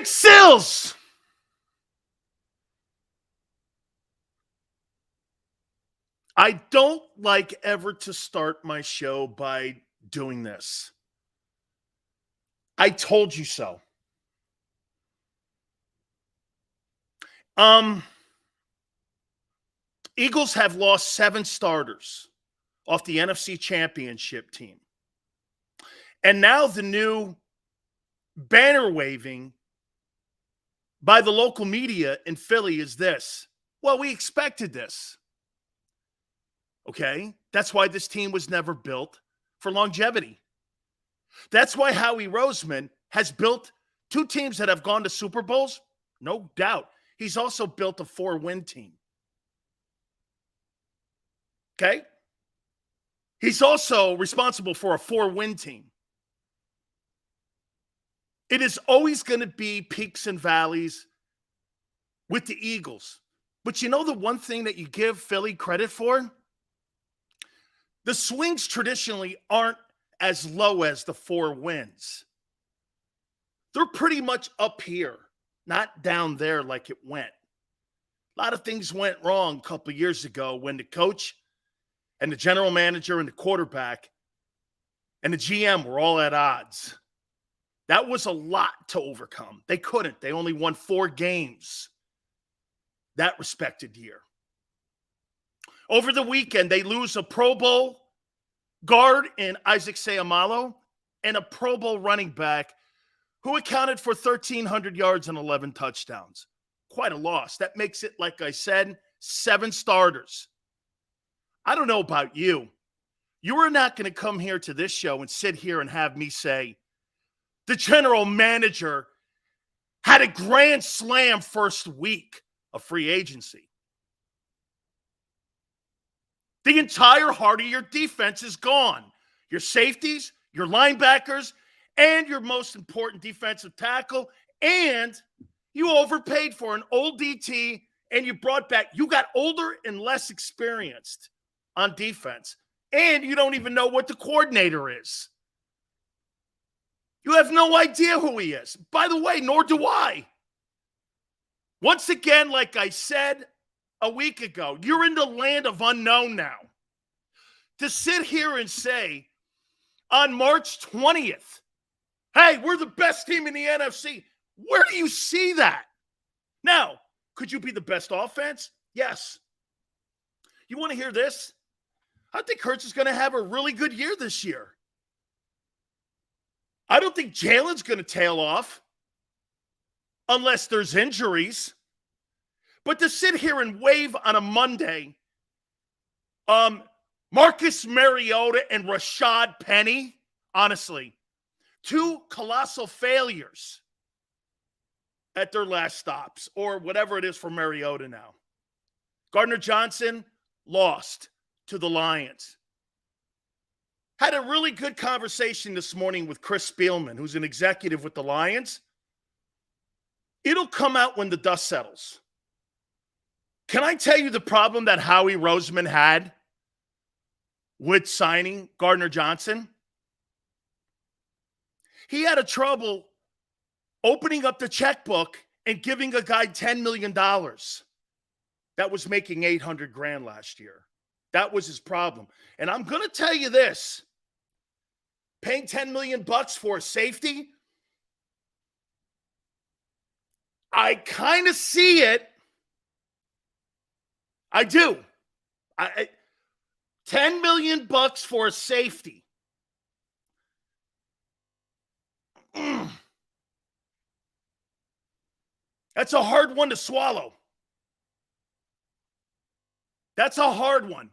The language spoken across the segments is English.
Big Sills! I don't like ever to start my show by doing this. I told you so. Eagles have lost 7 starters off the NFC Championship team. And now the new banner waving by the local media in Philly is this. Well, we expected this. Okay? That's why this team was never built for longevity. That's why Howie Roseman has built 2 teams that have gone to Super Bowls. No doubt. He's also built a 4-win team. Okay? He's also responsible for a 4-win team. It is always going to be peaks and valleys with the Eagles. But you know the one thing that you give Philly credit for? The swings traditionally aren't as low as the 4 wins. They're pretty much up here, not down there like it went. A lot of things went wrong a couple of years ago when the coach and the general manager and the quarterback and the GM were all at odds. That was a lot to overcome. They couldn't. They only won 4 games that respected year. Over the weekend, they lose a Pro Bowl guard in Isaac Seumalo and a Pro Bowl running back who accounted for 1,300 yards and 11 touchdowns. Quite a loss. That makes it, like I said, 7 starters. I don't know about you. You are not going to come here to this show and sit here and have me say, the general manager had a grand slam first week of free agency. The entire heart of your defense is gone. Your safeties, your linebackers, and your most important defensive tackle. And you overpaid for an old DT and you brought back, you got older and less experienced on defense. And you don't even know what the coordinator is. You have no idea who he is. By the way, nor do I. Once again, like I said a week ago, you're in the land of unknown now. To sit here and say on March 20th, hey, we're the best team in the NFC. Where do you see that? Now, could you be the best offense? Yes. You want to hear this? I think Hurts is going to have a really good year this year. I don't think Jalen's going to tail off unless there's injuries. But to sit here and wave on a Monday, Marcus Mariota and Rashad Penny, honestly, 2 colossal failures at their last stops, or whatever it is for Mariota now. Gardner Johnson lost to the Lions. Had a really good conversation this morning with Chris Spielman, who's an executive with the Lions. It'll come out when the dust settles. Can I tell you the problem that Howie Roseman had with signing Gardner Johnson? He had a trouble opening up the checkbook and giving a guy $10 million that was making $800,000 last year. That was his problem. And I'm going to tell you this. Paying $10 million for a safety, I kind of see it. I do. $10 million for a safety. That's a hard one to swallow. That's a hard one.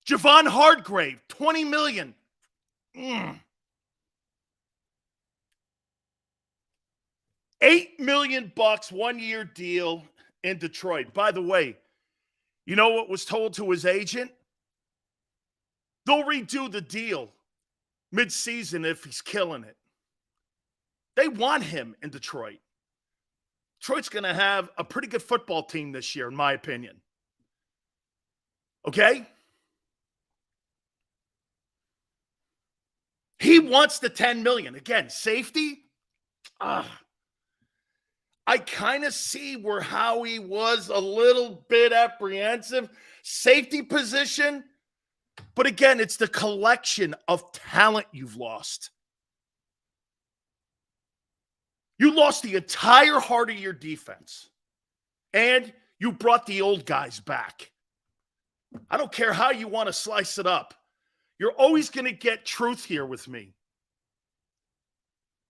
Javon Hargrave, $20 million. $8 million, 1-year deal in Detroit. By the way, you know what was told to his agent? They'll redo the deal mid-season if he's killing it. They want him in Detroit. Detroit's going to have a pretty good football team this year, in my opinion. Okay? He wants the $10 million. Again, safety. I kind of see where Howie was a little bit apprehensive. Safety position. But again, it's the collection of talent you've lost. You lost the entire heart of your defense. And you brought the old guys back. I don't care how you want to slice it up. You're always going to get truth here with me.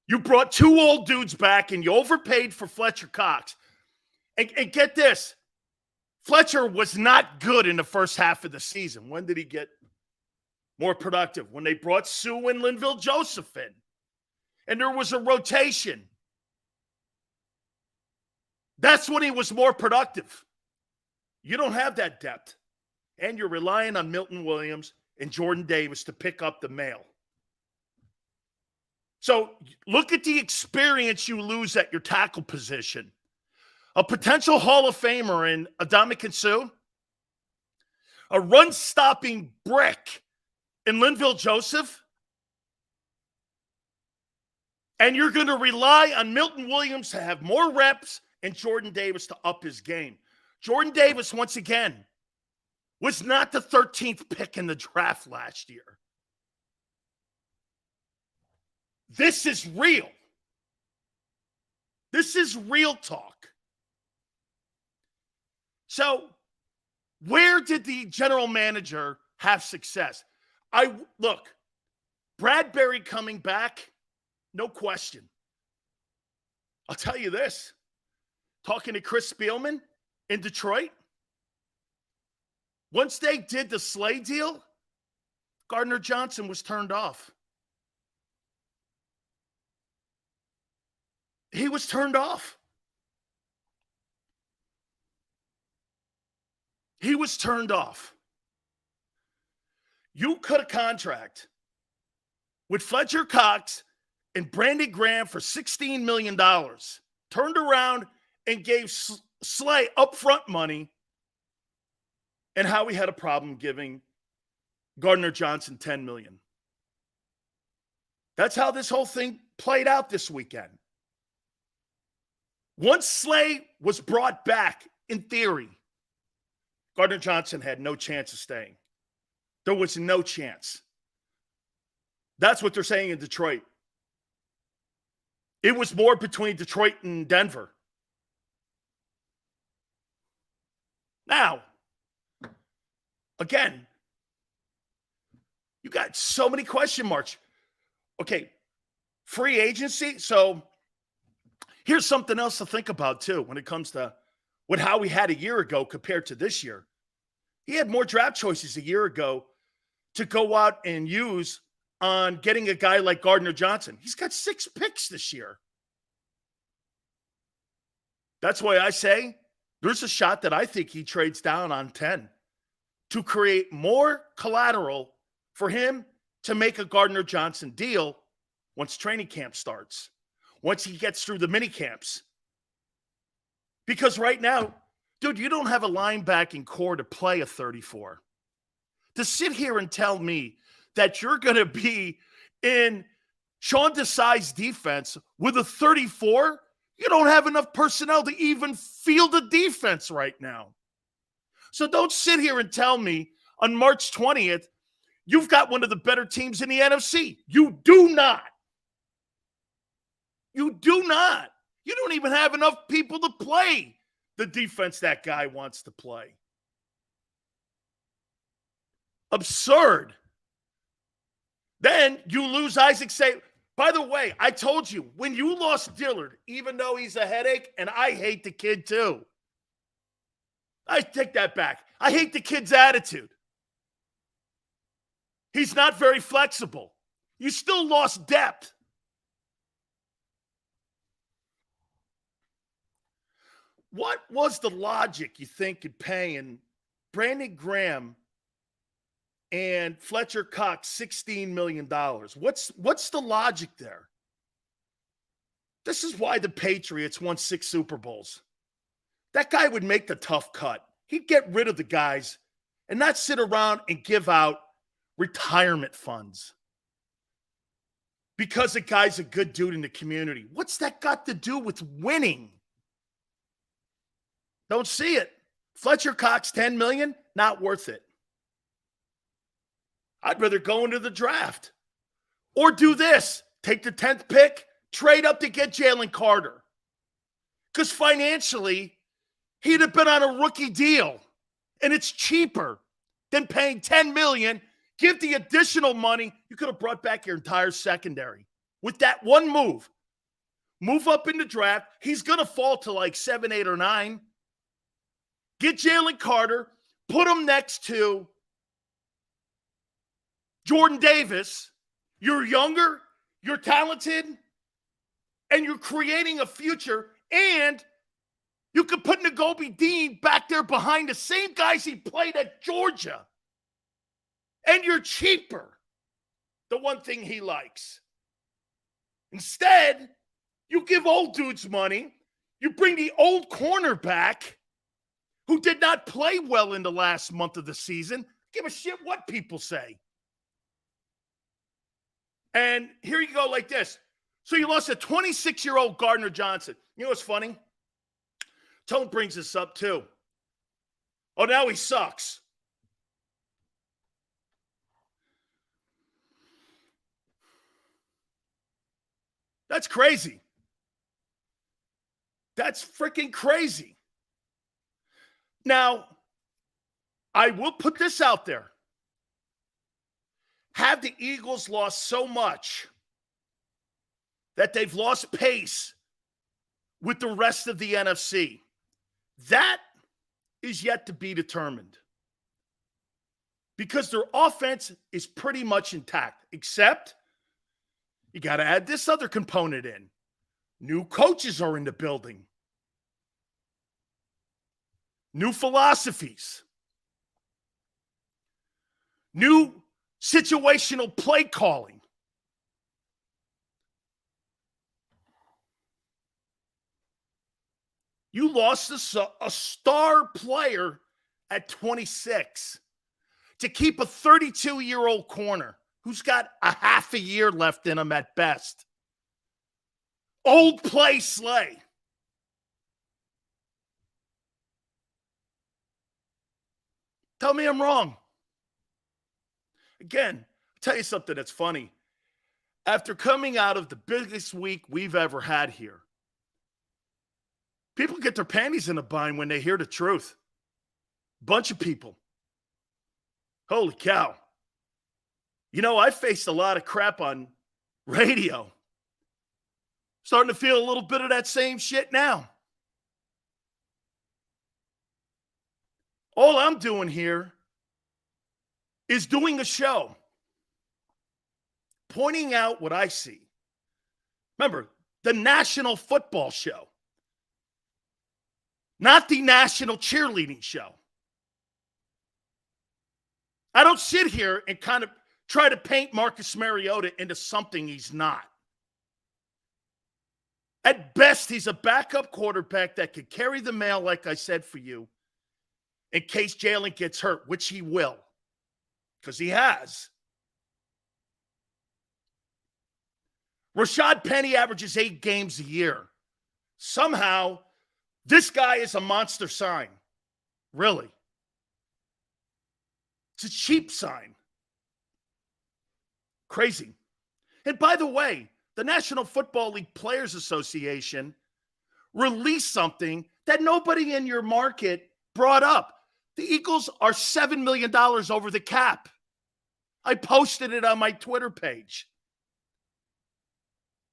You brought two old dudes back and you overpaid for Fletcher Cox. And get this. Fletcher was not good in the first half of the season. When did he get more productive? When they brought Sue and Linville Joseph in. And there was a rotation. That's when he was more productive. You don't have that depth. And you're relying on Milton Williams and Jordan Davis to pick up the mail. So look at the experience you lose at your tackle position. A potential Hall of Famer in Adama Sue, a run-stopping brick in Linville Joseph, and you're going to rely on Milton Williams to have more reps and Jordan Davis to up his game. Jordan Davis, once again, was not the 13th pick in the draft last year. This is real. This is real talk. So, where did the general manager have success? Look, Bradbury coming back, no question. I'll tell you this. Talking to Chris Spielman in Detroit, once they did the Slay deal, Gardner Johnson was turned off. He was turned off. He was turned off. You cut a contract with Fletcher Cox and Brandon Graham for $16 million, turned around and gave Slay upfront money, and Howie had a problem giving Gardner Johnson $10 million. That's how this whole thing played out this weekend. Once Slay was brought back, in theory, Gardner Johnson had no chance of staying. There was no chance. That's what they're saying in Detroit. It was more between Detroit and Denver. Now, again, you got so many question marks. Okay, free agency. So here's something else to think about, too, when it comes to what Howie had a year ago compared to this year. He had more draft choices a year ago to go out and use on getting a guy like Gardner Johnson. He's got 6 picks this year. That's why I say there's a shot that I think he trades down on 10 to create more collateral for him to make a Gardner Johnson deal once training camp starts, once he gets through the mini camps. Because right now, dude, you don't have a linebacking core to play a 34. To sit here and tell me that you're going to be in Sean Desai's defense with a 34, you don't have enough personnel to even field a defense right now. So don't sit here and tell me on March 20th, you've got one of the better teams in the NFC. You do not. You do not. You don't even have enough people to play the defense that guy wants to play. Absurd. Then you lose Isaac Say. By the way, I told you, when you lost Dillard, even though he's a headache, and I hate the kid too. I take that back. I hate the kid's attitude. He's not very flexible. You still lost depth. What was the logic, you think, in paying Brandon Graham and Fletcher Cox $16 million? What's the logic there? This is why the Patriots won 6 Super Bowls. That guy would make the tough cut. He'd get rid of the guys and not sit around and give out retirement funds because a guy's a good dude in the community. What's that got to do with winning? Don't see it. Fletcher Cox, $10 million, not worth it. I'd rather go into the draft. Or do this. Take the 10th pick, trade up to get Jalen Carter. Because financially, he'd have been on a rookie deal. And it's cheaper than paying $10 million. Give the additional money. You could have brought back your entire secondary. With that one move. Move up in the draft. He's going to fall to like 7, 8, or 9. Get Jalen Carter. Put him next to Jordan Davis. You're younger. You're talented. And you're creating a future. And you could put Nakobe Dean back there behind the same guys he played at Georgia. And you're cheaper. The one thing he likes. Instead, you give old dudes money. You bring the old cornerback who did not play well in the last month of the season. Give a shit what people say. And here you go like this. So you lost a 26-year-old Gardner Johnson. You know what's funny? Tone brings this up too. Oh, now he sucks. That's crazy. That's freaking crazy. Now, I will put this out there. Have the Eagles lost so much that they've lost pace with the rest of the NFC? That is yet to be determined. Because their offense is pretty much intact, except you got to add this other component in. New coaches are in the building. New philosophies. New situational play calling. You lost a star player at 26 to keep a 32-year-old corner who's got a half a year left in him at best. Old play Slay. Tell me I'm wrong. Again, I'll tell you something that's funny. After coming out of the biggest week we've ever had here, people get their panties in a bind when they hear the truth. Bunch of people. Holy cow. You know, I faced a lot of crap on radio. Starting to feel a little bit of that same shit now. All I'm doing here is doing a show, pointing out what I see. Remember, the National Football Show, not the National Cheerleading Show. I don't sit here and kind of try to paint Marcus Mariota into something he's not. At best, he's a backup quarterback that could carry the mail, like I said for you, in case Jalen gets hurt, which he will, because he has. Rashad Penny averages 8 games a year. Somehow, this guy is a monster sign. Really. It's a cheap sign. Crazy. And by the way, the National Football League Players Association released something that nobody in your market brought up. The Eagles are $7 million over the cap. I posted it on my Twitter page.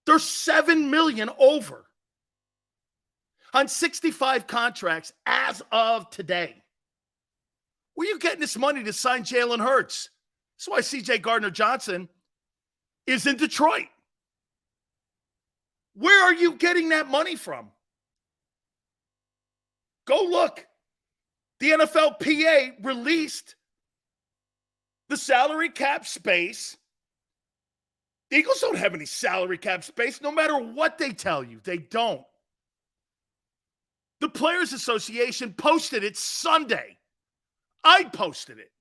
They're $7 million over on 65 contracts as of today. Where are you getting this money to sign Jalen Hurts? That's why C.J. Gardner-Johnson is in Detroit. Where are you getting that money from? Go look. The NFLPA released the salary cap space. The Eagles don't have any salary cap space, no matter what they tell you. They don't. The Players Association posted it Sunday. I posted it.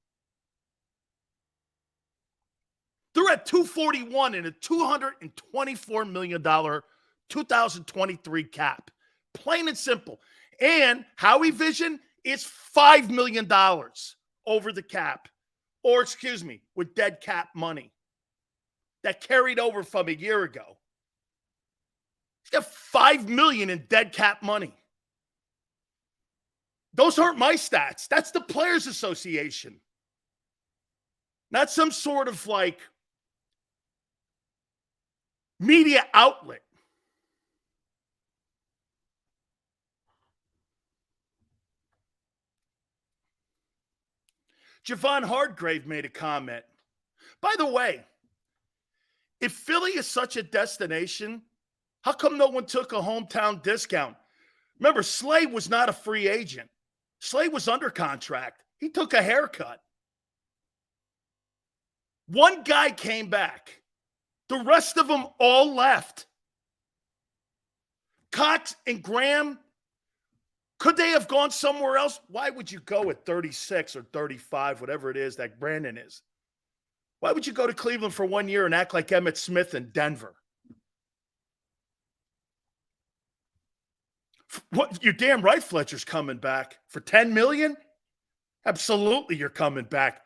They're at $241 in a $224 million 2023 cap. Plain and simple. And Howie Vision is $5 million over the cap. Or, excuse me, with dead cap money that carried over from a year ago. He's got $5 million in dead cap money. Those aren't my stats. That's the Players Association. Not some sort of like media outlet. Javon Hargrave made a comment. By the way, if Philly is such a destination, how come no one took a hometown discount? Remember, Slay was not a free agent. Slay was under contract. He took a haircut. One guy came back. The rest of them all left. Cox and Graham, could they have gone somewhere else? Why would you go at 36 or 35, whatever it is that Brandon is? Why would you go to Cleveland for 1 year and act like Emmitt Smith in Denver? What, you're damn right Fletcher's coming back. For $10 million? Absolutely you're coming back.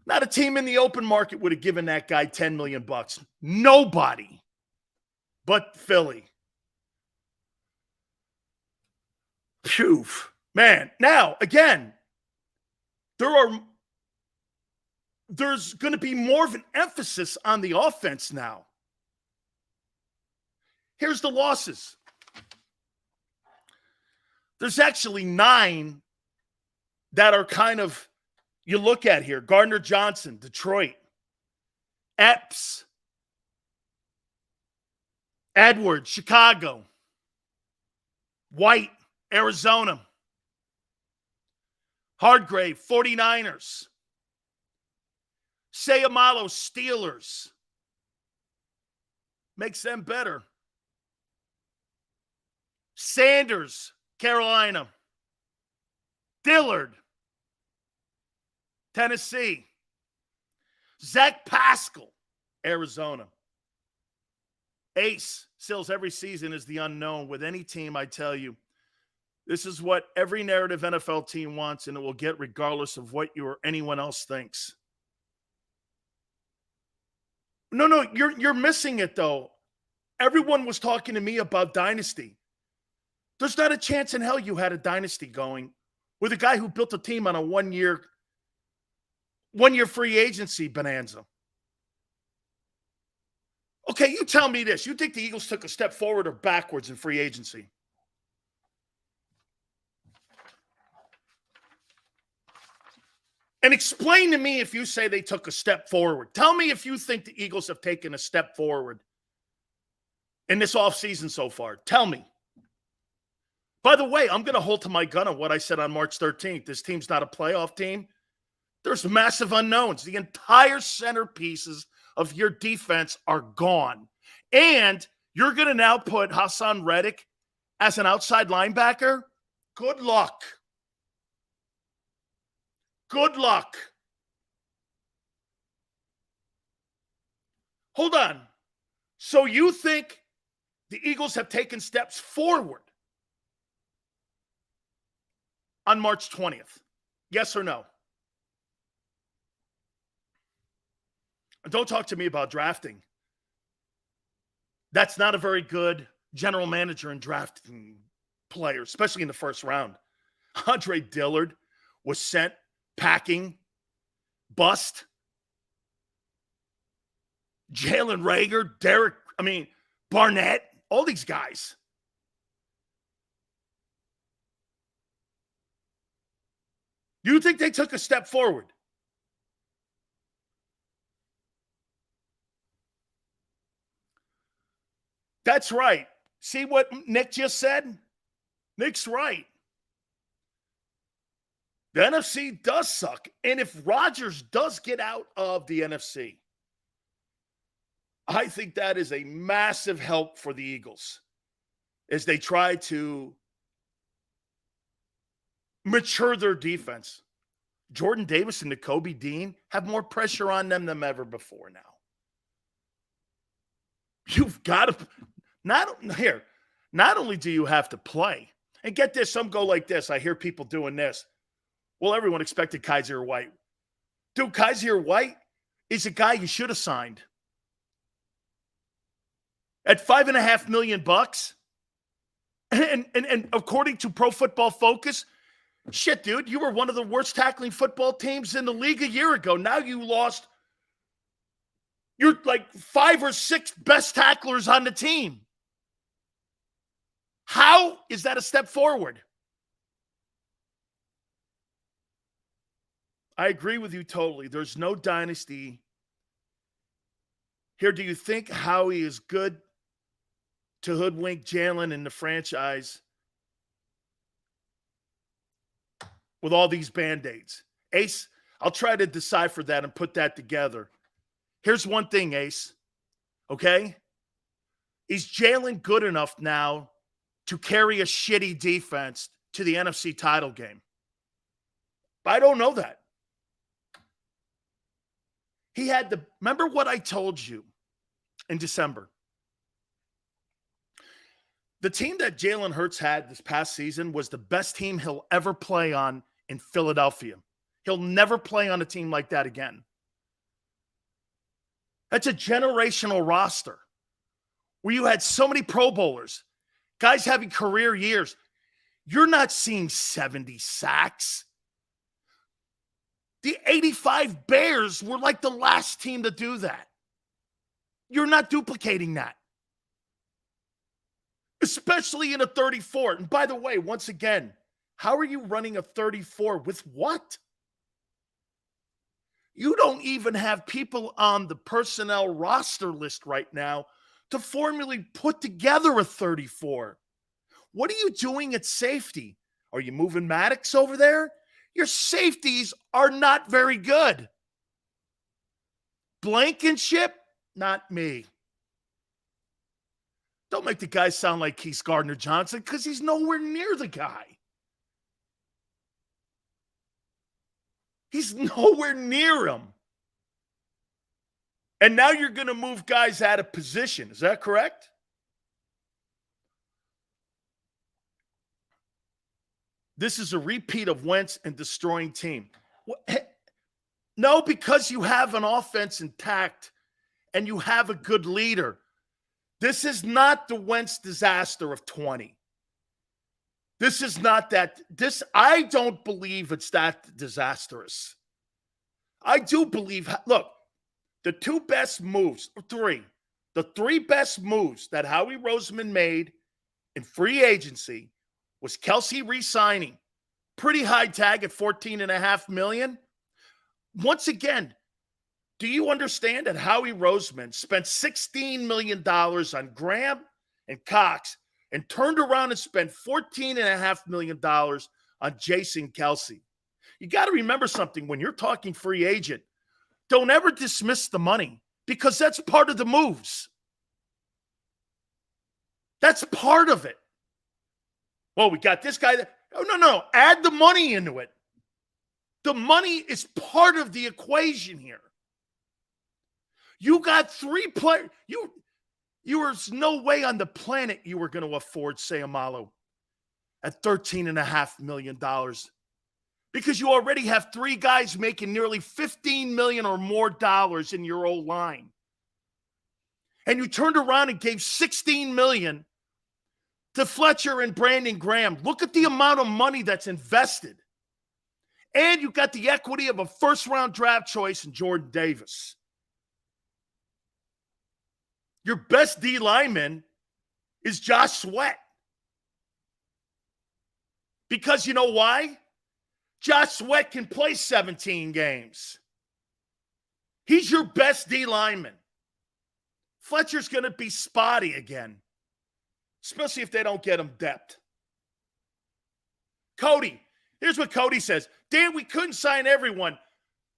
Not a team in the open market would have given that guy $10 million. Nobody but Philly. Phew. Man, now, again, there's going to be more of an emphasis on the offense now. Here's the losses. There's actually 9 that are kind of, you look at here. Gardner Johnson, Detroit. Epps. Edwards, Chicago. White, Arizona. Hargrave, 49ers. Sayamalo, Steelers. Makes them better. Sanders, Carolina. Dillard, Tennessee. Zach Pascal, Arizona. Ace, Sills, every season is the unknown. With any team, I tell you, this is what every narrative NFL team wants, and it will get regardless of what you or anyone else thinks. No, you're missing it, though. Everyone was talking to me about dynasty. There's not a chance in hell you had a dynasty going with a guy who built a team on a one-year free agency bonanza. Okay, you tell me this. You think the Eagles took a step forward or backwards in free agency? And explain to me if you say they took a step forward. Tell me if you think the Eagles have taken a step forward in this offseason so far. Tell me. By the way, I'm going to hold to my gun on what I said on March 13th. This team's not a playoff team. There's massive unknowns. The entire centerpieces of your defense are gone. And you're going to now put Hassan Reddick as an outside linebacker? Good luck. Good luck. Hold on. So you think the Eagles have taken steps forward on March 20th? Yes or no? And don't talk to me about drafting. That's not a very good general manager in drafting players, especially in the first round. Andre Dillard was sent packing, bust. Jalen Reagor, Barnett, all these guys. You think they took a step forward? That's right. See what Nick just said? Nick's right. The NFC does suck. And if Rodgers does get out of the NFC, I think that is a massive help for the Eagles as they try to mature their defense. Jordan Davis and Nakobe Dean have more pressure on them than ever before now. You've got to not only do you have to play, And get this, some go like this. I hear people doing this. Well, everyone expected Kaiser White. Dude, Kaiser White is a guy you should have signed. At $5.5 million bucks, and according to Pro Football Focus, shit, dude, you were one of the worst tackling football teams in the league a year ago. Now you lost. You're like 5 or 6 best tacklers on the team. How is that a step forward? I agree with you totally. There's no dynasty here. Do you think Howie is good to hoodwink Jalen in the franchise with all these Band-Aids? Ace, I'll try to decipher that and put that together. Here's one thing, Ace, okay? Is Jalen good enough now to carry a shitty defense to the NFC title game? I don't know that. He had the, remember what I told you in December? The team that Jalen Hurts had this past season was the best team he'll ever play on in Philadelphia. He'll never play on a team like that again. That's a generational roster where you had so many Pro Bowlers, guys having career years. You're not seeing 70 sacks. The 85 Bears were like the last team to do that. You're not duplicating that. Especially in a 34. And by the way, once again, how are you running a 34 with what? You don't even have people on the personnel roster list right now to formally put together a 34. What are you doing at safety? Are you moving Maddox over there? Your safeties are not very good. Blankenship, not me. Don't make the guy sound like Keith Gardner-Johnson because he's nowhere near the guy. He's nowhere near him. And now you're going to move guys out of position. Is that correct? This is a repeat of Wentz and destroying team. No, because you have an offense intact and you have a good leader. This is not the Wentz disaster of 20. This is not that. I don't believe it's that disastrous. I do believe, look, the two best moves, the three best moves that Howie Roseman made in free agency was Kelsey re-signing. Pretty high tag at $14.5 million. Once again, do you understand that Howie Roseman spent $16 million on Graham and Cox and turned around and spent $14.5 million on Jason Kelsey? You got to remember something when you're talking free agent. Don't ever dismiss the money because that's part of the moves. That's part of it. Well, we got this guy. Oh, no. Add the money into it. The money is part of the equation here. You got 3 players. There's no way on the planet you were going to afford Sayamalo at $13.5 million because you already have 3 guys making nearly $15 million or more dollars in your old line. And you turned around and gave $16 million to Fletcher and Brandon Graham. Look at the amount of money that's invested. And you got the equity of a first-round draft choice in Jordan Davis. Your best D lineman is Josh Sweat. Because you know why? Josh Sweat can play 17 games. He's your best D lineman. Fletcher's going to be spotty again, especially if they don't get him depth. Cody, here's what Cody says. Dan, we couldn't sign everyone.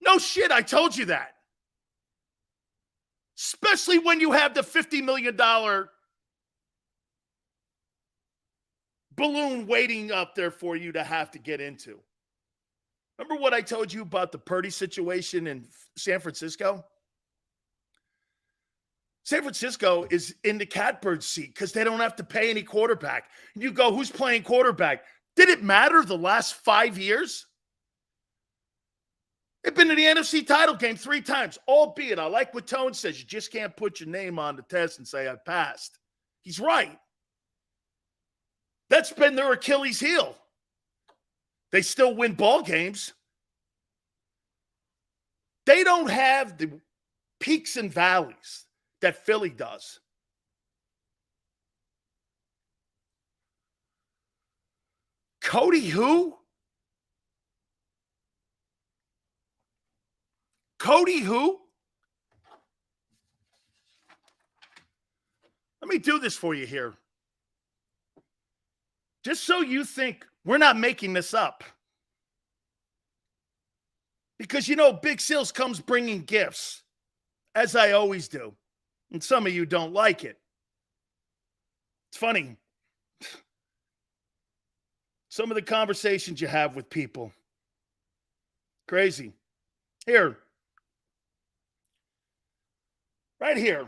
No shit, I told you that. Especially when you have the $50 million balloon waiting up there for you to have to get into. Remember what I told you about the Purdy situation in San Francisco? San Francisco is in the catbird seat because they don't have to pay any quarterback. And you go, who's playing quarterback? Did it matter the last 5 years? They've been to the NFC title game 3 times, albeit I like what Tone says. You just can't put your name on the test and say I passed. He's right. That's been their Achilles heel. They still win ball games. They don't have the peaks and valleys that Philly does. Cody who? Cody who? Let me do this for you here. Just so you think we're not making this up. Because, you know, Big Sills comes bringing gifts, as I always do. And some of you don't like it. It's funny. Some of the conversations you have with people. Crazy. Here. Right here.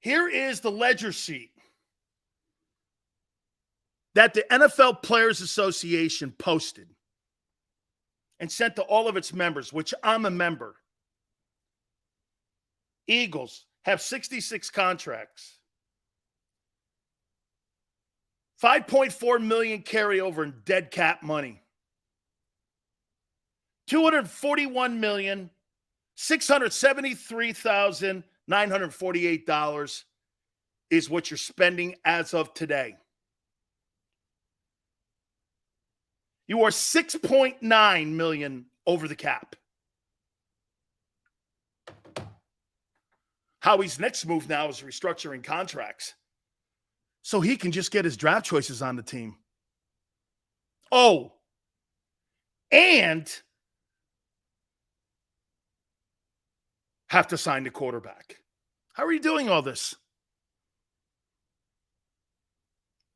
Here is the ledger sheet that the NFL Players Association posted and sent to all of its members, which I'm a member. Eagles have 66 contracts. $5.4 million carryover in dead cap money. $241,673,948 is what you're spending as of today. You are $6.9 million over the cap. Howie's next move now is restructuring contracts so he can just get his draft choices on the team. Oh, and have to sign the quarterback. How are you doing all this?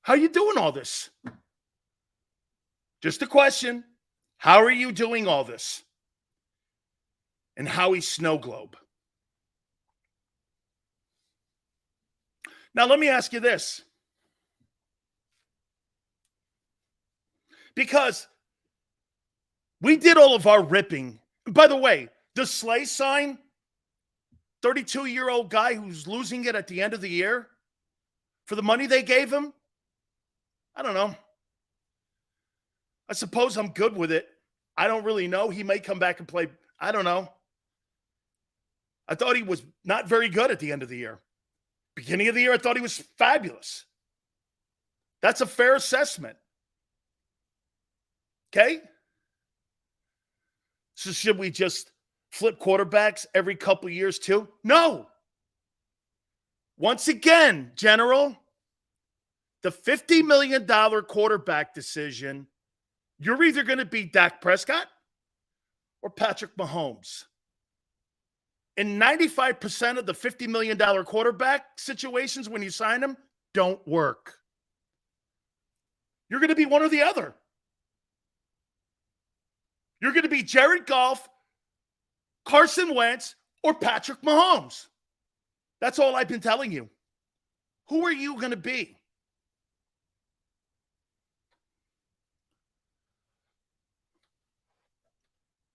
How are you doing all this? Just a question. How are you doing all this? And Howie's snow globe. Now, let me ask you this. Because we did all of our ripping. By the way, the Slay sign, 32-year-old guy who's losing it at the end of the year for the money they gave him, I don't know. I suppose I'm good with it. I don't really know. He may come back and play. I don't know. I thought he was not very good at the end of the year. Beginning of the year, I thought he was fabulous. That's a fair assessment. Okay? So should we just flip quarterbacks every couple of years too? No. Once again, General, the $50 million quarterback decision, you're either going to be Dak Prescott or Patrick Mahomes. And 95% of the $50 million quarterback situations when you sign them don't work. You're going to be one or the other. You're going to be Jared Goff, Carson Wentz, or Patrick Mahomes. That's all I've been telling you. Who are you going to be?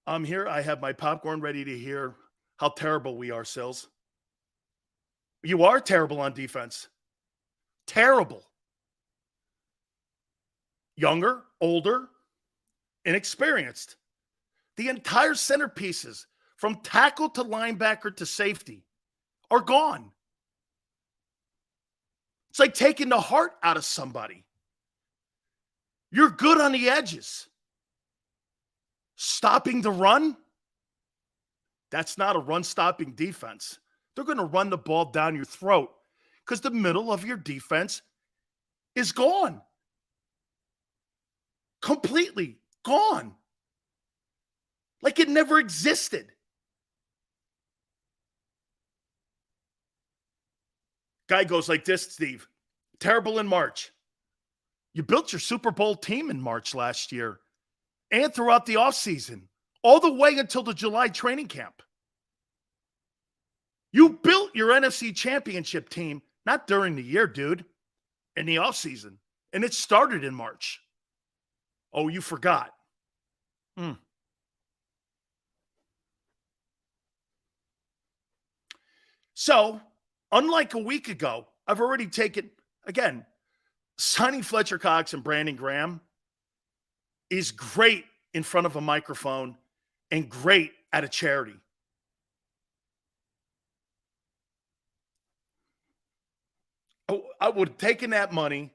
I'm here. I have my popcorn ready to hear how terrible we are, Sills. You are terrible on defense. Terrible. Younger, older, inexperienced. The entire centerpieces, from tackle to linebacker to safety, are gone. It's like taking the heart out of somebody. You're good on the edges. Stopping the run? That's not a run-stopping defense. They're going to run the ball down your throat because the middle of your defense is gone. Completely gone. Like it never existed. Guy goes like this, Steve. Terrible in March. You built your Super Bowl team in March last year and throughout the offseason, all the way until the July training camp. You built your NFC championship team not during the year, dude, in the offseason. And it started in March. Oh, you forgot. So, unlike a week ago, I've already taken, again, signing Fletcher Cox and Brandon Graham is great in front of a microphone and great at a charity. Oh, I would have taken that money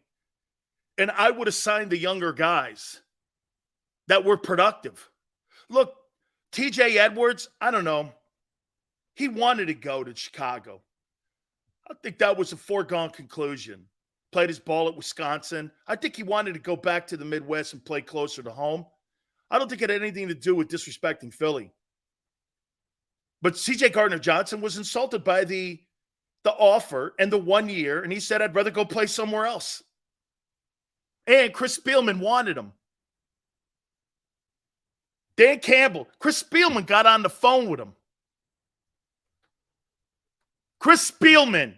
and I would have signed the younger guys that were productive. Look, TJ Edwards, I don't know. He wanted to go to Chicago. I think that was a foregone conclusion. Played his ball at Wisconsin. I think he wanted to go back to the Midwest and play closer to home. I don't think it had anything to do with disrespecting Philly. But CJ Gardner-Johnson was insulted by the offer and the 1 year, and he said, I'd rather go play somewhere else. And Chris Spielman wanted him. Dan Campbell, Chris Spielman got on the phone with him. Chris Spielman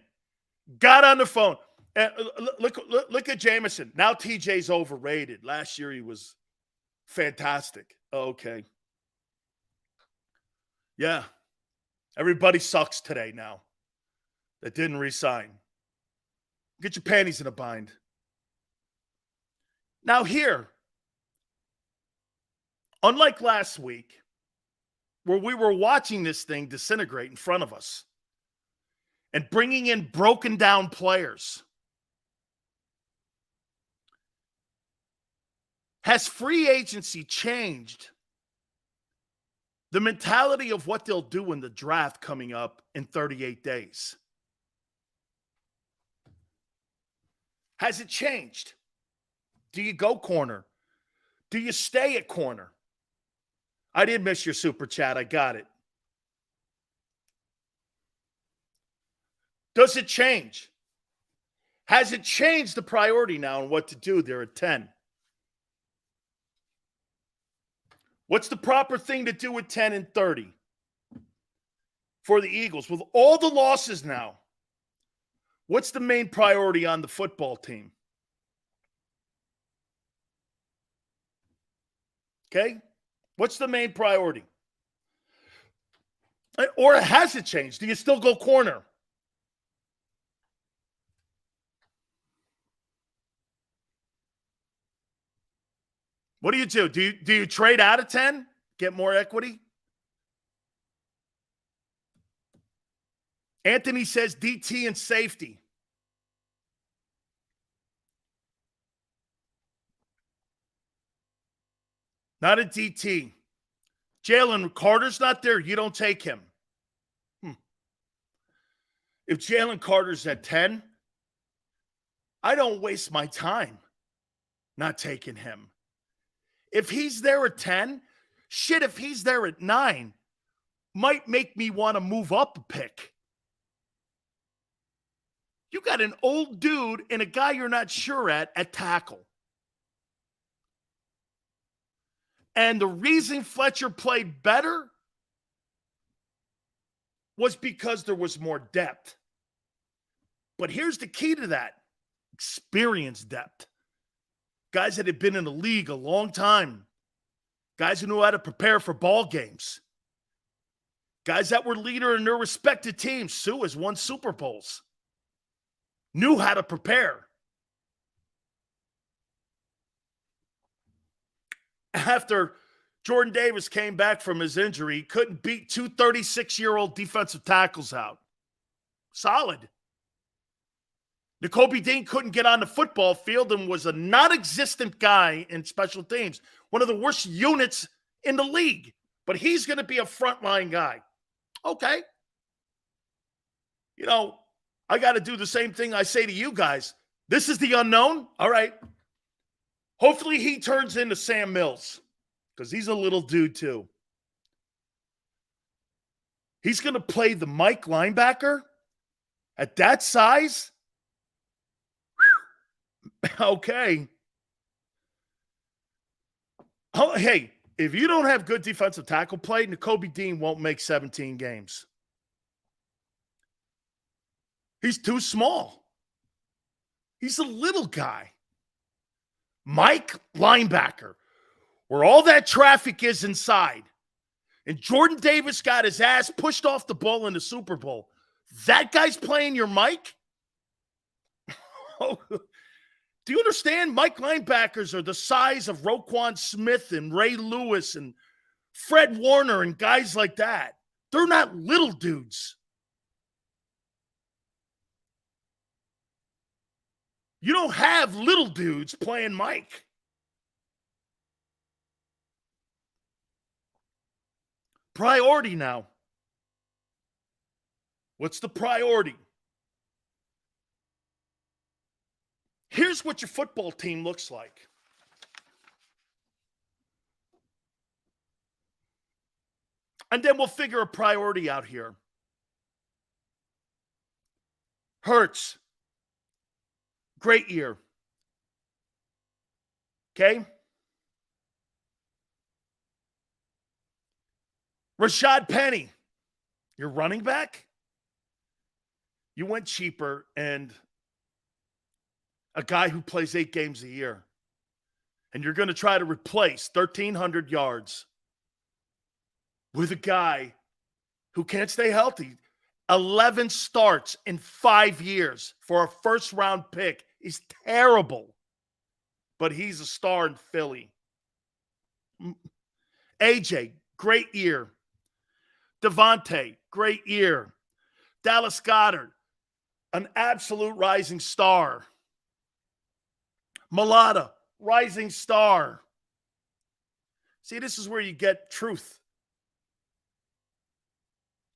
got on the phone. And look at Jameson. Now TJ's overrated. Last year he was fantastic. Okay. Yeah. Everybody sucks today now that didn't resign. Get your panties in a bind. Now here, unlike last week, where we were watching this thing disintegrate in front of us and bringing in broken down players, has free agency changed the mentality of what they'll do in the draft coming up in 38 days? Has it changed? Do you go corner? Do you stay at corner? I did miss your super chat. I got it. Does it change? Has it changed the priority now on what to do there at 10? What's the proper thing to do at 10 and 30 for the Eagles? With all the losses now, what's the main priority on the football team? Okay? What's the main priority? Or has it changed? Do you still go corner? What do? Do you trade out of 10? Get more equity? Anthony says DT and safety. Not a DT. Jalen Carter's not there. You don't take him. If Jalen Carter's at 10, I don't waste my time not taking him. If he's there at 10, shit, if he's there at 9, might make me want to move up a pick. You got an old dude and a guy you're not sure at tackle. And the reason Fletcher played better was because there was more depth. But here's the key to that: experience depth. Guys that had been in the league a long time. Guys who knew how to prepare for ball games. Guys that were leader in their respective teams. Sue has won Super Bowls. Knew how to prepare. After Jordan Davis came back from his injury, he couldn't beat two 36-year-old defensive tackles out. Solid. Nakobe Dean couldn't get on the football field and was a non-existent guy in special teams. One of the worst units in the league. But he's going to be a frontline guy. Okay. You know, I got to do the same thing I say to you guys. This is the unknown. All right. Hopefully he turns into Sam Mills, because he's a little dude too. He's going to play the Mike linebacker at that size. Okay. Oh, hey, if you don't have good defensive tackle play, Nakobe Dean won't make 17 games. He's too small. He's a little guy. Mike, linebacker, where all that traffic is inside. And Jordan Davis got his ass pushed off the ball in the Super Bowl. That guy's playing your Mike? Do you understand? Mike linebackers are the size of Roquan Smith and Ray Lewis and Fred Warner and guys like that. They're not little dudes. You don't have little dudes playing Mike. Priority now. What's the priority? Here's what your football team looks like. And then we'll figure a priority out here. Hurts. Great year. Okay? Rashad Penny, your running back? You went cheaper and a guy who plays 8 games a year. And you're going to try to replace 1,300 yards with a guy who can't stay healthy. 11 starts in 5 years for a first-round pick is terrible. But he's a star in Philly. AJ, great year. Devontae, great year. Dallas Goedert, an absolute rising star. Mulata, rising star. See, this is where you get truth.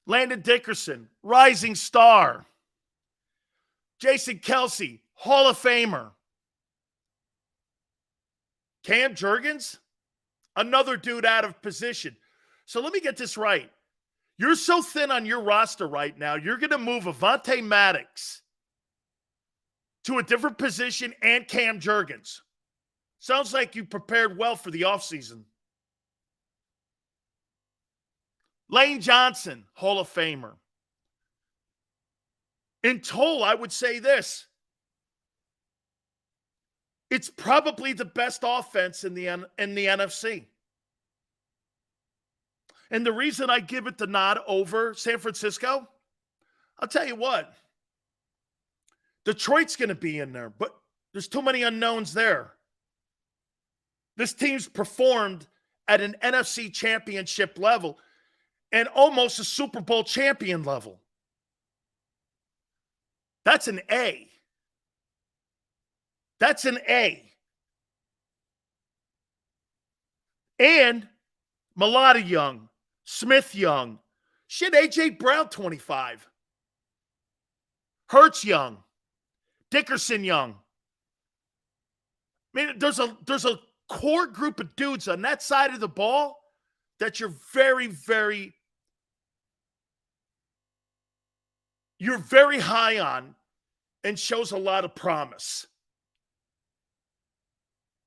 Landon Dickerson, rising star. Jason Kelsey, Hall of Famer. Cam Jurgens, another dude out of position. So let me get this right. You're so thin on your roster right now, you're going to move Avonte Maddox to a different position and Cam Jurgens. Sounds like you prepared well for the offseason. Lane Johnson, Hall of Famer. In total, I would say this. It's probably the best offense in the NFC. And the reason I give it the nod over San Francisco, I'll tell you what. Detroit's going to be in there, but there's too many unknowns there. This team's performed at an NFC championship level and almost a Super Bowl champion level. That's an A. That's an A. And Mulata young, Smith young. Shit, A.J. Brown 25. Hurts young. Dickerson young. I mean, there's a core group of dudes on that side of the ball that you're very high on and shows a lot of promise.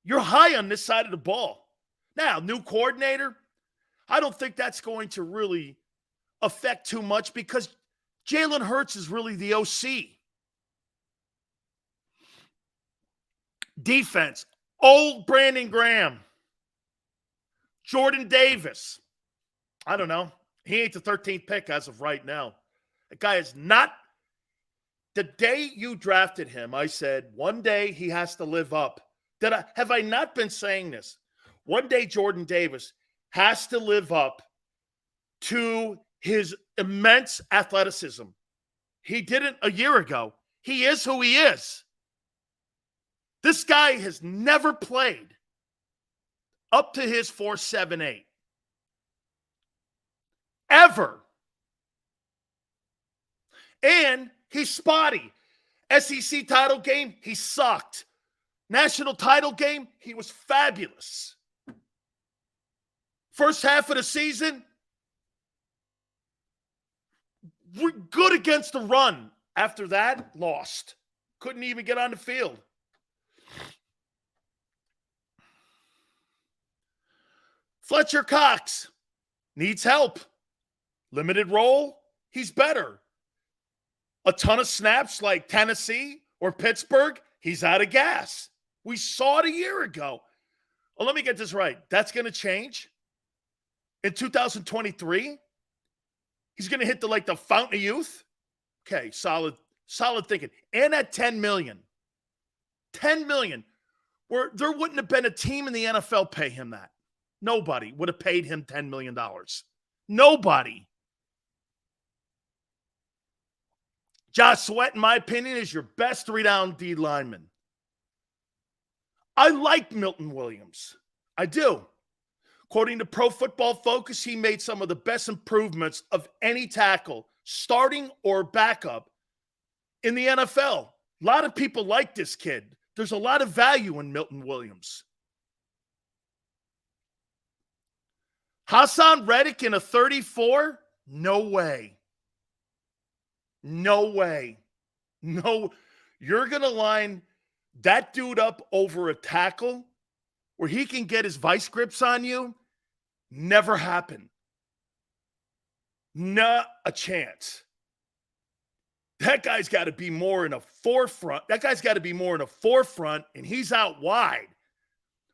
You're high on this side of the ball. Now, new coordinator, I don't think that's going to really affect too much because Jalen Hurts is really the OC. Defense, old Brandon Graham. Jordan Davis. I don't know. He ain't the 13th pick as of right now. The guy is not. The day you drafted him, I said, one day he has to live up. Have I not been saying this? One day Jordan Davis has to live up to his immense athleticism. He didn't a year ago. He is who he is. This guy has never played up to his 4.78. Ever. And he's spotty. SEC title game, he sucked. National title game, he was fabulous. First half of the season, we're good against the run. After that, lost. Couldn't even get on the field. Fletcher Cox needs help. Limited role, he's better. a ton of snaps like Tennessee or Pittsburgh, he's out of gas. We saw it a year ago. Well, let me get this right. That's going to change in 2023. He's going to hit the fountain of youth. Okay, solid thinking. And at $10 million, where there wouldn't have been a team in the NFL pay him that. Nobody would have paid him $10 million. Nobody. Josh Sweat, in my opinion, is your best 3-down D lineman. I like Milton Williams. I do. According to Pro Football Focus, he made some of the best improvements of any tackle, starting or backup, in the NFL. A lot of people like this kid. There's a lot of value in Milton Williams. Hassan Reddick in a 34? No way. No way. No. You're going to line that dude up over a tackle where he can get his vice grips on you? Never happened. Not a chance. That guy's got to be more in a forefront. And he's out wide.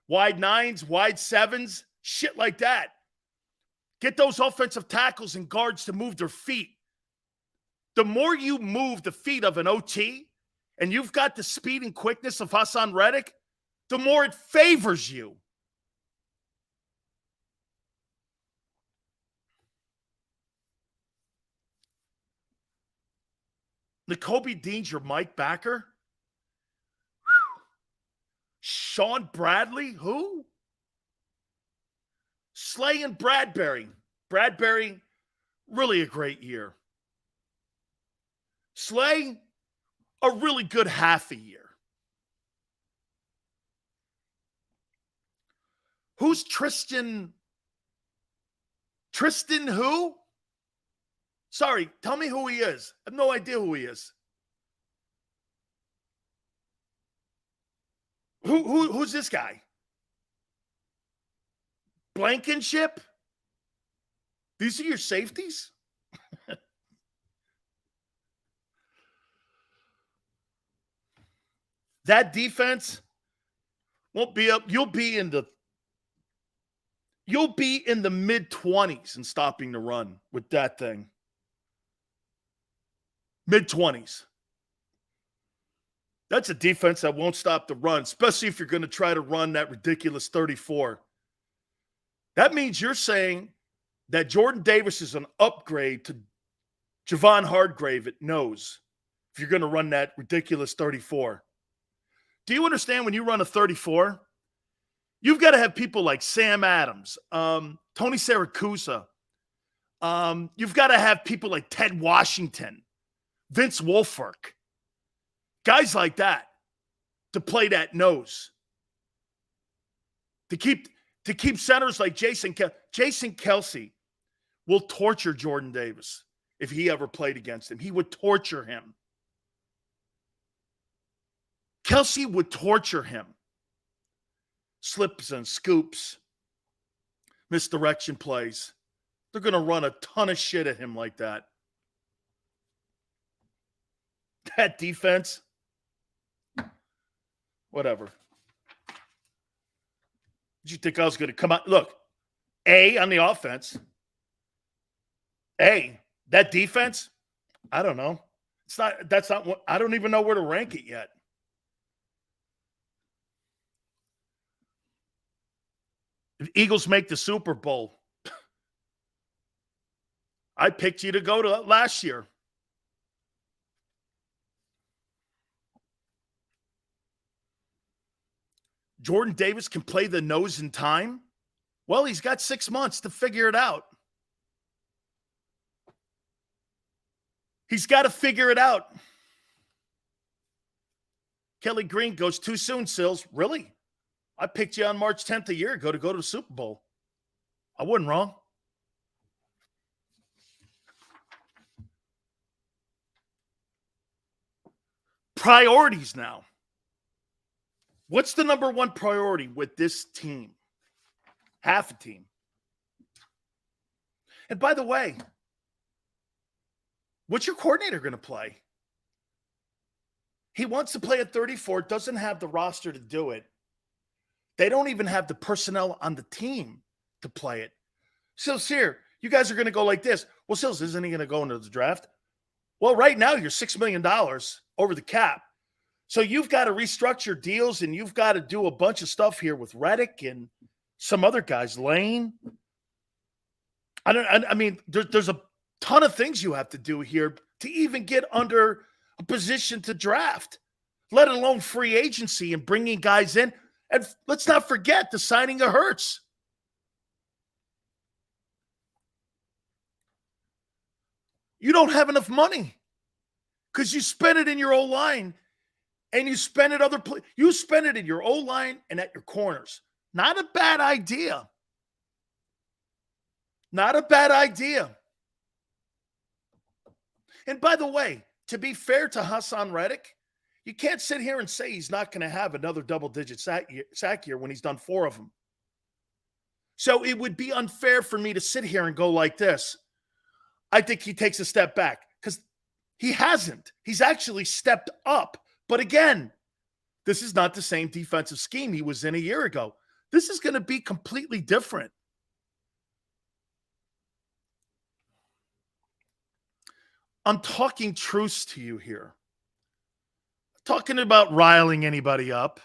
Wide 9s, wide 7s, shit like that. Get those offensive tackles and guards to move their feet. The more you move the feet of an OT, and you've got the speed and quickness of Hassan Reddick, the more it favors you. N'Kobe Dean's your Mike Backer? Sean Bradley? Who? Slay and Bradbury. Bradbury, really a great year. Slay, a really good half a year. Who's Tristan? Tristan who? Sorry, tell me who he is. I have no idea who he is. Who's this guy? Blankenship? These are your safeties? That defense won't be up. You'll be in the mid-20s in stopping the run with that thing. Mid-20s. That's a defense that won't stop the run, especially if you're going to try to run that ridiculous 34. That means you're saying that Jordan Davis is an upgrade to Javon Hargrave at nose if you're going to run that ridiculous 34. Do you understand when you run a 34? You've got to have people like Sam Adams, Tony Siracusa. You've got to have people like Ted Washington, Vince Wilfork, guys like that to play that nose. To keep centers like Jason Kelce will torture Jordan Davis if he ever played against him. He would torture him. Kelce would torture him. Slips and scoops, misdirection plays. They're going to run a ton of shit at him like that. That defense, whatever. Did you think I was going to come out? Look, on the offense. That defense, I don't know. That's not what, I don't even know where to rank it yet. If Eagles make the Super Bowl, I picked you to go to last year. Jordan Davis can play the nose in time. Well, he's got 6 months to figure it out. He's got to figure it out. Kelly Green goes too soon, Sills. Really? I picked you on March 10th a year ago to go to the Super Bowl. I wasn't wrong. Priorities now. What's the number one priority with this team? Half a team. And by the way, what's your coordinator going to play? He wants to play at 34, doesn't have the roster to do it. They don't even have the personnel on the team to play it. Sills, here, you guys are going to go like this. Well, Sills, isn't he going to go into the draft? Well, right now you're $6 million over the cap. So you've got to restructure deals and you've got to do a bunch of stuff here with Reddick and some other guys, Lane. I mean, there's a ton of things you have to do here to even get under a position to draft, let alone free agency and bringing guys in. And let's not forget the signing of Hurts. You don't have enough money because you spend it in your O-line and you spend it you spend it in your O-line and at your corners. Not a bad idea. Not a bad idea. And by the way, to be fair to Hassan Reddick, you can't sit here and say he's not going to have another double-digit sack year when he's done 4 of them. So it would be unfair for me to sit here and go like this. I think he takes a step back because he hasn't. He's actually stepped up. But again, this is not the same defensive scheme he was in a year ago. This is going to be completely different. I'm talking truce to you here. Talking about riling anybody up.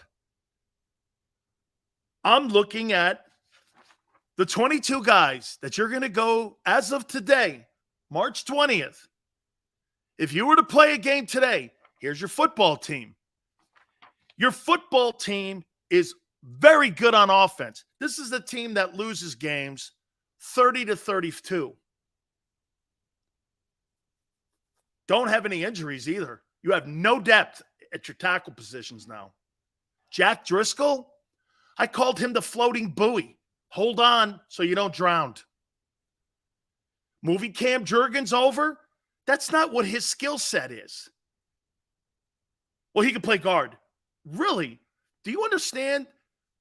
I'm looking at the 22 guys that you're going to go as of today, March 20th. If you were to play a game today, here's your football team. Your football team is very good on offense. This is the team that loses games 30-32. Don't have any injuries either. You have no depth at your tackle positions now. Jack Driscoll, I called him the floating buoy. Hold on so you don't drown. Moving Cam Jurgens over, that's not what his skill set is. Well, he can play guard. Really? Do you understand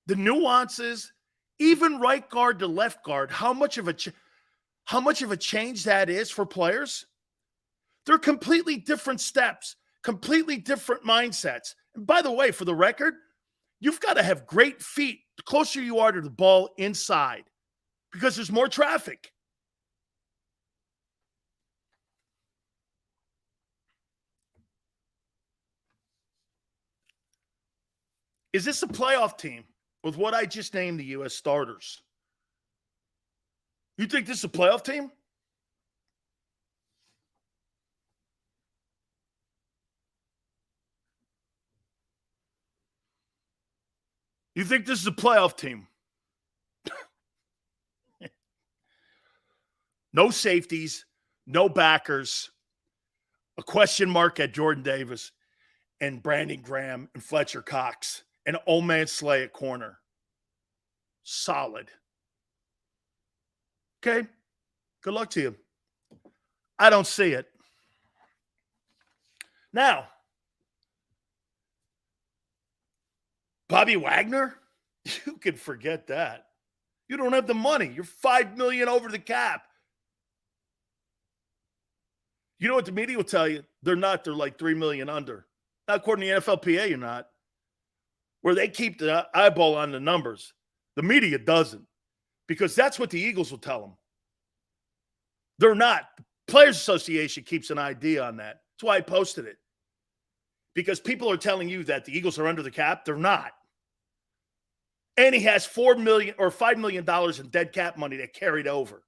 the nuances, even right guard to left guard, how much of a change that is for players? They're completely different steps, completely different mindsets. And by the way, for the record, you've got to have great feet the closer you are to the ball inside because there's more traffic. Is this a playoff team with what I just named to you as starters? You think this is a playoff team? You think this is a playoff team? No safeties, no backers, a question mark at Jordan Davis and Brandon Graham and Fletcher Cox and Old Man Slay at corner. Solid. Okay. Good luck to you. I don't see it. Now, Bobby Wagner, you can forget that. You don't have the money. You're $5 million over the cap. You know what the media will tell you? They're not. They're like $3 million under. Not according to the NFLPA, you're not. Where they keep the eyeball on the numbers. The media doesn't. Because that's what the Eagles will tell them. They're not. The Players Association keeps an idea on that. That's why I posted it. Because people are telling you that the Eagles are under the cap. They're not. And he has $4 million or $5 million in dead cap money that carried over.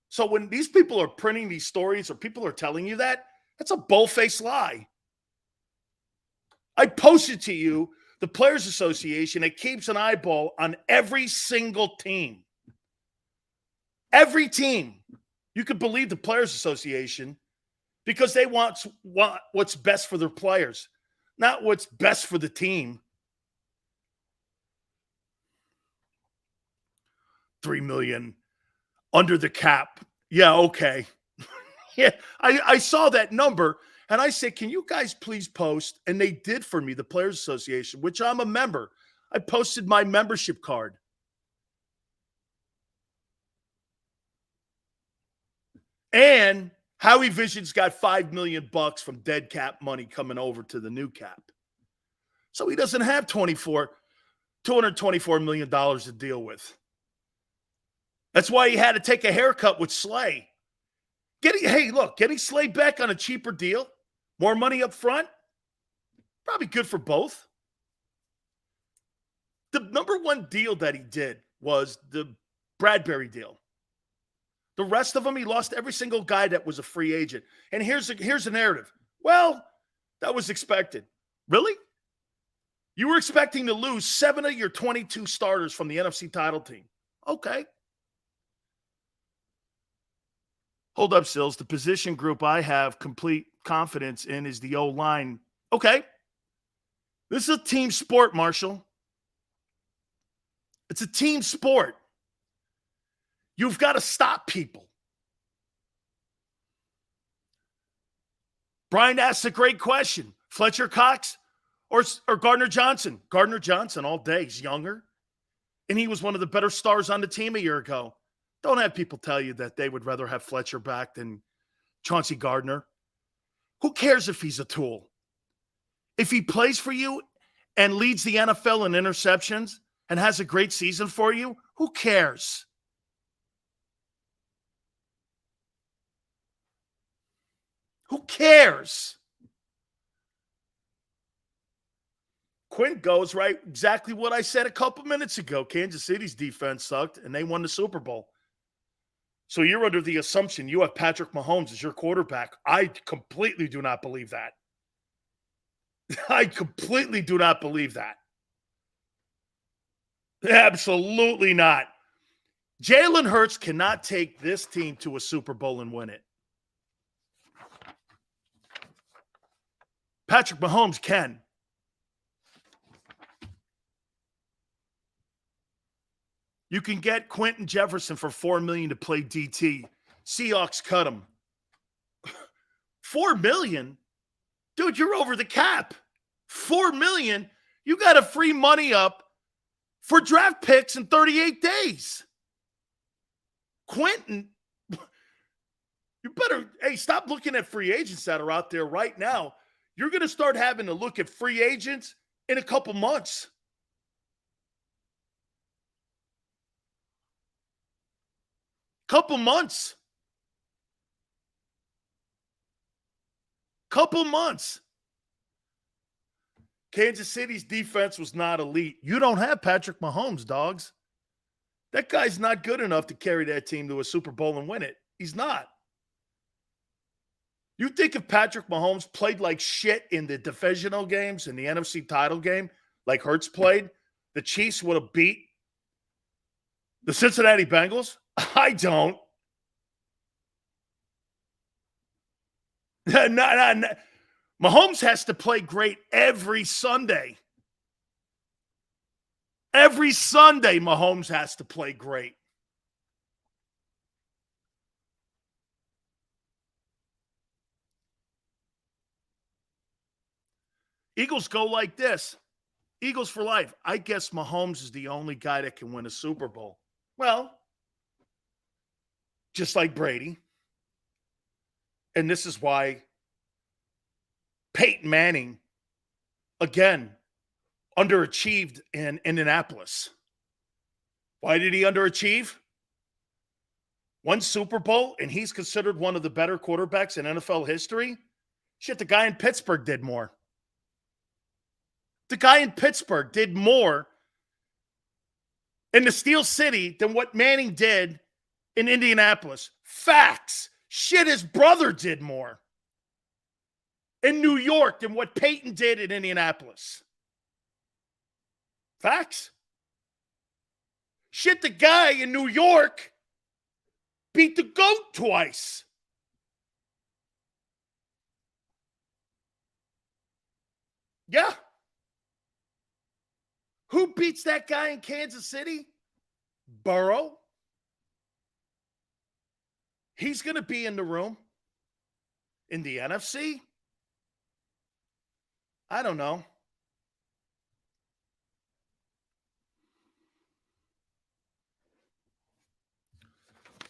So when these people are printing these stories or people are telling you that, that's a bull-faced lie. I posted to you the Players Association that keeps an eyeball on every single team. Every team. You could believe the Players Association because they want what's best for their players, not what's best for the team. $3 million under the cap. Yeah, okay. Yeah, I saw that number and I said, can you guys please post? And they did for me, the Players Association, which I'm a member. I posted my membership card. And Howie Vision's got $5 million from dead cap money coming over to the new cap. So he doesn't have $224 million to deal with. That's why he had to take a haircut with Slay. Getting Slay back on a cheaper deal, more money up front, probably good for both. The number one deal that he did was the Bradbury deal. The rest of them, he lost every single guy that was a free agent. And here's the narrative. Well, that was expected. Really? You were expecting to lose 7 of your 22 starters from the NFC title team. Okay. Hold up, Sills. The position group I have complete confidence in is the O-line. Okay. This is a team sport, Marshall. It's a team sport. You've got to stop people. Brian asks a great question. Fletcher Cox or Gardner Johnson? Gardner Johnson all day. He's younger. And he was one of the better stars on the team a year ago. Don't have people tell you that they would rather have Fletcher back than Chauncey Gardner. Who cares if he's a tool? If he plays for you and leads the NFL in interceptions and has a great season for you, who cares? Who cares? Quinn goes right exactly what I said a couple minutes ago. Kansas City's defense sucked, and they won the Super Bowl. So you're under the assumption you have Patrick Mahomes as your quarterback. I completely do not believe that. I completely do not believe that. Absolutely not. Jalen Hurts cannot take this team to a Super Bowl and win it. Patrick Mahomes can. You can get Quentin Jefferson for $4 million to play DT. Seahawks cut him. $4 million? Dude, you're over the cap. $4 million? You got to free money up for draft picks in 38 days. Quentin, you better, stop looking at free agents that are out there right now. You're going to start having to look at free agents in a couple months. Couple months. Kansas City's defense was not elite. You don't have Patrick Mahomes, dogs. That guy's not good enough to carry that team to a Super Bowl and win it. He's not. You think if Patrick Mahomes played like shit in the divisional games, in the NFC title game, like Hurts played, the Chiefs would have beat the Cincinnati Bengals? I don't. No. Mahomes has to play great every Sunday. Every Sunday, Mahomes has to play great. Eagles go like this. Eagles for life. I guess Mahomes is the only guy that can win a Super Bowl. Well, just like Brady. And this is why Peyton Manning, again, underachieved in Indianapolis. Why did he underachieve? One Super Bowl, and he's considered one of the better quarterbacks in NFL history? Shit, the guy in Pittsburgh did more. The guy in Pittsburgh did more in the Steel City than what Manning did in Indianapolis. Facts. Shit, his brother did more in New York than what Peyton did in Indianapolis. Facts. Shit, the guy in New York beat the GOAT twice. Yeah. Who beats that guy in Kansas City? Burrow. He's going to be in the room. In the NFC? I don't know.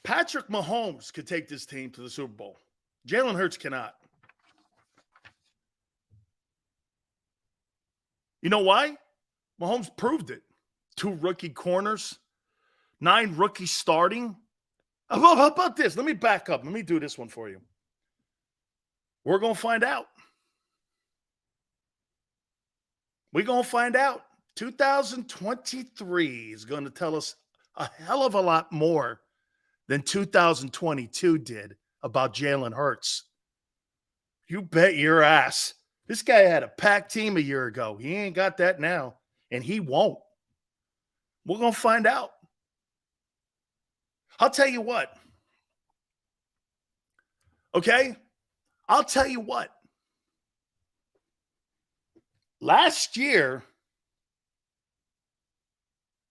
Patrick Mahomes could take this team to the Super Bowl. Jalen Hurts cannot. You know why? Mahomes proved it. 2 rookie corners, 9 rookies starting. How about this? Let me back up. Let me do this one for you. We're going to find out. We're going to find out. 2023 is going to tell us a hell of a lot more than 2022 did about Jalen Hurts. You bet your ass. This guy had a packed team a year ago. He ain't got that now, and he won't. We're going to find out. I'll tell you what. Okay? I'll tell you what. Last year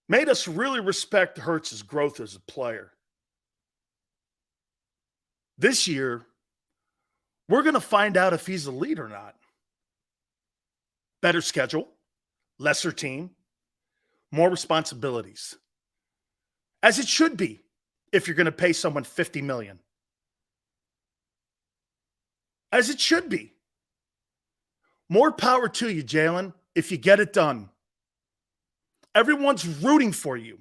made us really respect Hurts' growth as a player. This year, we're going to find out if he's a lead or not. Better schedule, lesser team, more responsibilities. As it should be if you're going to pay someone $50 million. As it should be. More power to you, Jalen, if you get it done. Everyone's rooting for you.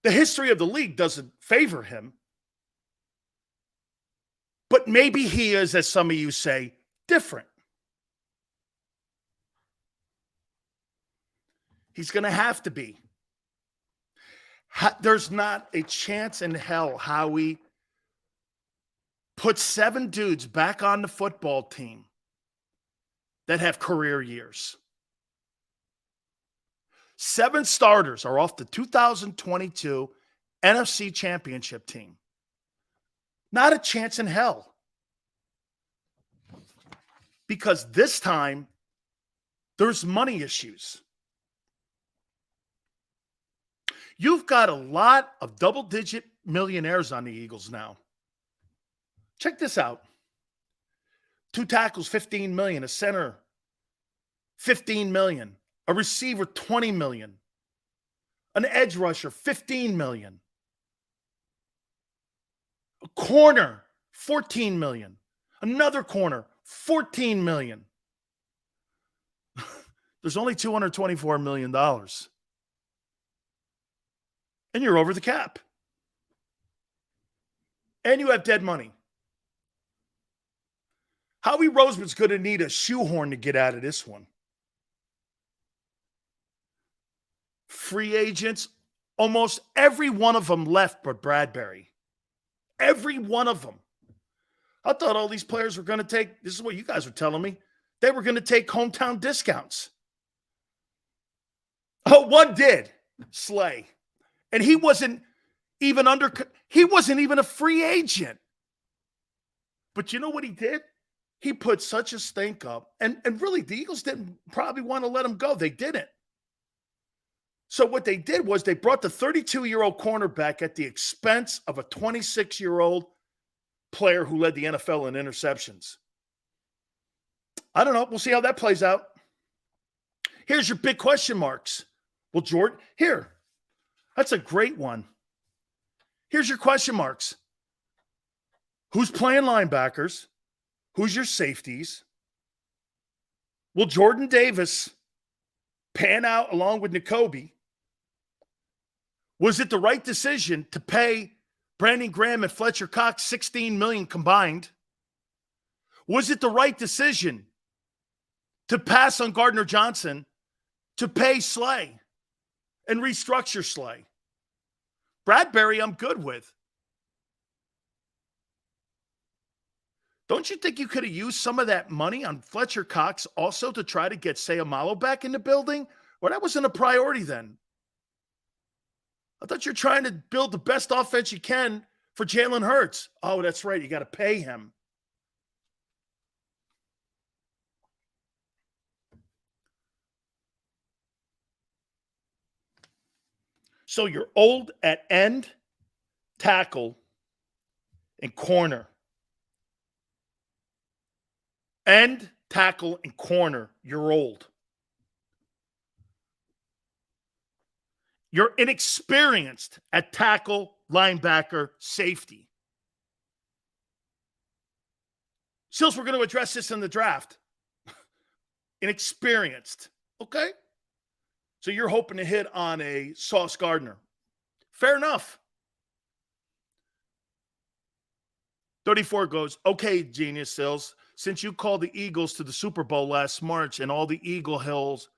The history of the league doesn't favor him. But maybe he is, as some of you say, different. He's going to have to be. There's not a chance in hell Howie puts 7 dudes back on the football team that have career years. 7 starters are off the 2022 NFC Championship team. Not a chance in hell. Because this time, there's money issues. You've got a lot of double-digit millionaires on the Eagles now. Check this out. 2 tackles, $15 million. A center, $15 million. A receiver, $20 million. An edge rusher, $15 million. A corner, $14 million. Another corner, $14 million. There's only $224 million. And you're over the cap. And you have dead money. Howie Roseman's going to need a shoehorn to get out of this one. Free agents, almost every one of them left but Bradbury. Every one of them. I thought all these players were going to take, this is what you guys were telling me, they were going to take hometown discounts. Oh, one did, Slay. And he wasn't even a free agent. But you know what he did? He put such a stink up. And really, the Eagles didn't probably want to let him go. They didn't. So what they did was they brought the 32-year-old cornerback at the expense of a 26-year-old player who led the NFL in interceptions. I don't know. We'll see how that plays out. Here's your big question marks. Well, Jordan, here. That's a great one. Here's your question marks. Who's playing linebackers? Who's your safeties? Will Jordan Davis pan out along with Nakobe? Was it the right decision to pay Brandon Graham and Fletcher Cox $16 million combined? Was it the right decision to pass on Gardner Johnson to pay Slay and restructure Slay? Bradbury, I'm good with. Don't you think you could have used some of that money on Fletcher Cox also to try to get Sayamalo back in the building? Or that wasn't a priority then? I thought you're trying to build the best offense you can for Jalen Hurts. Oh, that's right. You got to pay him. So you're old at end, tackle, and corner. End, tackle, and corner, you're old. You're inexperienced at tackle, linebacker, safety. Sills, we're going to address this in the draft. Inexperienced. Okay. So you're hoping to hit on a Sauce Gardner. Fair enough. 34 goes, okay, Genius Sills, since you called the Eagles to the Super Bowl last March and all the Eagle Hills,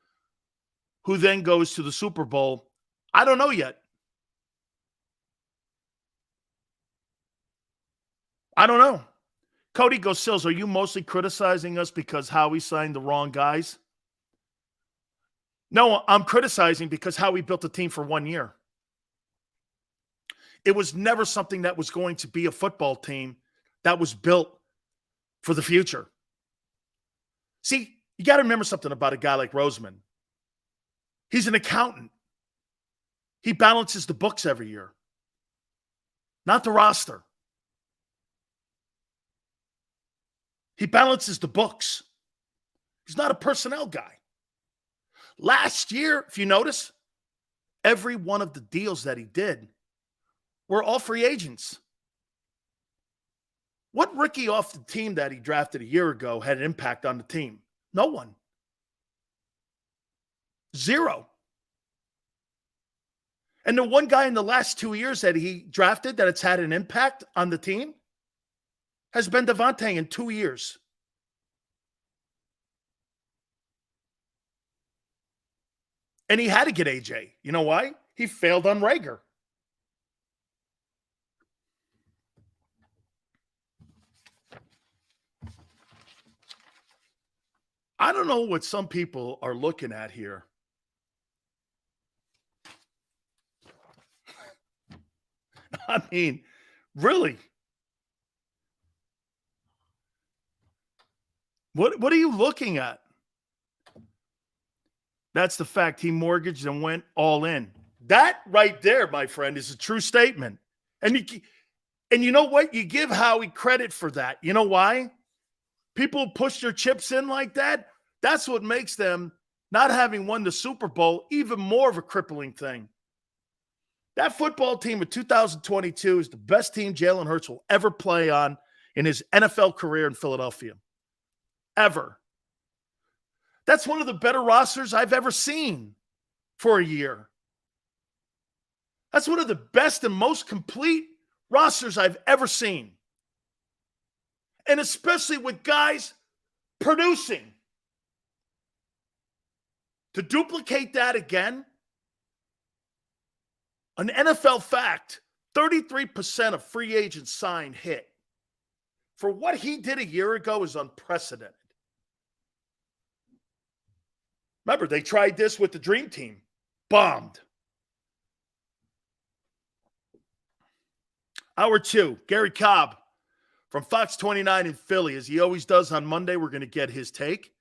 who then goes to the Super Bowl, I don't know yet. I don't know. Cody goes, Sills, are you mostly criticizing us because Howie signed the wrong guys? No, I'm criticizing because Howie built a team for 1 year. It was never something that was going to be a football team that was built for the future. See, you got to remember something about a guy like Roseman. He's an accountant. He balances the books every year, not the roster. He balances the books. He's not a personnel guy. Last year, if you notice, every one of the deals that he did were all free agents. What rookie off the team that he drafted a year ago had an impact on the team? No one. Zero. And the one guy in the last 2 years that he drafted that it's had an impact on the team has been Devontae in 2 years. And he had to get AJ. You know why? He failed on Rager. I don't know what some people are looking at here. I mean, really? What are you looking at? That's the fact. He mortgaged and went all in. That right there, my friend, is a true statement. And you know what? You give Howie credit for that. You know why? People push their chips in like that. That's what makes them, not having won the Super Bowl, even more of a crippling thing. That football team of 2022 is the best team Jalen Hurts will ever play on in his NFL career in Philadelphia. Ever. That's one of the better rosters I've ever seen for a year. That's one of the best and most complete rosters I've ever seen. And especially with guys producing. To duplicate that again, an NFL fact, 33% of free agents signed hit. For what he did a year ago is unprecedented. Remember, they tried this with the Dream Team. Bombed. Hour 2, Gary Cobb from Fox 29 in Philly. As he always does on Monday, we're going to get his take.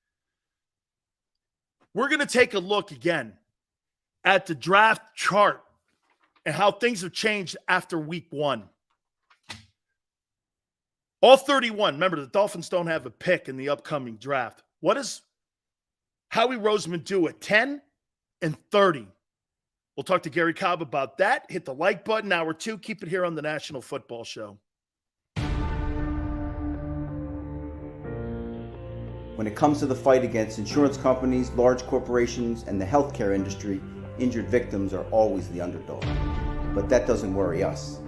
We're going to take a look again at the draft chart and how things have changed after week 1. All 31. Remember, the Dolphins don't have a pick in the upcoming draft. What does Howie Roseman do at 10 and 30? We'll talk to Gary Cobb about that. Hit the like button. Hour 2. Keep it here on the National Football Show. When it comes to the fight against insurance companies, large corporations, and the healthcare industry, injured victims are always the underdog. But that doesn't worry us.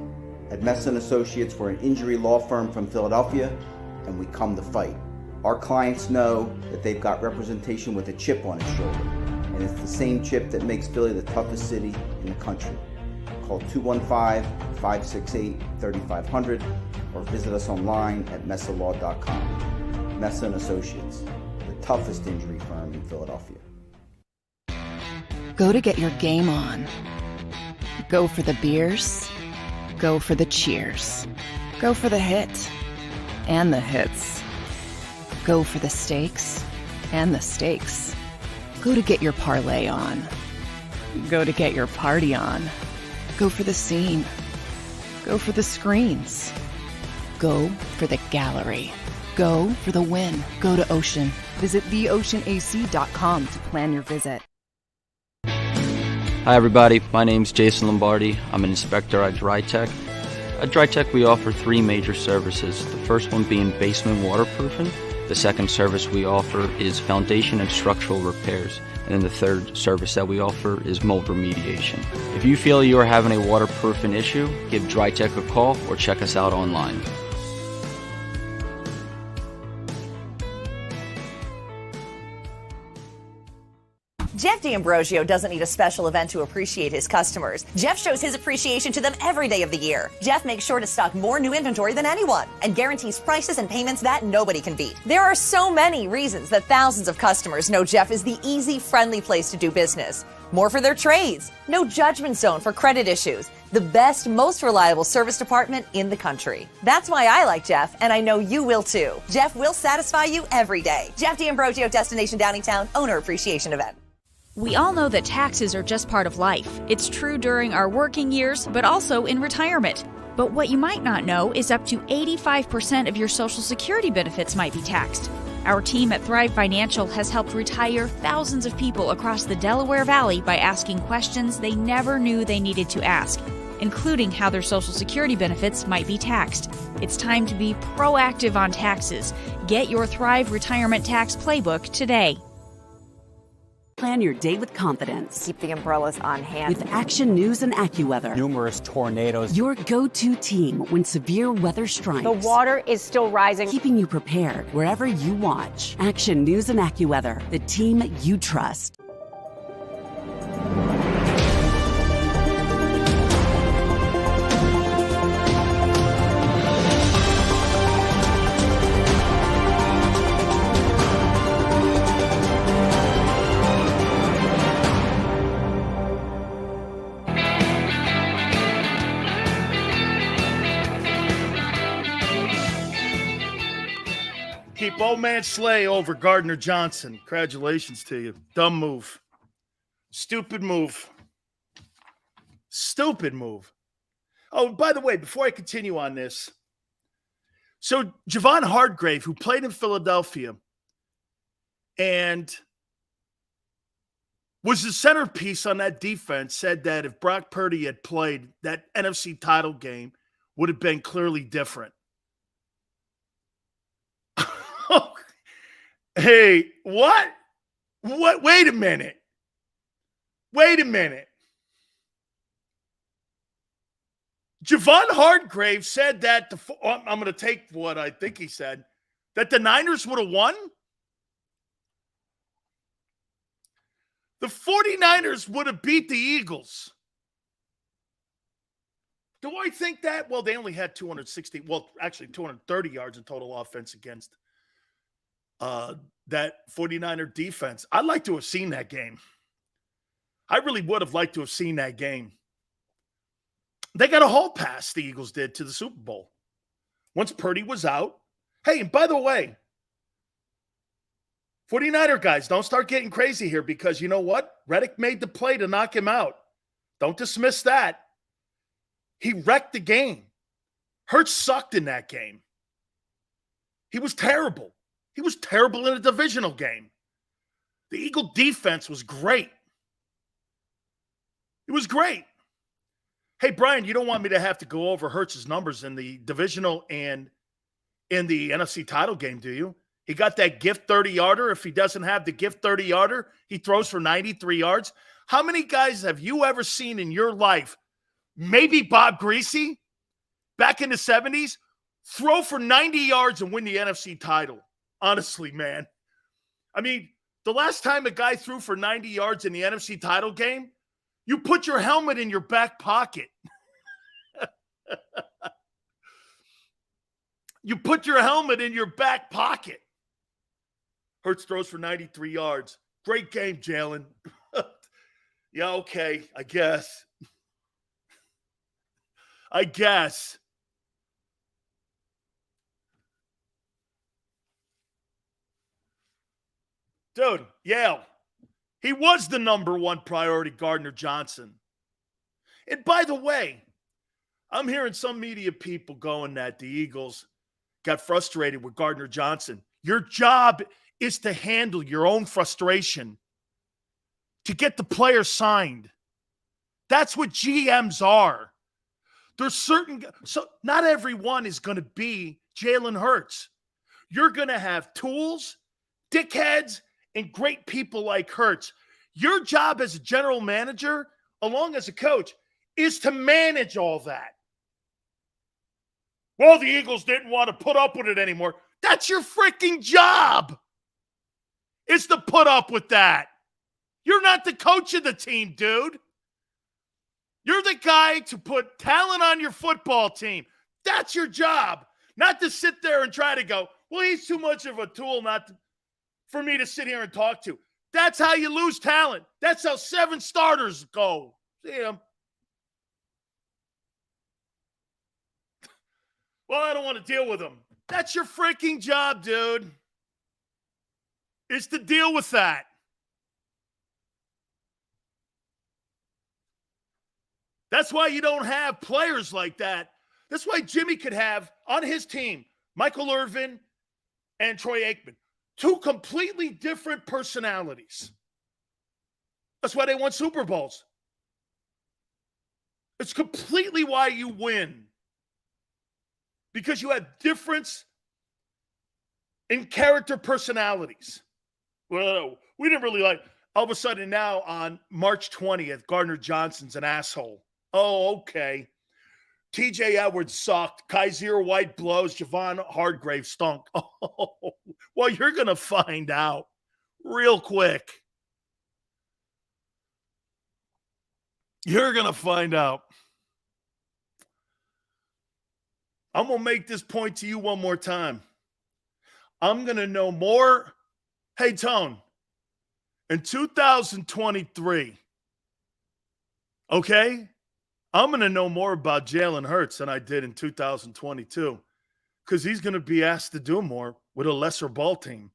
At Messa & Associates, we're an injury law firm from Philadelphia, and we come to fight. Our clients know that they've got representation with a chip on its shoulder, and it's the same chip that makes Philly the toughest city in the country. Call 215-568-3500 or visit us online at messalaw.com. Messa & Associates, the toughest injury firm in Philadelphia. Go to get your game on. Go for the beers. Go for the cheers. Go for the hit and the hits. Go for the stakes and the stakes. Go to get your parlay on. Go to get your party on. Go for the scene. Go for the screens. Go for the gallery. Go for the win. Go to Ocean. Visit theoceanac.com to plan your visit. Hi everybody, my name's Jason Lombardi. I'm an inspector at DryTech. At DryTech, we offer 3 major services, the first one being basement waterproofing. The second service we offer is foundation and structural repairs. And then the third service that we offer is mold remediation. If you feel you are having a waterproofing issue, give DryTech a call or check us out online. Jeff D'Ambrosio doesn't need a special event to appreciate his customers. Jeff shows his appreciation to them every day of the year. Jeff makes sure to stock more new inventory than anyone and guarantees prices and payments that nobody can beat. There are so many reasons that thousands of customers know Jeff is the easy, friendly place to do business. More for their trades, no judgment zone for credit issues, the best, most reliable service department in the country. That's why I like Jeff, and I know you will too. Jeff will satisfy you every day. Jeff D'Ambrosio, Destination Downingtown, Owner Appreciation Event. We all know that taxes are just part of life. It's true during our working years, but also in retirement. But what you might not know is up to 85% of your Social Security benefits might be taxed. Our team at Thrive Financial has helped retire thousands of people across the Delaware Valley by asking questions they never knew they needed to ask, including how their Social Security benefits might be taxed. It's time to be proactive on taxes. Get your Thrive Retirement Tax Playbook today. Plan your day with confidence. Keep the umbrellas on hand. With Action News and AccuWeather. Numerous tornadoes. Your go-to team when severe weather strikes. The water is still rising. Keeping you prepared wherever you watch. Action News and AccuWeather, the team you trust. Keep old man Slay over Gardner Johnson. Congratulations to you. Dumb move. Stupid move. Stupid move. Oh, by the way, before I continue on this, so Javon Hargrave, who played in Philadelphia and was the centerpiece on that defense, said that if Brock Purdy had played, that NFC title game would have been clearly different. Hey, what? What? Wait a minute. Javon Hargrave said that I'm going to take what I think he said, that the Niners would have won. The 49ers would have beat the Eagles. Do I think that? Well, they only had 230 yards in total offense against that 49er defense. I'd like to have seen that game. I really would have liked to have seen that game. They got a hall pass, the Eagles did, to the Super Bowl. Once Purdy was out. Hey, and by the way, 49er guys, don't start getting crazy here because you know what? Reddick made the play to knock him out. Don't dismiss that. He wrecked the game. Hurts sucked in that game. He was terrible. He was terrible in a divisional game. The Eagle defense was great. It was great. Hey, Brian, you don't want me to have to go over Hurts' numbers in the divisional and in the NFC title game, do you? He got that gift 30-yarder. If he doesn't have the gift 30-yarder, he throws for 93 yards. How many guys have you ever seen in your life, maybe Bob Greasy, back in the 70s, throw for 90 yards and win the NFC title? Honestly, man. I mean, the last time a guy threw for 90 yards in the NFC title game, you put your helmet in your back pocket. You put your helmet in your back pocket. Hurts throws for 93 yards. Great game, Jalen. Yeah, okay, I guess. Dude, Yale, he was the number one priority, Gardner Johnson. And by the way, I'm hearing some media people going that the Eagles got frustrated with Gardner Johnson. Your job is to handle your own frustration, to get the player signed. That's what GMs are. There's certain, so not everyone is going to be Jalen Hurts. You're going to have tools, dickheads, and great people like Hurts. Your job as a general manager, along as a coach, is to manage all that. Well, the Eagles didn't want to put up with it anymore. That's your freaking job, is to put up with that. You're not the coach of the team, dude. You're the guy to put talent on your football team. That's your job, not to sit there and try to go, well, he's too much of a tool for me to sit here and talk to. That's how you lose talent. That's how 7 starters go. See him. Well, I don't want to deal with him. That's your freaking job, dude. Is to deal with that. That's why you don't have players like that. That's why Jimmy could have on his team Michael Irvin and Troy Aikman. 2 completely different personalities. That's why they won Super Bowls. It's completely why you win. Because you have difference in character personalities. Well, we didn't really like, all of a sudden now on March 20th, Gardner Johnson's an asshole. Oh, okay. TJ Edwards sucked. Kaiser White blows. Javon Hargrave stunk. Oh, well, you're going to find out real quick. You're going to find out. I'm going to make this point to you one more time. I'm going to know more. Hey, Tone, in 2023, okay, I'm going to know more about Jalen Hurts than I did in 2022 because he's going to be asked to do more with a lesser ball team.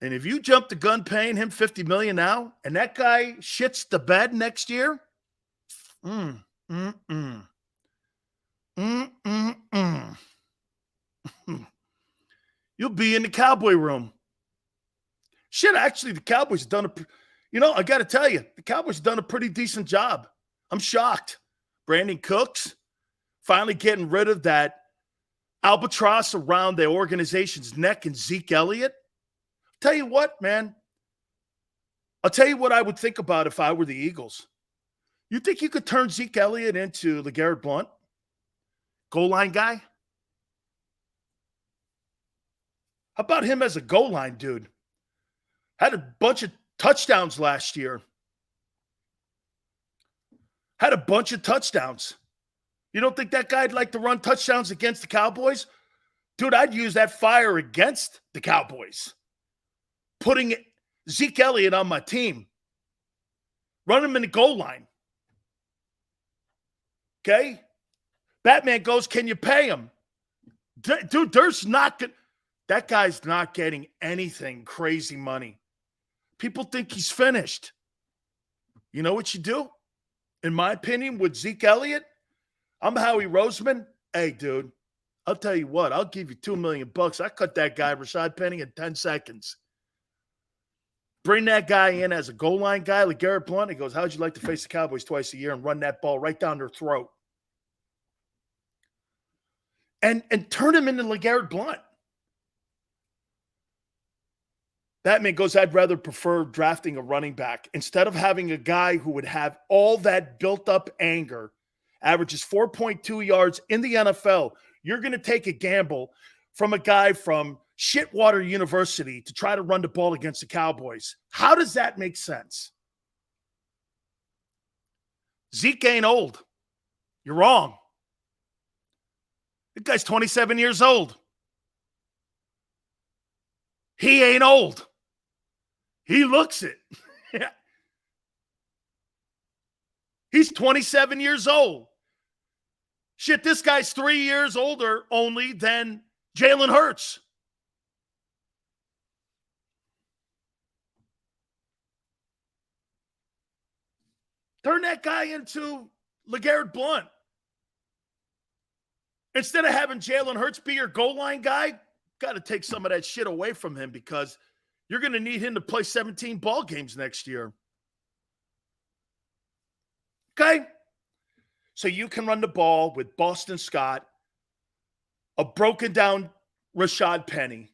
And if you jump the gun paying him $50 million now and that guy shits the bed next year, you'll be in the Cowboy room. Shit, actually, the Cowboys have done I got to tell you, the Cowboys have done a pretty decent job. I'm shocked. Brandon Cooks finally getting rid of that albatross around the organization's neck and Zeke Elliott. Tell you what, man. I'll tell you what I would think about if I were the Eagles. You think you could turn Zeke Elliott into LeGarrette Blount? Goal line guy? How about him as a goal line dude? Had a bunch of touchdowns last year. Had a bunch of touchdowns. You don't think that guy'd like to run touchdowns against the Cowboys? Dude, I'd use that fire against the Cowboys. Putting Zeke Elliott on my team. Run him in the goal line. Okay? Batman goes, can you pay him? Dude, that guy's not getting anything crazy money. People think he's finished. You know what you do? In my opinion, with Zeke Elliott, I'm Howie Roseman. Hey, dude, I'll tell you what. I'll give you $2 million. I cut that guy, Rashad Penny, in 10 seconds. Bring that guy in as a goal line guy, like LeGarrette Blount. He goes, how'd you like to face the Cowboys twice a year and run that ball right down their throat? And turn him into LeGarrette Blount. Batman goes, I'd rather prefer drafting a running back instead of having a guy who would have all that built-up anger, averages 4.2 yards in the NFL. You're going to take a gamble from a guy from Shitwater University to try to run the ball against the Cowboys. How does that make sense? Zeke ain't old. You're wrong. The guy's 27 years old. He ain't old. He looks it. He's 27 years old. Shit, this guy's 3 years older only than Jalen Hurts. Turn that guy into LeGarrette Blount. Instead of having Jalen Hurts be your goal line guy, got to take some of that shit away from him because you're going to need him to play 17 ball games next year. Okay? so you can run the ball with Boston Scott, a broken down Rashad Penny,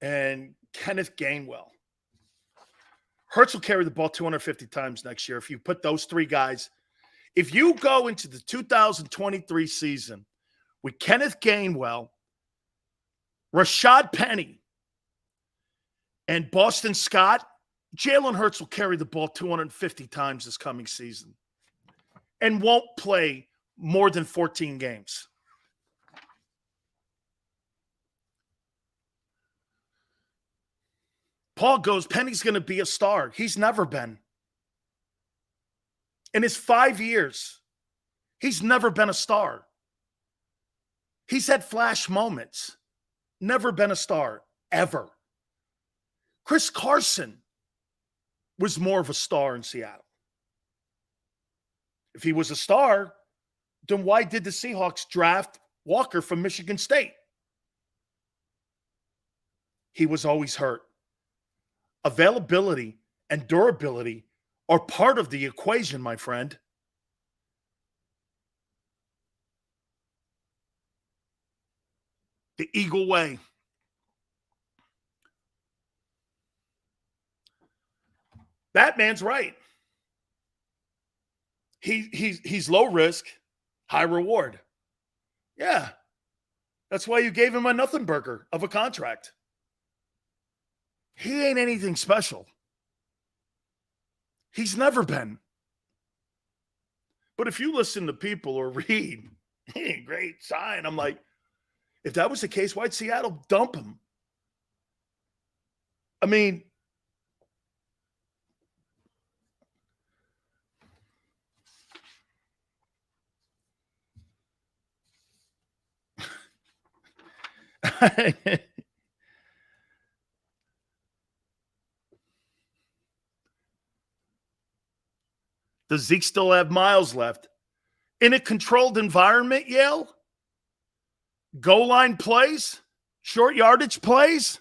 and Kenneth Gainwell. Hurts will carry the ball 250 times next year if you put those three guys. If you go into the 2023 season with Kenneth Gainwell, Rashad Penny, and Boston Scott, Jalen Hurts will carry the ball 250 times this coming season and won't play more than 14 games. Paul goes, Penny's going to be a star. He's never been. In his 5 years, he's never been a star. He's had flash moments. Never been a star, ever. Chris Carson was more of a star in Seattle. If he was a star, then why did the Seahawks draft Walker from Michigan State? He was always hurt. Availability and durability are part of the equation, my friend. The Eagle way. That man's right. He's low risk, high reward. Yeah. That's why you gave him a nothing burger of a contract. He ain't anything special. He's never been. But if you listen to people or read, hey, great sign. I'm like, if that was the case, why'd Seattle dump him? I mean, does Zeke still have miles left? In a controlled environment, Yale? Goal line plays? Short yardage plays?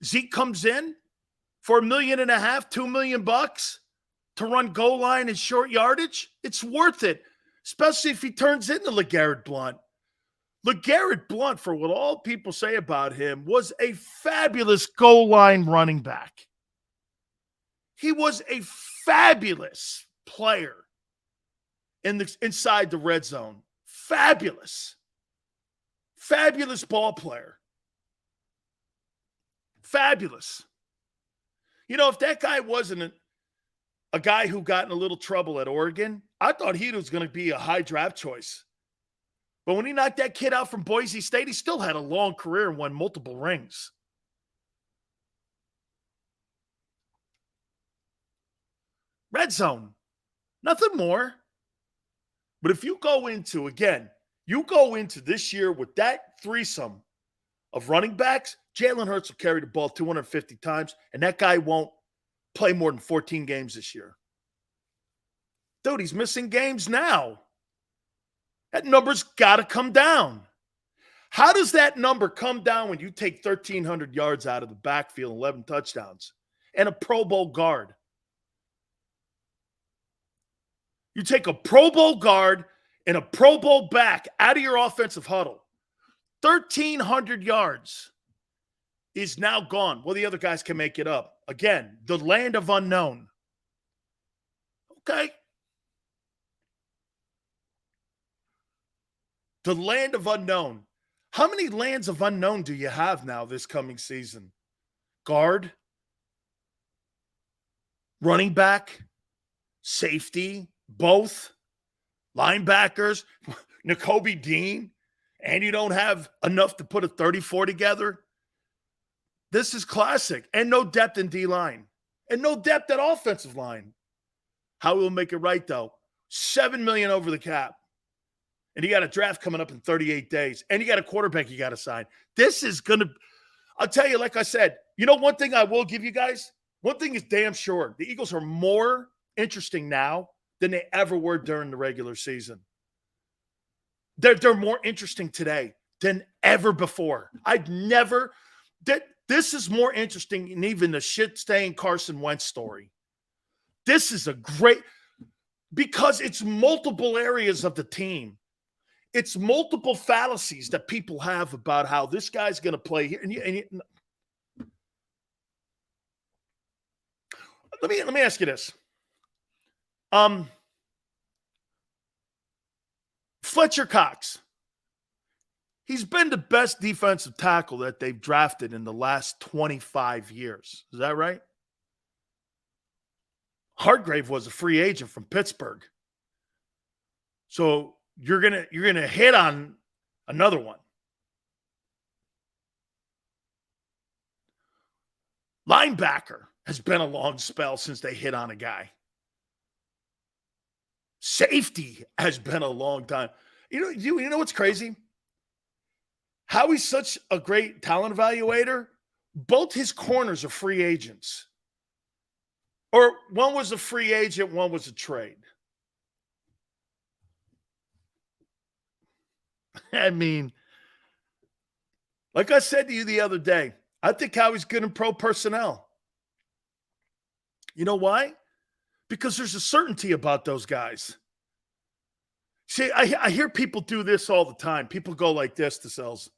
Zeke comes in for $1.5 million, $2 million to run goal line and short yardage? It's worth it, especially if he turns into LeGarrette Blount. LeGarrette Blount, for what all people say about him, was a fabulous goal line running back. He was a fabulous player inside the red zone. Fabulous. Fabulous ball player. Fabulous. You know, if that guy wasn't a guy who got in a little trouble at Oregon, I thought he was going to be a high draft choice. But when he knocked that kid out from Boise State, he still had a long career and won multiple rings. Red zone. Nothing more. But if you go into, again, you go into this year with that threesome of running backs, Jalen Hurts will carry the ball 250 times, and that guy won't play more than 14 games this year. Dude, he's missing games now. That number's got to come down. How does that number come down when you take 1,300 yards out of the backfield, 11 touchdowns, and a Pro Bowl guard? You take a Pro Bowl guard and a Pro Bowl back out of your offensive huddle. 1,300 yards is now gone. Well, the other guys can make it up. Again, the land of unknown. Okay. The land of unknown. How many lands of unknown do you have now this coming season? Guard, running back, safety, both, linebackers, Nakobe Dean, and you don't have enough to put a 34 together? This is classic. And no depth in D-line. And no depth at offensive line. How will make it right, though? $7 million over the cap. And you got a draft coming up in 38 days. And you got a quarterback you got to sign. This is going to – I'll tell you, like I said, you know one thing I will give you guys? One thing is damn sure. The Eagles are more interesting now than they ever were during the regular season. They're more interesting today than ever before. This is more interesting than even the shit-stained Carson Wentz story. This is a great, because it's multiple areas of the team. It's multiple fallacies that people have about how this guy's going to play here. Let me ask you this. Fletcher Cox. He's been the best defensive tackle that they've drafted in the last 25 years. Is that right? Hargrave was a free agent from Pittsburgh. So you're gonna hit on another one. Linebacker has been a long spell since they hit on a guy. Safety has been a long time. You know what's crazy? Howie's such a great talent evaluator. Both his corners are free agents. Or one was a free agent, one was a trade. I mean, like I said to you the other day, I think Howie's good in pro personnel. You know why? Because there's a certainty about those guys. See, I hear people do this all the time. People go like this to sales.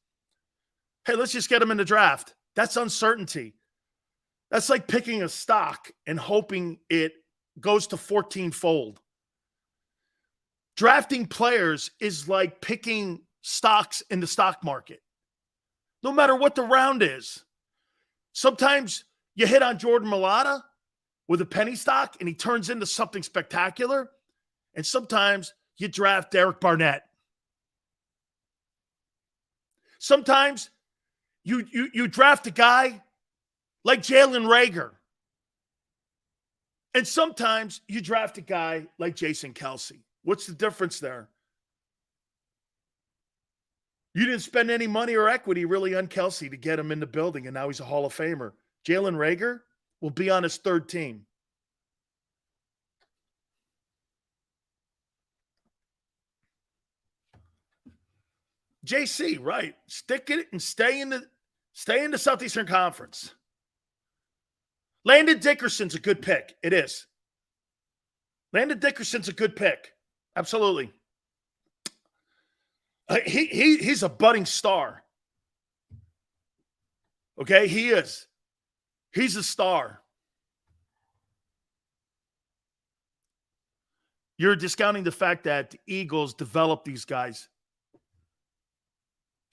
Hey, let's just get them in the draft. That's uncertainty. That's like picking a stock and hoping it goes to 14-fold. Drafting players is like picking stocks in the stock market. No matter what the round is. Sometimes you hit on Jordan Mailata with a penny stock and he turns into something spectacular. And sometimes you draft Derek Barnett. Sometimes you draft a guy like Jalen Reagor. And sometimes you draft a guy like Jason Kelsey. What's the difference there? You didn't spend any money or equity really on Kelsey to get him in the building, and now he's a Hall of Famer. Jalen Reagor will be on his third team. JC, right. Stick it and stay in the Southeastern Conference. Landon Dickerson's a good pick. It is. Landon Dickerson's a good pick. Absolutely. He's a budding star. Okay, he is. He's a star. You're discounting the fact that the Eagles developed these guys.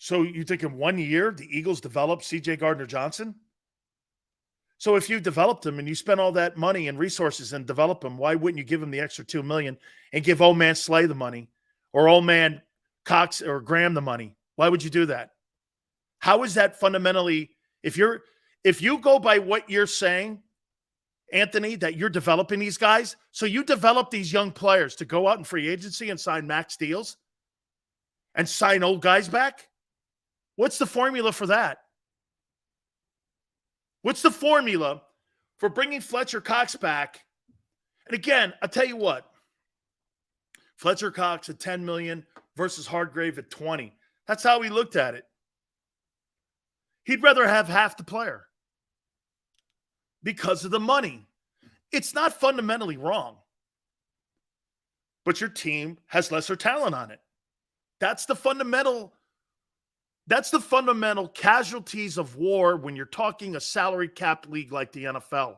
So you think in 1 year the Eagles developed C.J. Gardner-Johnson? So if you developed him and you spent all that money and resources and develop him, why wouldn't you give him the extra $2 million and give old man Slay the money or old man Cox or Graham the money? Why would you do that? How is that fundamentally, if you go by what you're saying, Anthony, that you're developing these guys, so you develop these young players to go out in free agency and sign max deals and sign old guys back? What's the formula for that? What's the formula for bringing Fletcher Cox back? And again, I'll tell you what. Fletcher Cox at $10 million versus Hargrave at $20. That's how he looked at it. He'd rather have half the player because of the money. It's not fundamentally wrong. But your team has lesser talent on it. That's the fundamental casualties of war when you're talking a salary cap league like the NFL.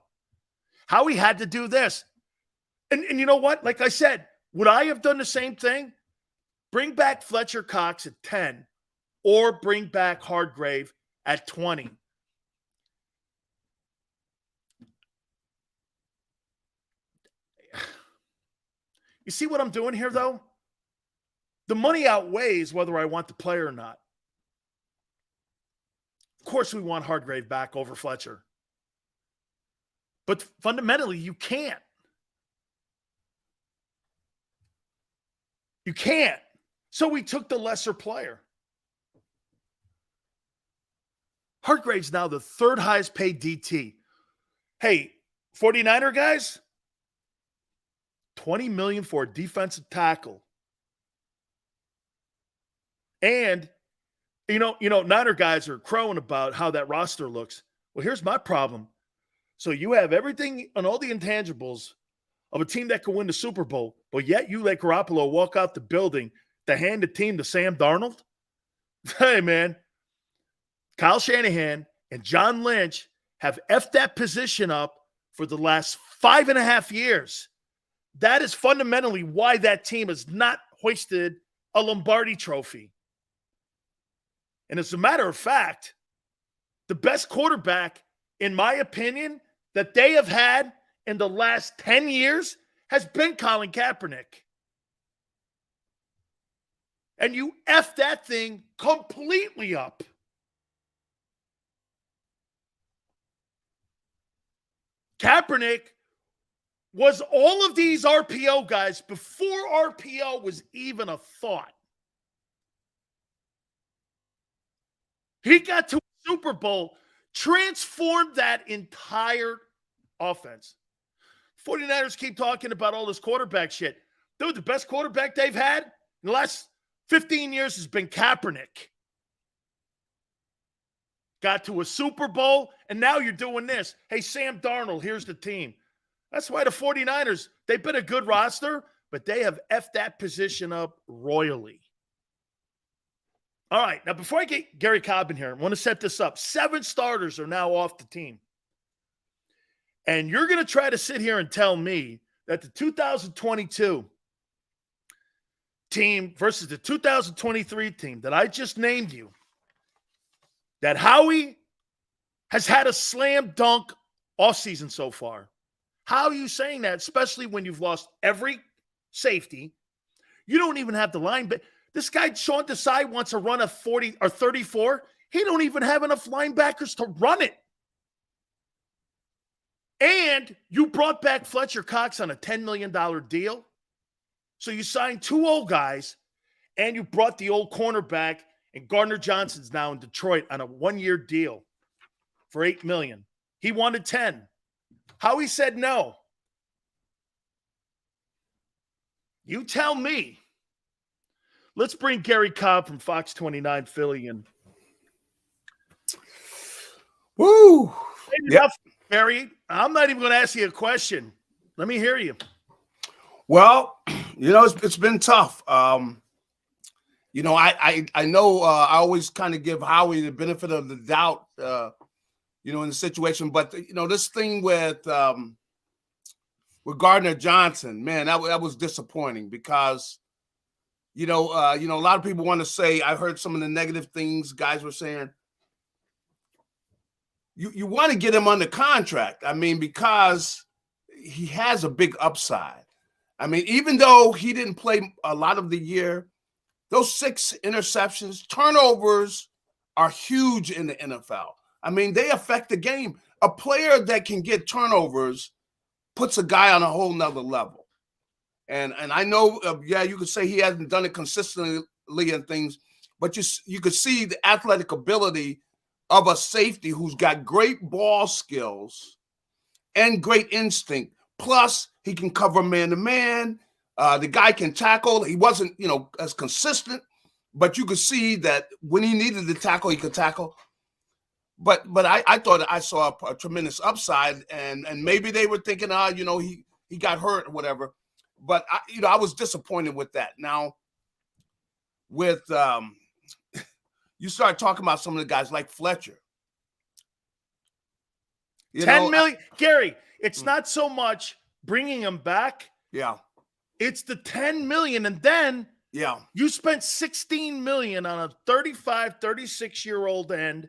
Howie had to do this. And you know what? Like I said, would I have done the same thing? Bring back Fletcher Cox at 10 or bring back Hargrave at 20. You see what I'm doing here, though? The money outweighs whether I want the player or not. Of course, we want Hargrave back over Fletcher. But fundamentally, you can't. You can't. So we took the lesser player. Hargrave's now the third highest paid DT. Hey, 49er guys, $20 million for a defensive tackle. And you know, Niner guys are crowing about how that roster looks. Well, here's my problem. So you have everything on all the intangibles of a team that could win the Super Bowl, but yet you let Garoppolo walk out the building to hand the team to Sam Darnold? Hey, man, Kyle Shanahan and John Lynch have effed that position up for the last 5.5 years. That is fundamentally why that team has not hoisted a Lombardi trophy. And as a matter of fact, the best quarterback, in my opinion, that they have had in the last 10 years has been Colin Kaepernick. And you F that thing completely up. Kaepernick was all of these RPO guys before RPO was even a thought. He got to a Super Bowl, transformed that entire offense. 49ers keep talking about all this quarterback shit. Dude, the best quarterback they've had in the last 15 years has been Kaepernick. Got to a Super Bowl, and now you're doing this. Hey, Sam Darnold, here's the team. That's why the 49ers, they've been a good roster, but they have effed that position up royally. All right, now before I get Gary Cobb in here, I want to set this up. 7 starters are now off the team. And you're going to try to sit here and tell me that the 2022 team versus the 2023 team that I just named you, that Howie has had a slam dunk offseason so far. How are you saying that, especially when you've lost every safety? You don't even have the line. But this guy, Sean Desai, wants to run a 40 or 34. He don't even have enough linebackers to run it. And you brought back Fletcher Cox on a $10 million deal. So you signed 2 old guys, and you brought the old cornerback, and Gardner Johnson's now in Detroit on a 1-year deal for $8 million. He wanted 10. Howie said no. You tell me. Let's bring Gary Cobb from Fox 29 Philly in. Woo! Enough, Gary. I'm not even going to ask you a question. Let me hear you. Well, it's been tough. I know I always kind of give Howie the benefit of the doubt, in the situation. But, this thing with Gardner Johnson, man, that was disappointing because, a lot of people want to say, I heard some of the negative things guys were saying. You want to get him under contract. I mean, because he has a big upside. I mean, even though he didn't play a lot of the year, those 6 interceptions, turnovers are huge in the NFL. I mean, they affect the game. A player that can get turnovers puts a guy on a whole nother level. And I know, you could say he hasn't done it consistently and things, but you could see the athletic ability of a safety who's got great ball skills and great instinct. Plus, he can cover man-to-man. The guy can tackle. He wasn't, as consistent, but you could see that when he needed to tackle, he could tackle. But I thought I saw a tremendous upside, and maybe they were thinking, he got hurt or whatever. But I was disappointed with that. Now, with you start talking about some of the guys like Fletcher. 10 million, Gary. It's not so much bringing him back. Yeah. It's the 10 million. And then you spent 16 million on a 35, 36-year-old end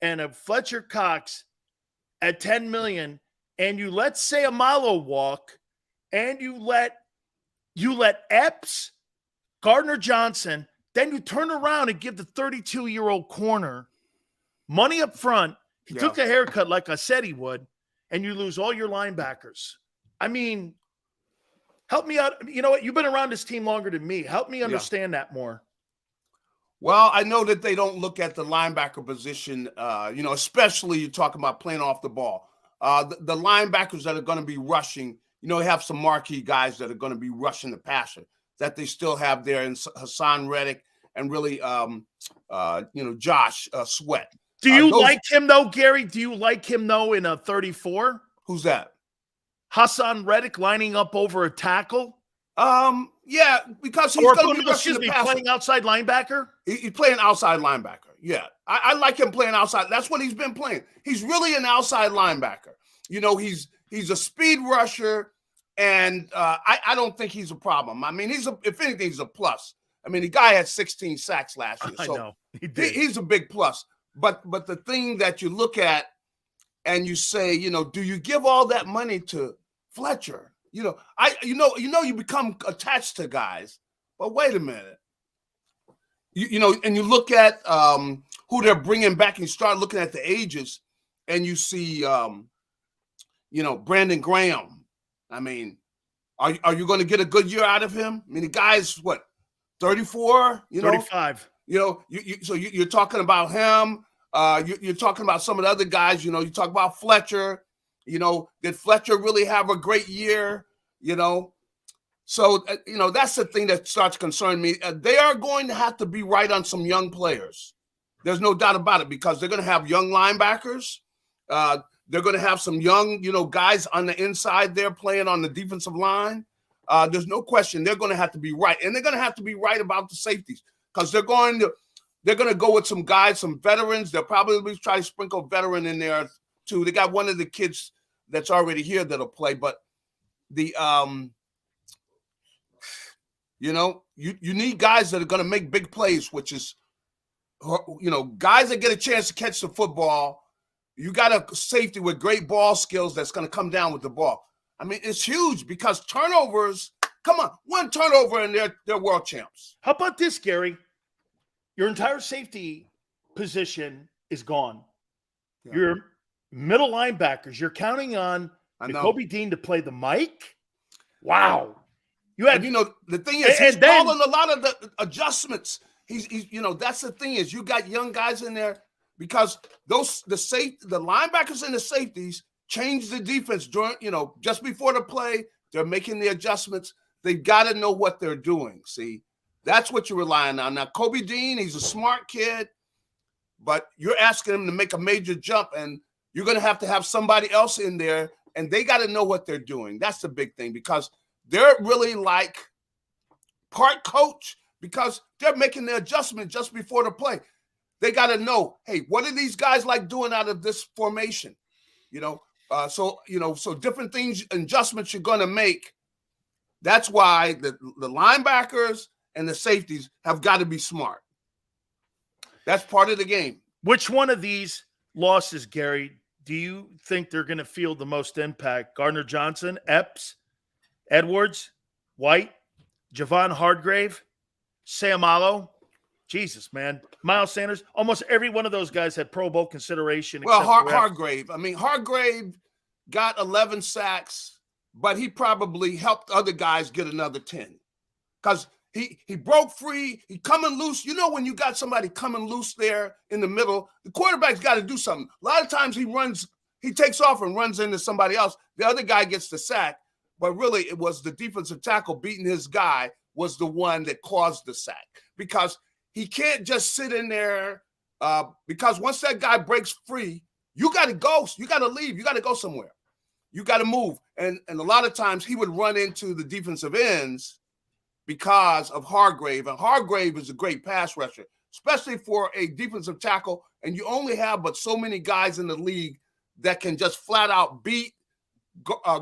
and a Fletcher Cox at 10 million. And you let Sayamalo walk, and you let Epps, Gardner Johnson, then you turn around and give the 32-year-old corner money up front. He took a haircut like I said he would, and you lose all your linebackers. I mean, help me out. You know what? You've been around this team longer than me. Help me understand that more. Well, I know that they don't look at the linebacker position, especially you're talking about playing off the ball. The linebackers that are going to be rushing, they have some marquee guys that are going to be rushing the passer that they still have there in Hassan Reddick and really, Josh Sweat. Do you like him, though, Gary? Do you like him, though, in a 34? Who's that? Hassan Reddick lining up over a tackle? Yeah, because he's Or going to be rushing excuse the me, passer. playing outside linebacker? He's playing outside linebacker. Yeah, I like him playing outside. That's what he's been playing. He's really an outside linebacker. You know, he's a speed rusher, and I don't think he's a problem. I mean, if anything, he's a plus. I mean, the guy had 16 sacks last year, so I know. he's a big plus. But the thing that you look at and you say, you know, do you give all that money to Fletcher? You know, you become attached to guys. But wait a minute. You know, and you look at who they're bringing back, and you start looking at the ages, and you see, you know, Brandon Graham. I mean, are you going to get a good year out of him? I mean, the guy's what, 34? You know, 35. You know, you're talking about him. You're talking about some of the other guys. You know, you talk about Fletcher. You know, did Fletcher really have a great year? You know, so you know that's the thing that starts to concern me. They are going to have to be right on some young players. There's no doubt about it, because they're going to have young linebackers. They're going to have some young, you know, guys on the inside there playing on the defensive line. There's no question they're going to have to be right, and they're going to have to be right about the safeties, because they're going to go with some guys, some veterans. They'll probably try to sprinkle veteran in there too. They got one of the kids that's already here that'll play, but the you know, you need guys that are going to make big plays, which is, you know, guys that get a chance to catch the football. You got a safety with great ball skills that's going to come down with the ball. I mean, it's huge, because turnovers, come on, one turnover and they're world champs. How about this, Gary? Your entire safety position is gone. Yeah. Your middle linebackers, you're counting on Kobe Dean to play the mic? Wow. And, you know, the thing is, he's calling a lot of the adjustments. He's you know, that's the thing is, you got young guys in there, because the linebackers and the safeties change the defense during, you know, just before the play. They're making the adjustments. They've got to know what they're doing. See, that's what you're relying on. Now, Kobe Dean, he's a smart kid, but you're asking him to make a major jump, and you're going to have somebody else in there, and they got to know what they're doing. That's the big thing, because they're really like part coach, because they're making the adjustment just before the play. They got to know, hey, what are these guys like doing out of this formation? You know, so different things, adjustments you're going to make. That's why the linebackers and the safeties have got to be smart. That's part of the game. Which one of these losses, Gary, do you think they're going to feel the most impact? Gardner Johnson, Epps, Edwards, White, Javon Hargrave, Seumalo? Jesus, man. Miles Sanders. Almost every one of those guys had Pro Bowl consideration. Well, Hargrave. I mean, Hargrave got 11 sacks, but he probably helped other guys get another 10. Because he broke free. He coming loose. You know, when you got somebody coming loose there in the middle, the quarterback's got to do something. A lot of times he takes off and runs into somebody else. The other guy gets the sack. But really, it was the defensive tackle beating his guy was the one that caused the sack. Because he can't just sit in there, because once that guy breaks free, you got to go. You got to leave. You got to go somewhere. You got to move. And a lot of times he would run into the defensive ends because of Hargrave. And Hargrave is a great pass rusher, especially for a defensive tackle. And you only have but so many guys in the league that can just flat out beat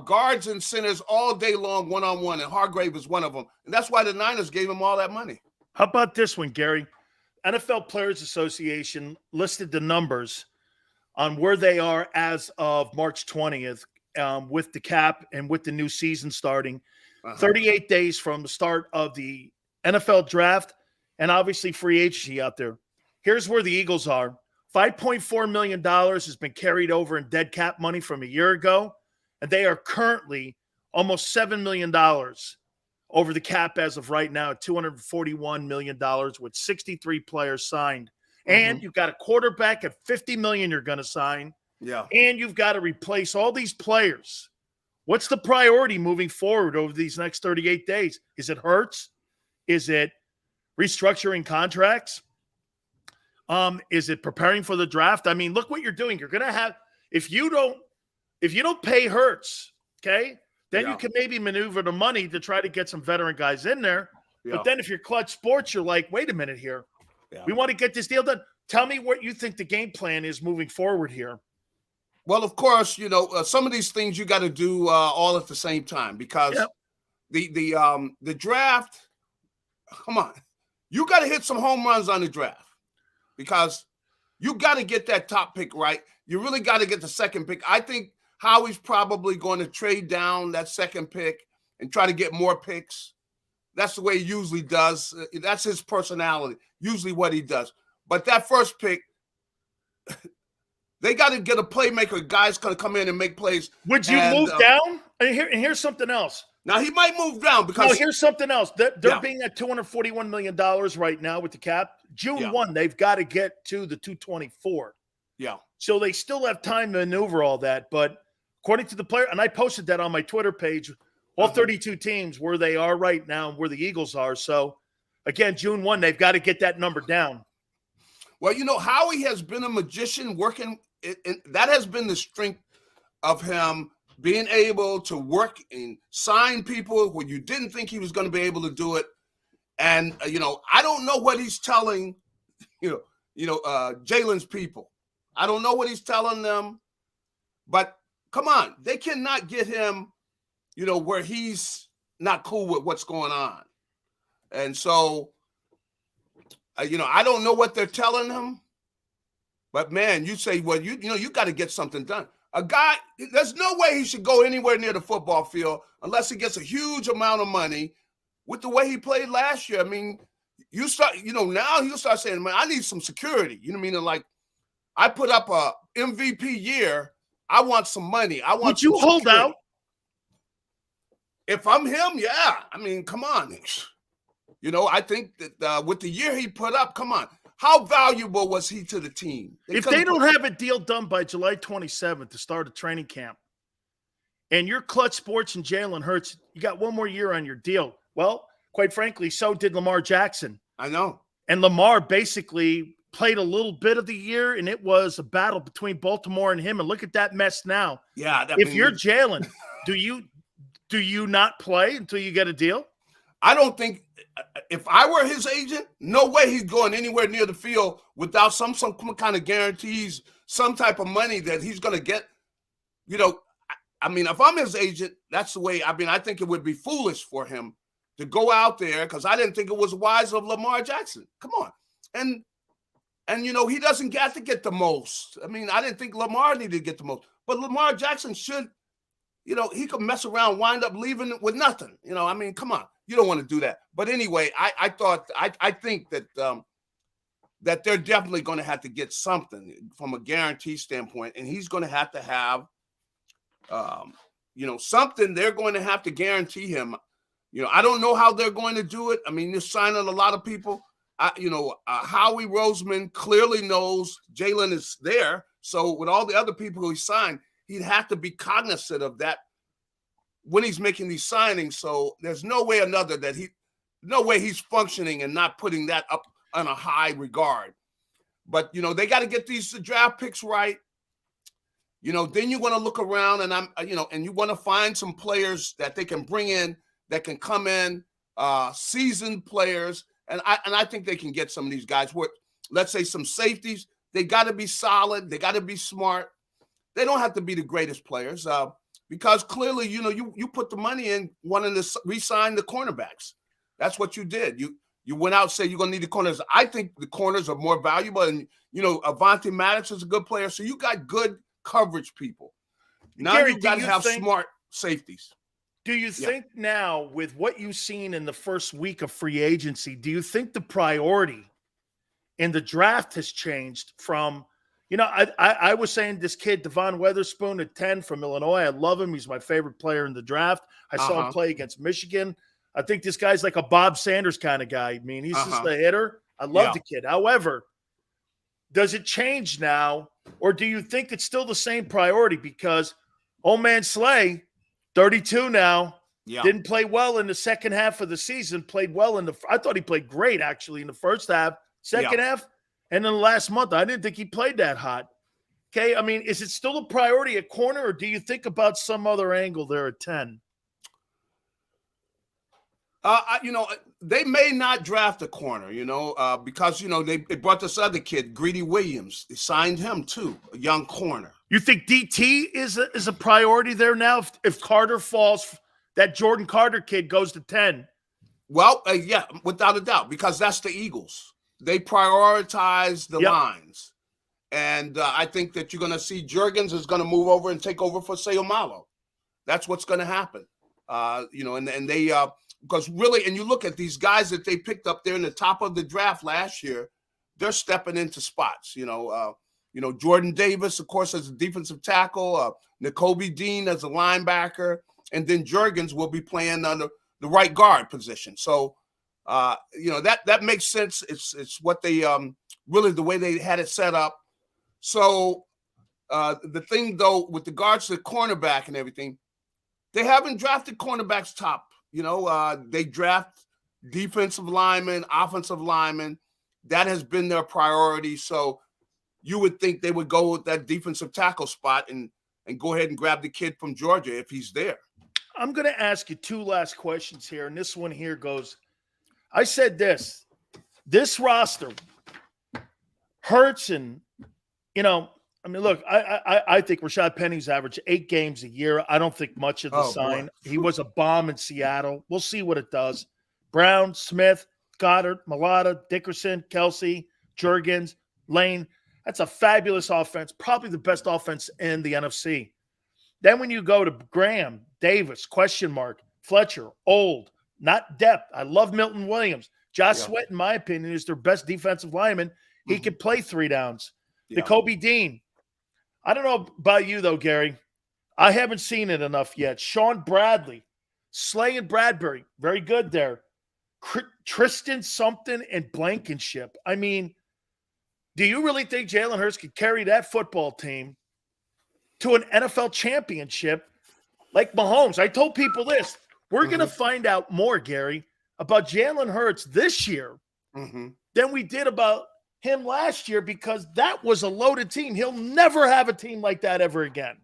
guards and centers all day long, one-on-one. And Hargrave is one of them. And that's why the Niners gave him all that money. How about this one, Gary? NFL Players Association listed the numbers on where they are as of March 20th with the cap and with the new season starting. 38 days from the start of the NFL draft and obviously free agency out there. Here's where the Eagles are. $5.4 million has been carried over in dead cap money from a year ago, and they are currently almost $7 million over the cap as of right now, $241 million with 63 players signed. And you've got a quarterback at $50 million you're going to sign. Yeah. And you've got to replace all these players. What's the priority moving forward over these next 38 days? Is it Hurts? Is it restructuring contracts? Is it preparing for the draft? I mean, look what you're doing. You're going to have, if you don't pay Hurts Okay. Then Yeah. you can maybe maneuver the money to try to get some veteran guys in there. Yeah. But then if you're Clutch Sports, you're like, wait a minute here. Yeah. We want to get this deal done. Tell me what you think the game plan is moving forward here. Well, of course, some of these things you got to do all at the same time because the draft, come on, you got to hit some home runs on the draft because you got to get that top pick right. You really got to get the second pick. I think Howie's probably going to trade down that second pick and try to get more picks. That's the way he usually does. That's his personality, usually what he does. But that first pick, they got to get a playmaker. Guy's going to come in and make plays. Would you move down? And here's something else. Now, he might move down because – here's something else. They're being at $241 million right now with the cap. June 1, they've got to get to the 224. Yeah. So they still have time to maneuver all that. But according to the player, and I posted that on my Twitter page, all 32 teams where they are right now, where the Eagles are. So, again, June 1, they've got to get that number down. Well, Howie has been a magician working. That has been the strength of him being able to work and sign people when you didn't think he was going to be able to do it. And, I don't know what he's telling, Jalen's people. I don't know what he's telling them. But come on, they cannot get him, where he's not cool with what's going on. And so, I don't know what they're telling him. But, man, you say, well, you got to get something done. A guy, there's no way he should go anywhere near the football field unless he gets a huge amount of money with the way he played last year. I mean, you start, now you start saying, man, I need some security. You know what I mean? Like, I put up a MVP year. I want some money. I want. Would you hold out? If I'm him, yeah. I mean, come on. I think that with the year he put up, come on. How valuable was he to the team? If they don't have a deal done by July 27th to start a training camp, and you're Clutch Sports and Jalen Hurts, you got one more year on your deal. Well, quite frankly, so did Lamar Jackson. I know. And Lamar basically played a little bit of the year, and it was a battle between Baltimore and him. And look at that mess now. Yeah. If you're Jalen, do you not play until you get a deal? I don't think if I were his agent, no way he's going anywhere near the field without some kind of guarantees, some type of money that he's going to get. I mean, if I'm his agent, that's the way. I mean, I think it would be foolish for him to go out there because I didn't think it was wise of Lamar Jackson. Come on. And he doesn't get to get the most. I mean, I didn't think Lamar needed to get the most. But Lamar Jackson should, he could mess around, wind up leaving with nothing. I mean, come on. You don't want to do that. But anyway, I think that that they're definitely going to have to get something from a guarantee standpoint. And he's going to have something they're going to have to guarantee him. I don't know how they're going to do it. I mean, they're signing a lot of people. Howie Roseman clearly knows Jalen is there. So with all the other people who he signed, he'd have to be cognizant of that when he's making these signings. So there's no way he's functioning and not putting that up on a high regard. But, they got to get these draft picks right. Then you want to look around and you want to find some players that they can bring in that can come in, seasoned players. And I think they can get some of these guys. Let's say some safeties. They got to be solid. They got to be smart. They don't have to be the greatest players because clearly, you put the money in wanting to re-sign the cornerbacks. That's what you did. You went out and said you're going to need the corners. I think the corners are more valuable. And, Avonte Maddox is a good player. So you got good coverage people. Now Gary, you got to have smart safeties. Do you think now, with what you've seen in the first week of free agency, do you think the priority in the draft has changed from, I was saying this kid, Devon Witherspoon at 10 from Illinois. I love him. He's my favorite player in the draft. I saw him play against Michigan. I think this guy's like a Bob Sanders kind of guy. I mean, he's just a hitter. I love the kid. However, does it change now, or do you think it's still the same priority? Because old man Slay, 32 now, didn't play well in the second half of the season, played well I thought he played great, actually, in the first half, second half, and then the last month, I didn't think he played that hot. Okay, I mean, is it still a priority at corner, or do you think about some other angle there at 10? They may not draft a corner, because, they brought this other kid, Greedy Williams. They signed him too, a young corner. You think DT is a priority there now? If Carter falls, that Jordan Carter kid goes to 10. Well, yeah, without a doubt, because that's the Eagles. They prioritize the lines. And I think that you're going to see Jurgens is going to move over and take over for Sayomalo. That's what's going to happen. And they because really, and you look at these guys that they picked up there in the top of the draft last year, they're stepping into spots. Jordan Davis, of course, as a defensive tackle, Nakobe Dean as a linebacker, and then Jurgens will be playing on the right guard position. So, that makes sense. It's what they really the way they had it set up. So the thing, though, with regards to the cornerback and everything, they haven't drafted cornerbacks top. They draft defensive linemen, offensive linemen. That has been their priority. So you would think they would go with that defensive tackle spot and go ahead and grab the kid from Georgia if he's there. I'm going to ask you two last questions here, and this one here goes, I said this roster, Hurts and, look, I think Rashad Penny's averaged 8 games a year. I don't think much of the sign. Boy. He was a bomb in Seattle. We'll see what it does. Brown, Smith, Goddard, Malata, Dickerson, Kelsey, Jurgens, Lane. That's a fabulous offense, probably the best offense in the NFC. Then when you go to Graham, Davis, question mark, Fletcher, old, not depth. I love Milton Williams. Josh Sweat, in my opinion, is their best defensive lineman. He can play 3 downs. Nakobe Dean. I don't know about you, though, Gary. I haven't seen it enough yet. Sean Bradley, Slay and Bradbury, very good there. Tristan something and Blankenship. I mean, do you really think Jalen Hurts could carry that football team to an NFL championship like Mahomes? I told people this. We're going to find out more, Gary, about Jalen Hurts this year than we did about him last year, because that was a loaded team. He'll never have a team like that ever again.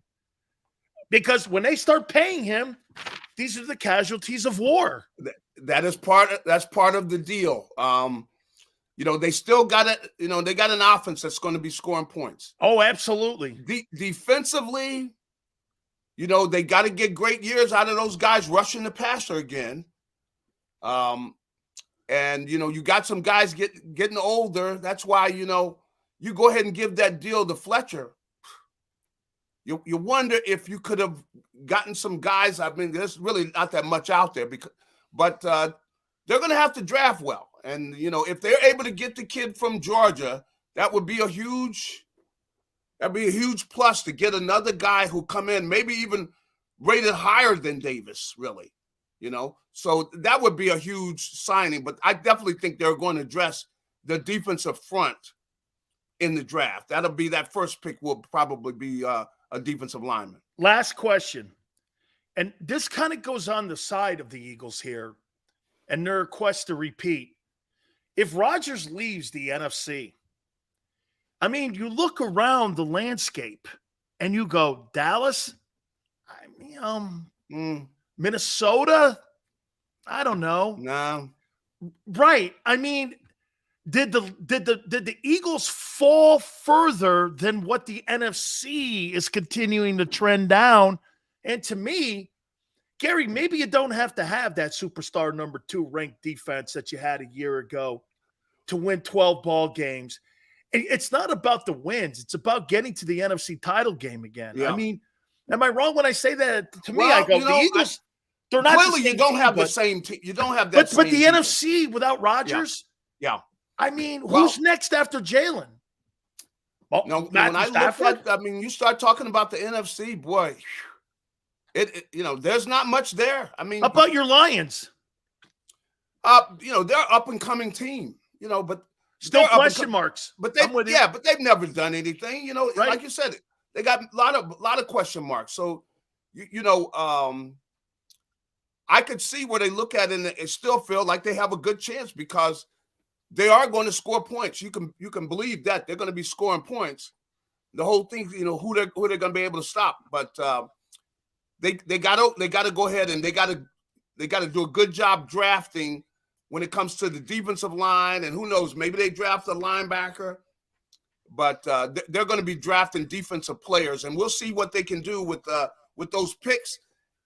Because when they start paying him, these are the casualties of war. That's part of the deal. They still got it. They got an offense that's going to be scoring points. Oh, absolutely. Defensively, they got to get great years out of those guys rushing the passer again. And, you got some guys getting older. That's why, you go ahead and give that deal to Fletcher. You wonder if you could have gotten some guys. I mean, there's really not that much out there, but they're going to have to draft well. And, if they're able to get the kid from Georgia, that would be a huge plus to get another guy who come in, maybe even rated higher than Davis, really. So that would be a huge signing. But I definitely think they're going to address the defensive front in the draft. That'll be that first pick will probably be a defensive lineman. Last question. And this kind of goes on the side of the Eagles here and their quest to repeat. If Rodgers leaves the NFC, I mean, you look around the landscape and you go, Dallas, Minnesota? I don't know. No. Right. I mean, did the Eagles fall further than what the NFC is continuing to trend down? And to me, Gary, maybe you don't have to have that superstar number 2 ranked defense that you had a year ago to win 12 ball games. And it's not about the wins. It's about getting to the NFC title game again. Yeah. I mean, am I wrong when I say that? To me, I go, the Eagles, they're not clearly the you don't team, have the same team. You don't have that. But the NFC without Rodgers? Yeah. I mean, who's next after Jalen? Well, when I look at, you start talking about the NFC, boy, there's not much there. I mean, how about your Lions? They're up and coming team, but still question marks. But they've never done anything, right. Like you said, they got a lot of question marks. So, I could see where they look at it and still feel like they have a good chance because they are going to score points. You can believe that they're going to be scoring points. the whole thing, who they're going to be able to stop. But they got to go ahead and they got to do a good job drafting when it comes to the defensive line. And who knows, maybe they draft a linebacker, but they're going to be drafting defensive players, and we'll see what they can do with those picks.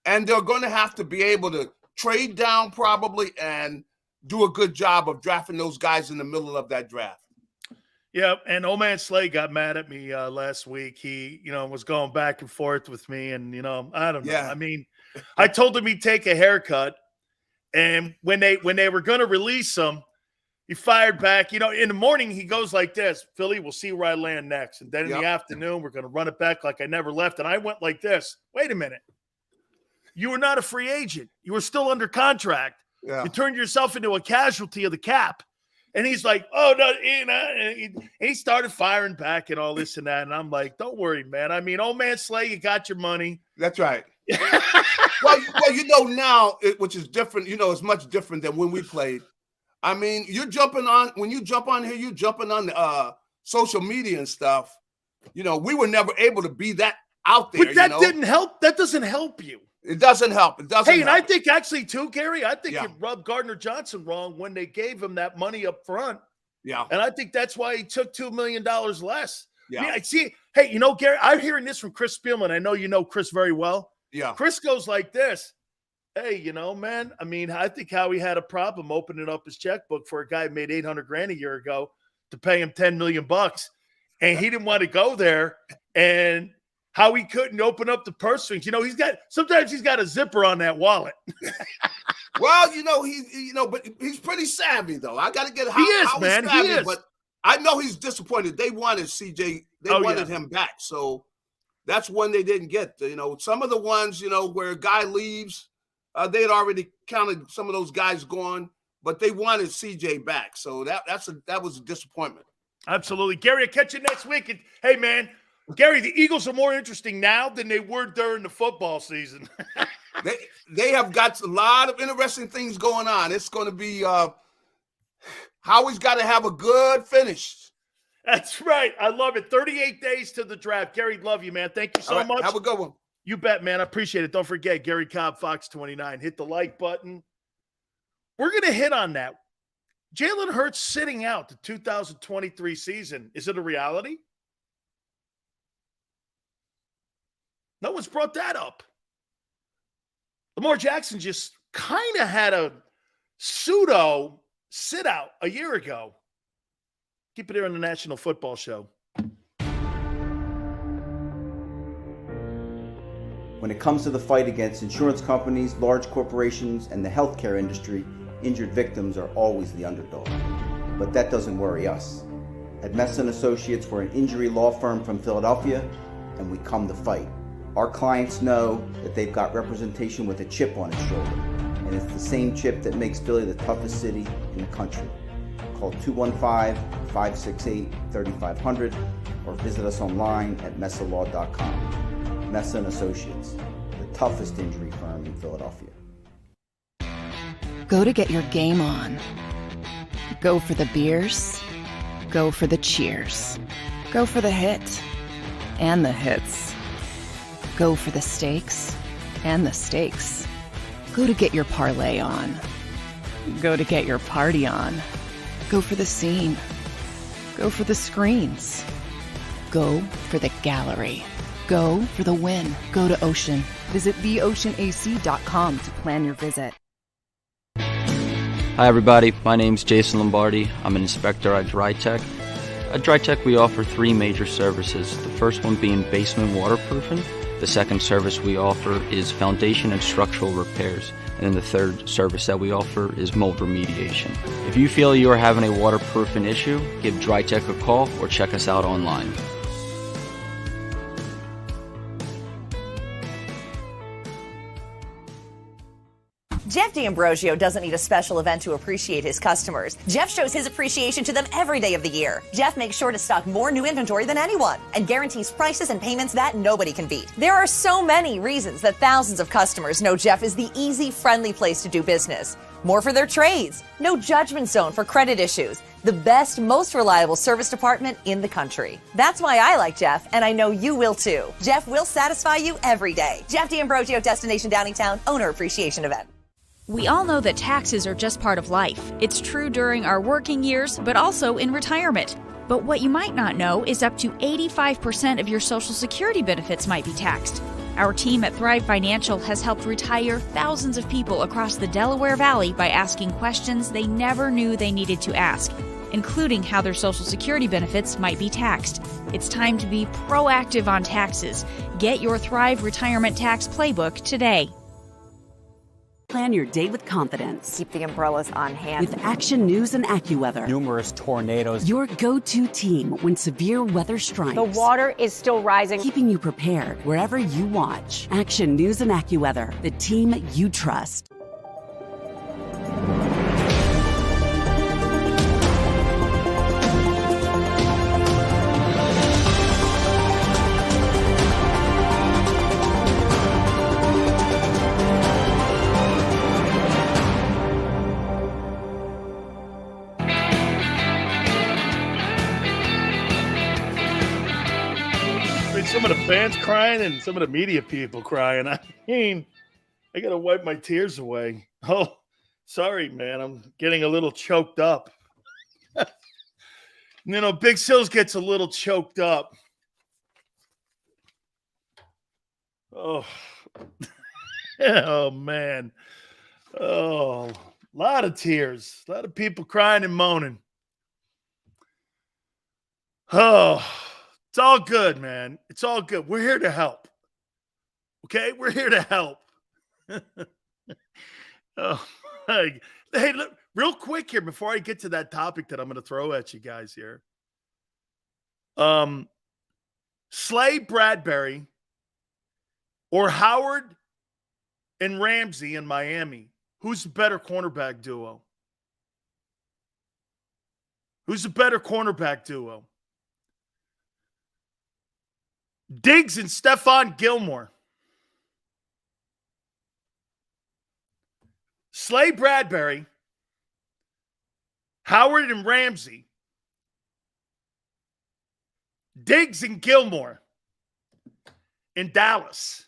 And they're going to have to be able to trade down probably and do a good job of drafting those guys in the middle of that draft. Yeah, and Old Man Slay got mad at me last week. He, was going back and forth with me, and I don't know. Yeah. I mean, I told him he'd take a haircut, and when they were going to release him, he fired back. In the morning he goes like this: "Philly, we'll see where I land next." And then in the afternoon, we're going to run it back like I never left. And I went like this: "Wait a minute, you were not a free agent. You were still under contract. Yeah. You turned yourself into a casualty of the cap." And he's like, "Oh, no," and he started firing back and all this and that. And I'm like, "Don't worry, man. I mean, Old Man Slay, you got your money." That's right. well, now, which is different, it's much different than when we played. I mean, when you jump on here, you're jumping on the social media and stuff. We were never able to be that out there. But that didn't help. That doesn't help you. It doesn't help. Hey, and I think actually too, Gary, I think it rubbed Gardner Johnson wrong when they gave him that money up front. Yeah. And I think that's why he took $2 million less. Yeah. I mean, I see. Hey, Gary, I'm hearing this from Chris Spielman. I know you know Chris very well. Yeah. Chris goes like this: "Hey, man, I mean, I think Howie had a problem opening up his checkbook for a guy who made $800,000 a year ago to pay him $10 million, and he didn't want to go there. And how he couldn't open up the purse strings. Sometimes he's got a zipper on that wallet." Well, but he's pretty savvy though. I got to get he is, man. Savvy, he is. But I know he's disappointed. They wanted CJ. They wanted him back. So that's one they didn't get. Some of the ones, where a guy leaves, they had already counted some of those guys gone, but they wanted CJ back. So that was a disappointment. Absolutely. Gary, I'll catch you next week. And hey, man, Gary, the Eagles are more interesting now than they were during the football season. They have got a lot of interesting things going on. It's going to be Howie's got to have a good finish. That's right. I love it. 38 days to the draft. Gary, love you, man. Thank you so much. Have a good one. You bet, man. I appreciate it. Don't forget, Gary Cobb, Fox 29. Hit the like button. We're going to hit on that. Jalen Hurts sitting out the 2023 season. Is it a reality? No one's brought that up. Lamar Jackson just kind of had a pseudo sit out a year ago. Keep it here on the National Football Show. When it comes to the fight against insurance companies, large corporations, and the healthcare industry, injured victims are always the underdog. But that doesn't worry us. At Messon Associates, we're an injury law firm from Philadelphia, and we come to fight. Our clients know that they've got representation with a chip on its shoulder, and it's the same chip that makes Philly the toughest city in the country. Call 215-568-3500 or visit us online at messalaw.com. Messon Associates, the toughest injury firm in Philadelphia. Go to get your game on. Go for the beers. Go for the cheers. Go for the hit and the hits. Go for the stakes and the stakes. Go to get your parlay on. Go to get your party on. Go for the scene. Go for the screens. Go for the gallery. Go for the win. Go to Ocean. Visit theoceanac.com to plan your visit. Hi everybody, my name's Jason Lombardi. I'm an inspector at DryTech. At DryTech we offer three major services, the first one being basement waterproofing. The second service we offer is foundation and structural repairs. And then the third service that we offer is mold remediation. If you feel you are having a waterproofing issue, give DryTech a call or check us out online. Jeff D'Ambrosio doesn't need a special event to appreciate his customers. Jeff shows his appreciation to them every day of the year. Jeff makes sure to stock more new inventory than anyone and guarantees prices and payments that nobody can beat. There are so many reasons that thousands of customers know Jeff is the easy, friendly place to do business. More for their trades. No judgment zone for credit issues. the best, most reliable service department in the country. That's why I like Jeff, and I know you will too. Jeff will satisfy you every day. Jeff D'Ambrosio, Destination Downingtown, Owner Appreciation Event. We all know that taxes are just part of life. It's true during our working years, but also in retirement. But what you might not know is up to 85% of your Social Security benefits might be taxed. Our team at Thrive Financial has helped retire thousands of people across the Delaware Valley by asking questions they never knew they needed to ask, including how their Social Security benefits might be taxed. It's time to be proactive on taxes. Get your Thrive Retirement Tax Playbook today. Plan your day with confidence. Keep the umbrellas on hand. With Action News and AccuWeather. Numerous tornadoes. Your go-to team when severe weather strikes. The water is still rising. Keeping you prepared wherever you watch. Action News and AccuWeather, the team you trust. Some of the fans crying and some of the media people crying. I mean, I got to wipe my tears away. Oh, sorry, man. I'm getting a little choked up. Big Sills gets a little choked up. Oh, oh man. Oh, a lot of tears. A lot of people crying and moaning. Oh, it's all good, man. It's all good. We're here to help. Okay? We're here to help. Oh, hey, look, real quick here before I get to that topic that I'm going to throw at you guys here. Slay Bradbury or Howard and Ramsey in Miami. Who's the better cornerback duo? Who's the better cornerback duo? Diggs and Stephon Gilmore. Slay Bradbury, Howard and Ramsey, Diggs and Gilmore in Dallas.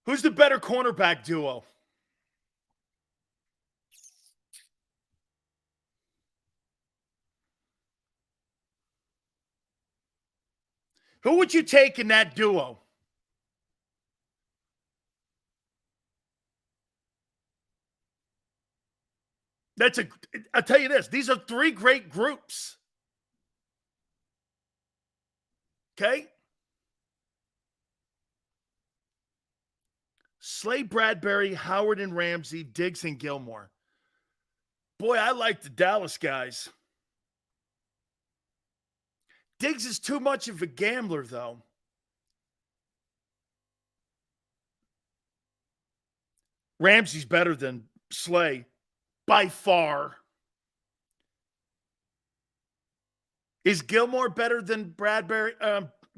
Who's the better cornerback duo? Who would you take in that duo? I'll tell you this. These are three great groups. Okay? Slay Bradbury, Howard and Ramsey, Diggs and Gilmore. Boy, I like the Dallas guys. Diggs is too much of a gambler, though. Ramsey's better than Slay by far. Is Gilmore better than Bradbury?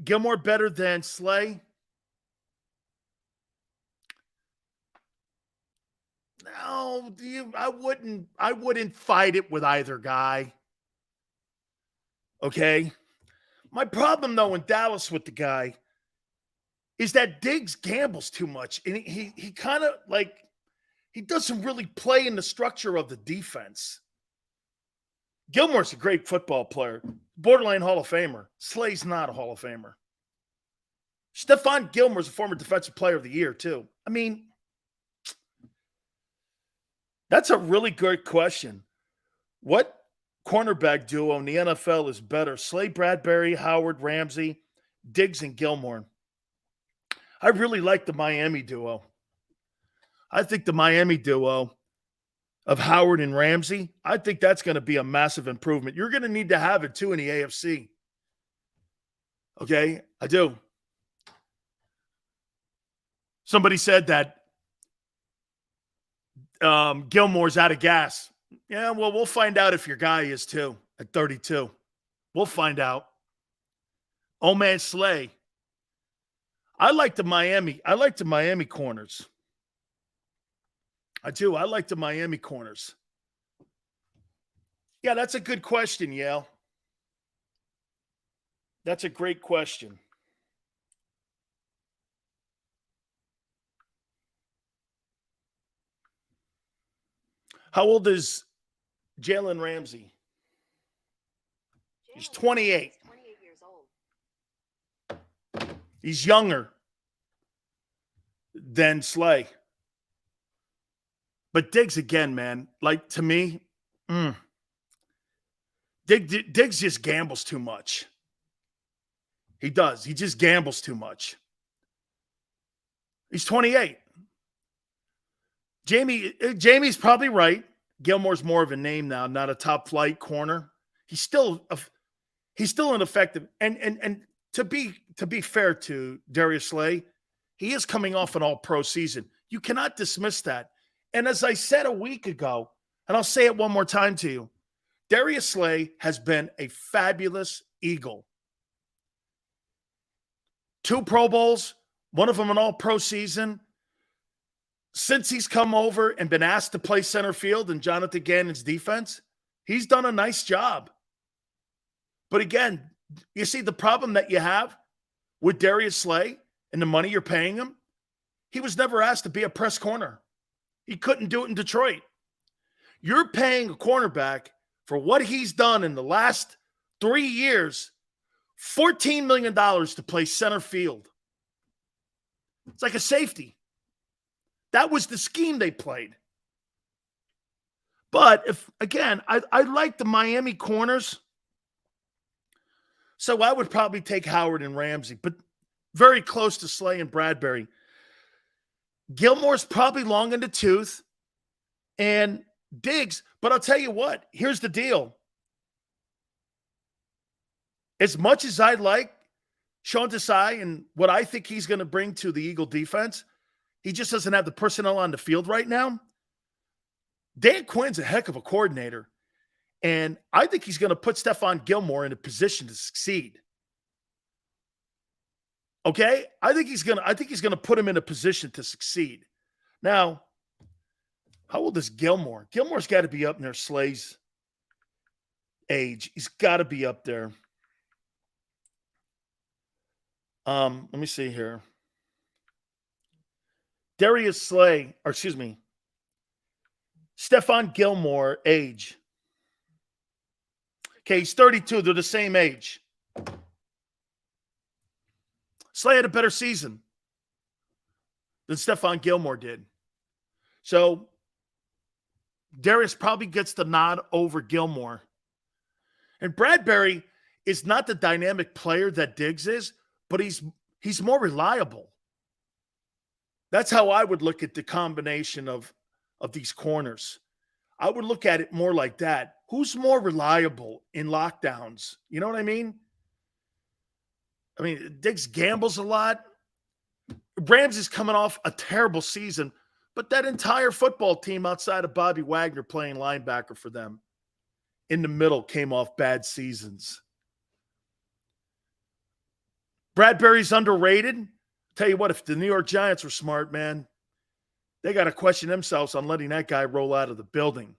Gilmore better than Slay? No, I wouldn't fight it with either guy. Okay? My problem, though, in Dallas with the guy is that Diggs gambles too much. And he kind of, he doesn't really play in the structure of the defense. Gilmore's a great football player. Borderline Hall of Famer. Slay's not a Hall of Famer. Stephon Gilmore's a former Defensive Player of the Year, too. I mean, that's a really good question. What cornerback duo in the NFL is better? Slay Bradbury, Howard, Ramsey, Diggs, and Gilmore. I really like the Miami duo. I think the Miami duo of Howard and Ramsey, I think that's going to be a massive improvement. You're going to need to have it, too, in the AFC. Okay? I do. Somebody said that Gilmore's out of gas. Yeah, well, we'll find out if your guy is too at 32. We'll find out. Oh man, Slay. I like the Miami corners. I do. I like the Miami corners. Yeah, that's a good question, Yale. That's a great question. How old is Jalen Ramsey? He's 28. He's younger than Slay. But Diggs, again, man, like, to me, Diggs just gambles too much. He does. He just gambles too much. He's 28. Jamie's probably right. Gilmore's more of a name now, not a top flight corner. He's still an effective. And to be fair to Darius Slay, he is coming off an all-pro season. You cannot dismiss that. And as I said a week ago, and I'll say it one more time to you, Darius Slay has been a fabulous Eagle. 2 Pro Bowls, one of them an all-pro season. Since he's come over and been asked to play center field in Jonathan Gannon's defense, he's done a nice job. But again, you see the problem that you have with Darius Slay and the money you're paying him? He was never asked to be a press corner. He couldn't do it in Detroit. You're paying a cornerback for what he's done in the last 3 years, $14 million to play center field. It's like a safety. That was the scheme they played. But if, again, I like the Miami corners. So I would probably take Howard and Ramsey, but very close to Slay and Bradbury. Gilmore's probably long in the tooth, and Diggs. But I'll tell you what, here's the deal. As much as I like Sean Desai and what I think he's going to bring to the Eagle defense, he just doesn't have the personnel on the field right now. Dan Quinn's a heck of a coordinator, and I think he's going to put Stephon Gilmore in a position to succeed. Okay? I think he's going to put him in a position to succeed. Now, how old is Gilmore? Gilmore's got to be up near Slay's age. He's got to be up there. Let me see here. Darius Slay, or excuse me, Stephon Gilmore, age. Okay, he's 32. They're the same age. Slay had a better season than Stephon Gilmore did. So Darius probably gets the nod over Gilmore. And Bradbury is not the dynamic player that Diggs is, but he's more reliable. That's how I would look at the combination of these corners. I would look at it more like that. Who's more reliable in lockdowns? You know what I mean? I mean, Diggs gambles a lot. Ramsey's coming off a terrible season, but that entire football team outside of Bobby Wagner playing linebacker for them in the middle came off bad seasons. Bradbury's underrated. Tell you what, if the New York Giants were smart, man, they got to question themselves on letting that guy roll out of the building.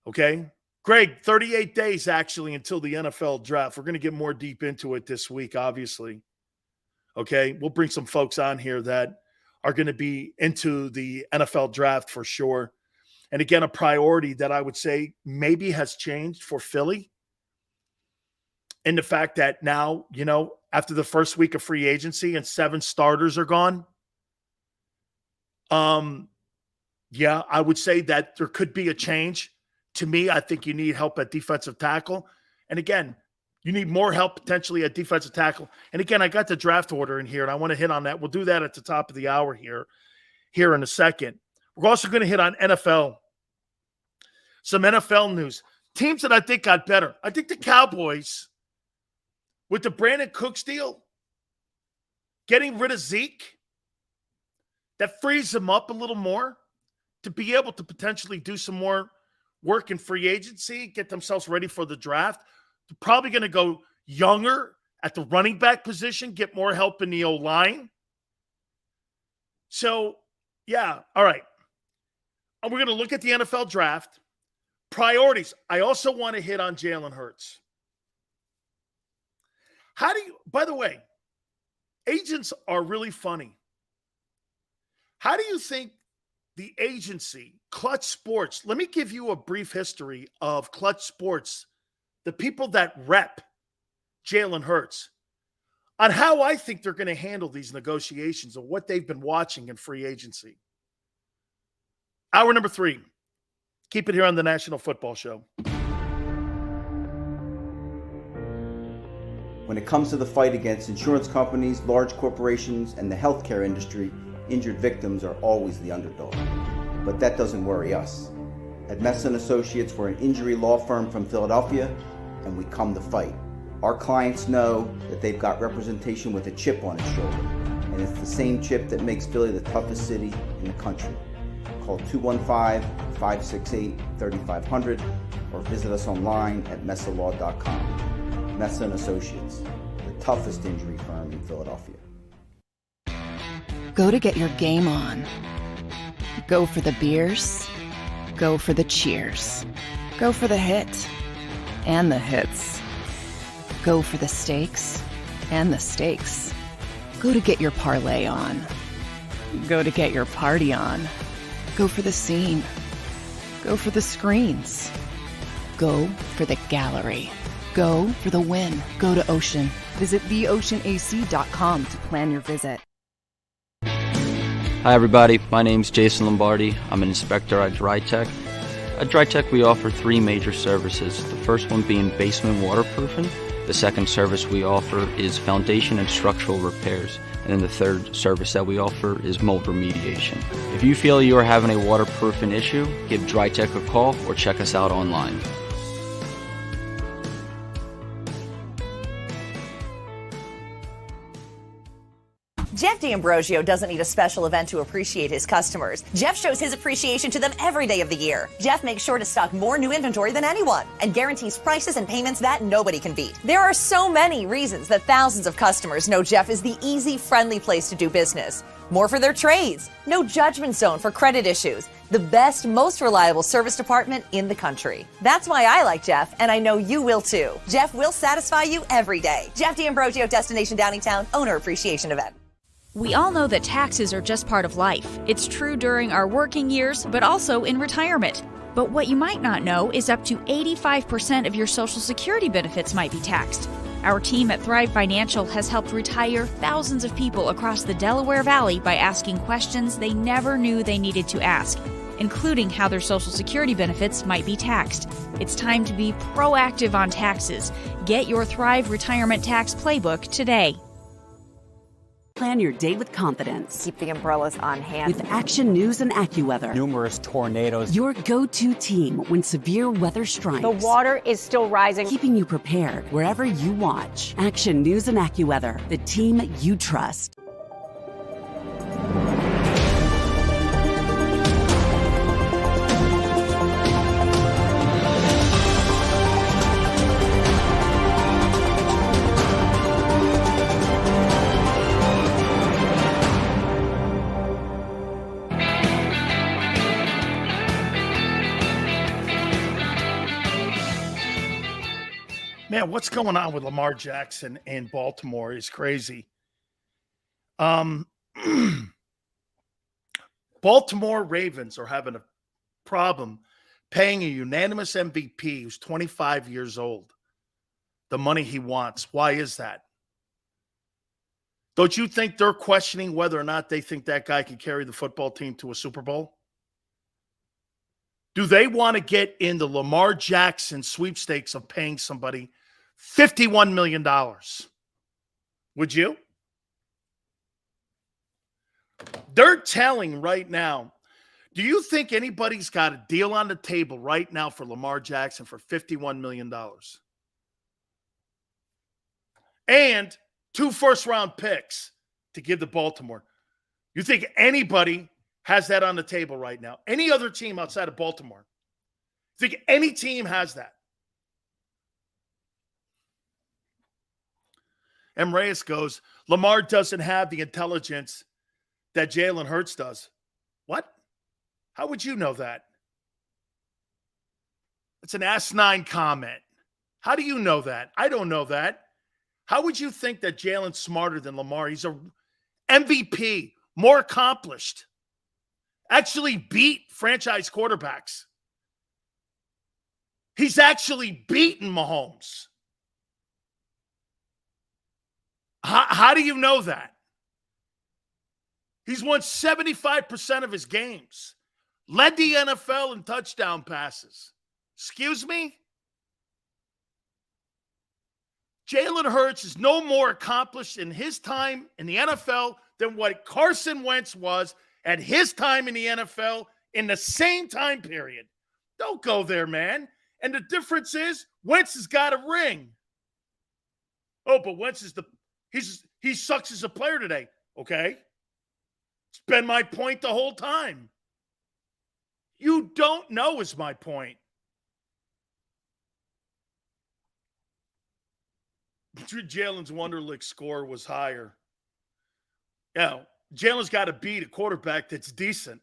Okay? Greg, 38 days actually until the NFL draft. We're going to get more deep into it this week, obviously. Okay? We'll bring some folks on here that are going to be into the NFL draft for sure. And again, a priority that I would say maybe has changed for Philly. And the fact that now, you know, after the first week of free agency and 7 starters are gone, yeah, I would say that there could be a change. To me, I think you need help at defensive tackle. And again, you need more help potentially at defensive tackle. And again, I got the draft order in here, and I want to hit on that. We'll do that at the top of the hour here in a second. We're also going to hit on NFL. Some NFL news. Teams that I think got better. I think the Cowboys, with the Brandon Cooks deal, getting rid of Zeke, that frees them up a little more to be able to potentially do some more work in free agency, get themselves ready for the draft. They're probably going to go younger at the running back position, get more help in the O-line. So, yeah, all right. we're going to look at the NFL draft. Priorities. I also want to hit on Jalen Hurts. By the way, agents are really funny. How do you think the agency, Clutch Sports, let me give you a brief history of Clutch Sports, the people that rep Jalen Hurts, on how I think they're going to handle these negotiations and what they've been watching in free agency. Hour number 3. Keep it here on the National Football Show. When it comes to the fight against insurance companies, large corporations, and the healthcare industry, injured victims are always the underdog. But that doesn't worry us. At Messon Associates, we're an injury law firm from Philadelphia, and we come to fight. Our clients know that they've got representation with a chip on its shoulder, and it's the same chip that makes Philly the toughest city in the country. Call 215-568-3500 or visit us online at messalaw.com. Messon Associates, the toughest injury firm in Philadelphia. Go to get your game on. Go for the beers. Go for the cheers. Go for the hit and the hits. Go for the stakes and the stakes. Go to get your parlay on. Go to get your party on. Go for the scene. Go for the screens. Go for the gallery. Go for the win. Go to Ocean. Visit theoceanac.com to plan your visit. Hi everybody, my name's Jason Lombardi. I'm an inspector at DryTech. At DryTech we offer 3 major services, the first one being basement waterproofing. The second service we offer is foundation and structural repairs. And then the third service that we offer is mold remediation. If you feel you are having a waterproofing issue, give DryTech a call or check us out online. Jeff D'Ambrosio doesn't need a special event to appreciate his customers. Jeff shows his appreciation to them every day of the year. Jeff makes sure to stock more new inventory than anyone and guarantees prices and payments that nobody can beat. There are so many reasons that thousands of customers know Jeff is the easy, friendly place to do business. More for their trades, no judgment zone for credit issues, the best, most reliable service department in the country. That's why I like Jeff, and I know you will too. Jeff will satisfy you every day. Jeff D'Ambrosio, Destination Downingtown, Owner Appreciation Event. We all know that taxes are just part of life. It's true during our working years, but also in retirement. But what you might not know is up to 85% of your Social Security benefits might be taxed. Our team at Thrive Financial has helped retire thousands of people across the Delaware Valley by asking questions they never knew they needed to ask, including how their Social Security benefits might be taxed. It's time to be proactive on taxes. Get your Thrive Retirement Tax Playbook today. Plan your day with confidence. Keep the umbrellas on hand. With Action News and AccuWeather. Numerous tornadoes. Your go-to team when severe weather strikes. The water is still rising. Keeping you prepared wherever you watch. Action News and AccuWeather, the team you trust. Man, what's going on with Lamar Jackson in Baltimore is crazy. Baltimore Ravens are having a problem paying a unanimous MVP who's 25 years old the money he wants. Why is that? Don't you think they're questioning whether or not they think that guy can carry the football team to a Super Bowl? Do they want to get in the Lamar Jackson sweepstakes of paying somebody $51 million? Would you? They're telling right now, do you think anybody's got a deal on the table right now for Lamar Jackson for $51 million? And 2 first-round picks to give to Baltimore. You think anybody has that on the table right now? Any other team outside of Baltimore? Think any team has that? M. Reyes goes, Lamar doesn't have the intelligence that Jalen Hurts does. What? How would you know that? It's an asinine comment. How do you know that? I don't know that. How would you think that Jalen's smarter than Lamar? He's a MVP, more accomplished. Actually beat franchise quarterbacks. He's actually beaten Mahomes. How do you know that? He's won 75% of his games. Led the NFL in touchdown passes. Excuse me? Jalen Hurts is no more accomplished in his time in the NFL than what Carson Wentz was at his time in the NFL in the same time period. Don't go there, man. And the difference is Wentz has got a ring. Oh, but Wentz is he sucks as a player today. Okay. It's been my point the whole time. You don't know is my point. Jalen's Wonderlic score was higher. Yeah, Jalen's got to beat a quarterback that's decent.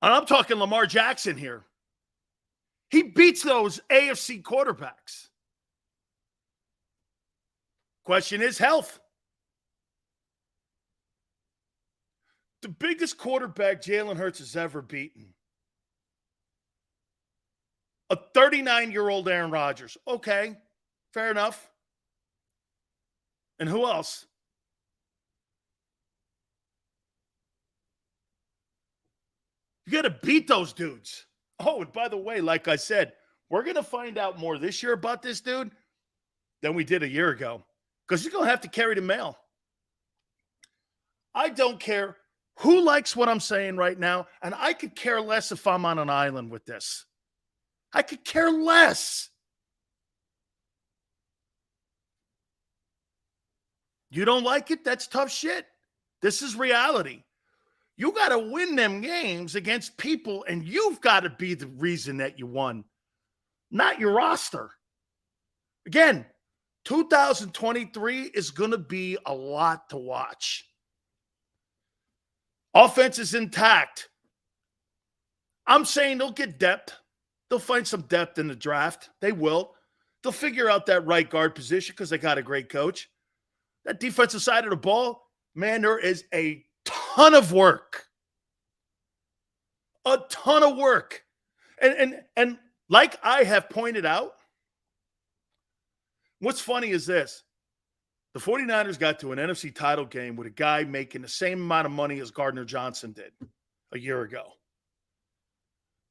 And I'm talking Lamar Jackson here. He beats those AFC quarterbacks. Question is health. The biggest quarterback Jalen Hurts has ever beaten. A 39-year-old Aaron Rodgers. Okay, fair enough. And who else? You got to beat those dudes. Oh, and by the way, like I said, we're going to find out more this year about this dude than we did a year ago because he's going to have to carry the mail. I don't care who likes what I'm saying right now, and I could care less if I'm on an island with this. I could care less. You don't like it? That's tough shit. This is reality. You got to win them games against people, and you've got to be the reason that you won, not your roster. Again, 2023 is going to be a lot to watch. Offense is intact. I'm saying they'll get depth. They'll find some depth in the draft. They will. They'll figure out that right guard position because they got a great coach. That defensive side of the ball, man, there is a ton of work. A ton of work. And like I have pointed out, what's funny is this. The 49ers got to an NFC title game with a guy making the same amount of money as Gardner Johnson did a year ago.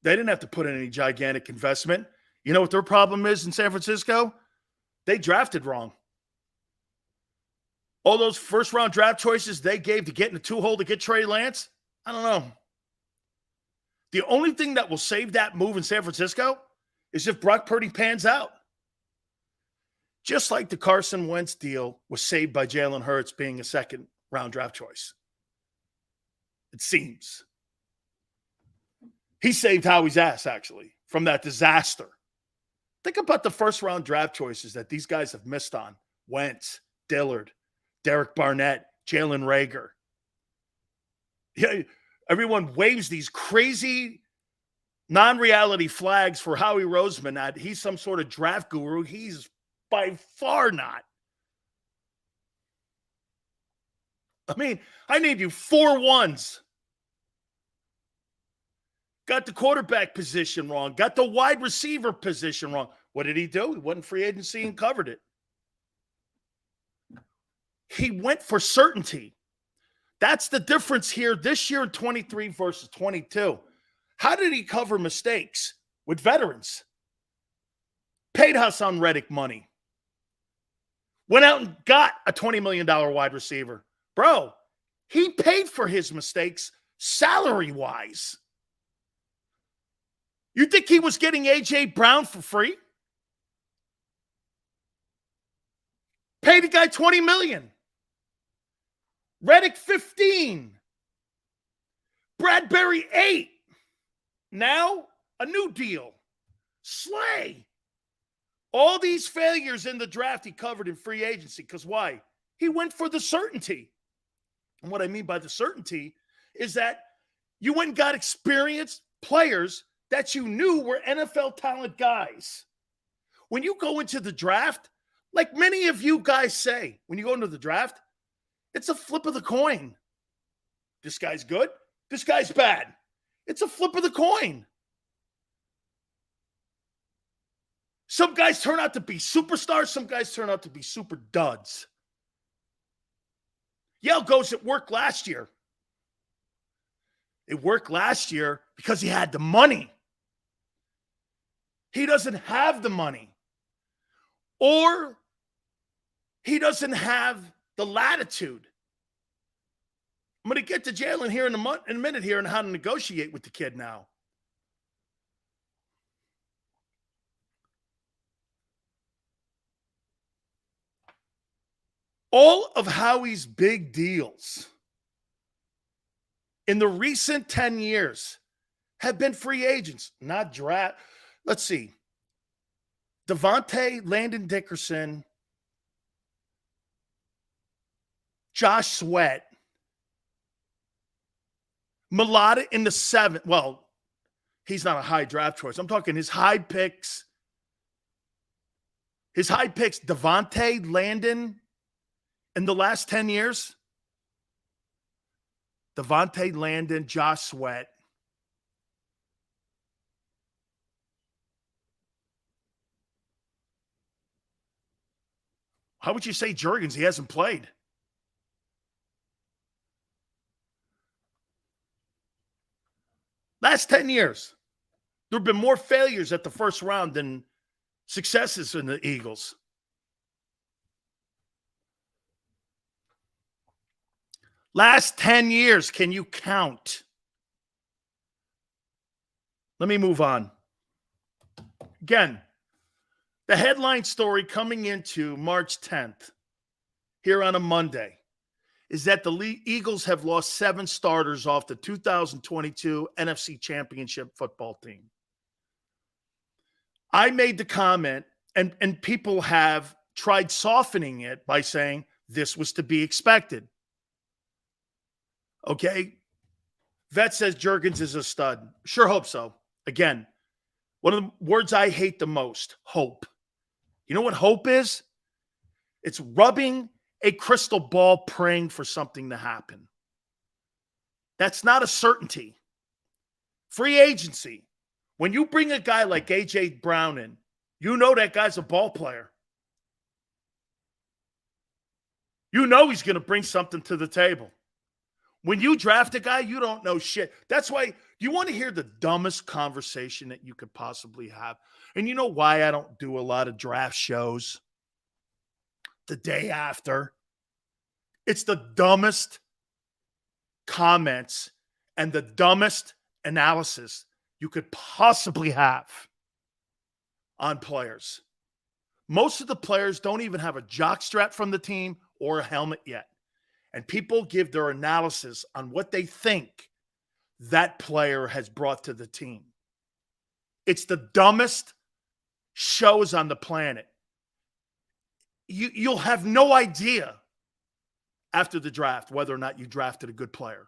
They didn't have to put in any gigantic investment. You know what their problem is in San Francisco? They drafted wrong. All those first-round draft choices they gave to get in the two-hole to get Trey Lance, I don't know. The only thing that will save that move in San Francisco is if Brock Purdy pans out. Just like the Carson Wentz deal was saved by Jalen Hurts being a second-round draft choice. It seems. He saved Howie's ass, actually, from that disaster. Think about the first-round draft choices that these guys have missed on. Wentz, Dillard, Derek Barnett, Jalen Reagor. Yeah, everyone waves these crazy non-reality flags for Howie Roseman that he's some sort of draft guru. He's by far not. I mean, I named you 4 ones. Got the quarterback position wrong. Got the wide receiver position wrong. What did he do? He went in free agency and covered it. He went for certainty. That's the difference here this year in 23 versus 22. How did he cover mistakes? With veterans. Paid Hassan Reddick money. Went out and got a $20 million wide receiver. Bro, he paid for his mistakes salary-wise. You think he was getting A.J. Brown for free? Paid the guy $20 million. Reddick, 15. Bradbury, 8. Now, a new deal. Slay. All these failures in the draft he covered in free agency. Because why? He went for the certainty. And what I mean by the certainty is that you went and got experienced players that you knew were NFL talent guys. When you go into the draft, like many of you guys say, when you go into the draft, it's a flip of the coin. This guy's good. This guy's bad. It's a flip of the coin. Some guys turn out to be superstars. Some guys turn out to be super duds. Yale goes, it worked last year. It worked last year because he had the money. He doesn't have the money. Or he doesn't have the latitude. I'm going to get to Jalen here in a minute here and how to negotiate with the kid now. All of Howie's big deals in the recent 10 years have been free agents, not draft. Let's see. Devontae, Landon Dickerson, Josh Sweat, Mulata in the 7th. Well, he's not a high draft choice. I'm talking his high picks. His high picks, Devontae, Landon, in the last 10 years. Devontae, Landon, Josh Sweat. How would you say Jurgens? He hasn't played. Last 10 years, there have been more failures at the first round than successes in the Eagles. Last 10 years, can you count? Let me move on. Again, the headline story coming into March 10th, here on a Monday, is that the Eagles have lost 7 starters off the 2022 NFC Championship football team. I made the comment, and people have tried softening it by saying this was to be expected. Okay? Vet says Jurgens is a stud. Sure hope so. Again, one of the words I hate the most, hope. You know what hope is? It's rubbing a crystal ball praying for something to happen. That's not a certainty. Free agency. When you bring a guy like A.J. Brown in, you know that guy's a ball player. You know he's going to bring something to the table. When you draft a guy, you don't know shit. That's why you want to hear the dumbest conversation that you could possibly have. And you know why I don't do a lot of draft shows the day after? It's the dumbest comments and the dumbest analysis you could possibly have on players. Most of the players don't even have a jockstrap from the team or a helmet yet. And people give their analysis on what they think that player has brought to the team. It's the dumbest shows on the planet. You'll have no idea after the draft whether or not you drafted a good player.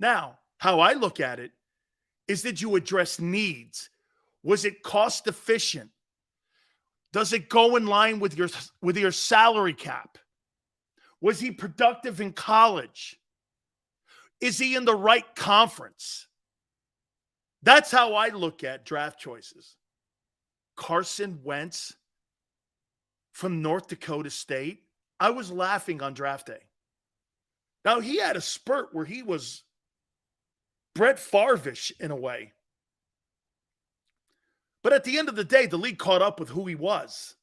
Now, how I look at it is, did you address needs? Was it cost efficient? Does it go in line with your salary cap? Was he productive in college? Is he in the right conference? That's how I look at draft choices. Carson Wentz from North Dakota State, I was laughing on draft day. Now, he had a spurt where he was Brett Favre-ish in a way. But at the end of the day, the league caught up with who he was.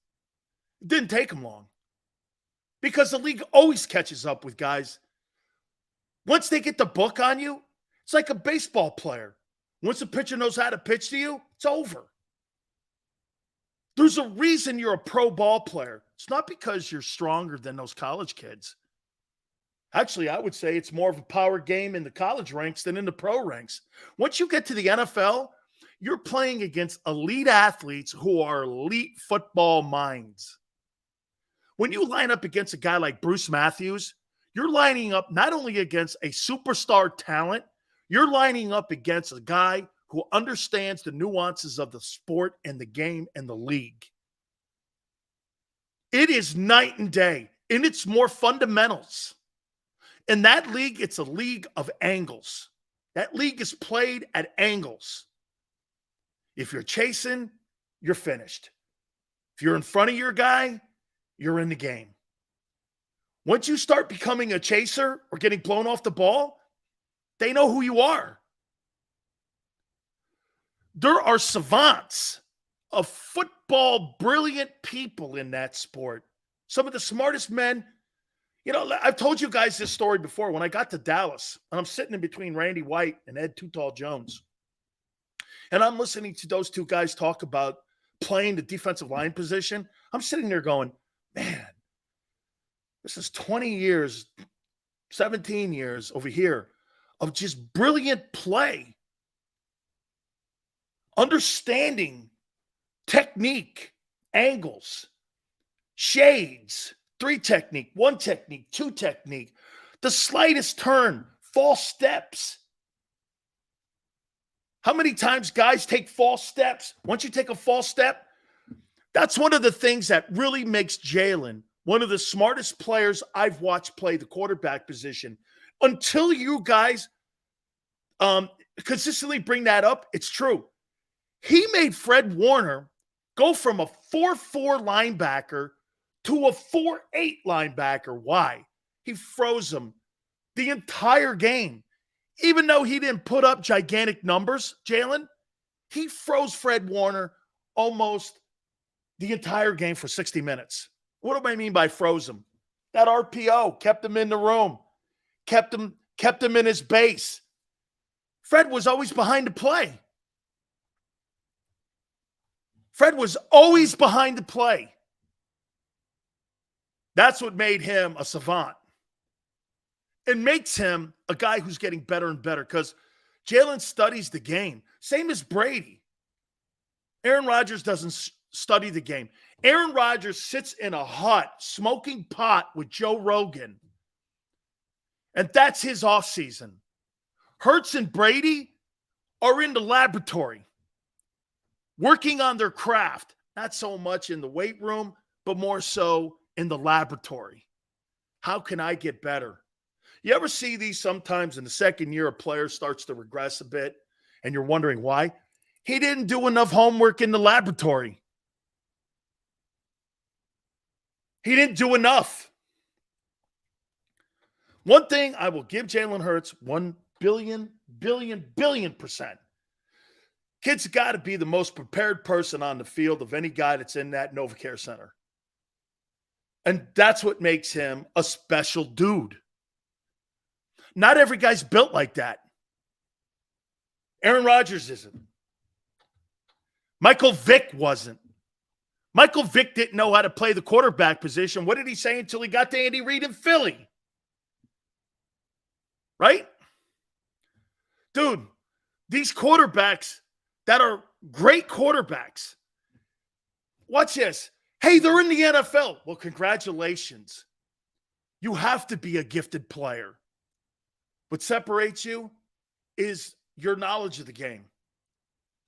It didn't take him long. Because the league always catches up with guys. Once they get the book on you, it's like a baseball player. Once a pitcher knows how to pitch to you, it's over. There's a reason you're a pro ball player. It's not because you're stronger than those college kids. Actually, I would say it's more of a power game in the college ranks than in the pro ranks. Once you get to the NFL, you're playing against elite athletes who are elite football minds. When you line up against a guy like Bruce Matthews, You're lining up not only against a superstar talent, you're lining up against a guy who understands the nuances of the sport and the game and the league. It is night and day in its more fundamentals. In that league, it's a league of angles. That league is played at angles. If you're chasing, you're finished. If you're in front of your guy, you're in the game. Once you start becoming a chaser or getting blown off the ball, they know who you are. There are savants of football, brilliant people in that sport. Some of the smartest men. You know, I've told you guys this story before. When I got to Dallas, and I'm sitting in between Randy White and Ed Too Tall Jones, and I'm listening to those two guys talk about playing the defensive line position, I'm sitting there going, man, this is 20 years, 17 years over here of just brilliant play, understanding technique, angles, shades, 3 technique, 1 technique, 2 technique, the slightest turn, false steps. How many times guys take false steps? Once you take a false step, that's one of the things that really makes Jalen one of the smartest players I've watched play the quarterback position. Until you guys consistently bring that up, it's true. He made Fred Warner go from a 4-4 linebacker to a 4-8 linebacker. Why? He froze him the entire game. Even though he didn't put up gigantic numbers, Jalen, he froze Fred Warner almost the entire game for 60 minutes. What do I mean by froze him? That RPO kept him in the room, kept him in his base. Fred was always behind the play. Fred was always behind the play. That's what made him a savant. It makes him a guy who's getting better and better because Jalen studies the game. Same as Brady. Aaron Rodgers doesn't study the game. Aaron Rodgers sits in a hut smoking pot with Joe Rogan. And that's his offseason. Hurts and Brady are in the laboratory working on their craft. Not so much in the weight room, but more so in the laboratory. How can I get better? You ever see these sometimes in the second year a player starts to regress a bit and you're wondering why? He didn't do enough homework in the laboratory. He didn't do enough. One thing I will give Jalen Hurts 1 billion %. Kid's got to be the most prepared person on the field of any guy that's in that NovaCare Center. And that's what makes him a special dude. Not every guy's built like that. Aaron Rodgers isn't. Michael Vick wasn't. Michael Vick didn't know how to play the quarterback position. What did he say until he got to Andy Reid in Philly? Right? Dude, these quarterbacks that are great quarterbacks, watch this. Hey, they're in the NFL. Well, congratulations. You have to be a gifted player. What separates you is your knowledge of the game,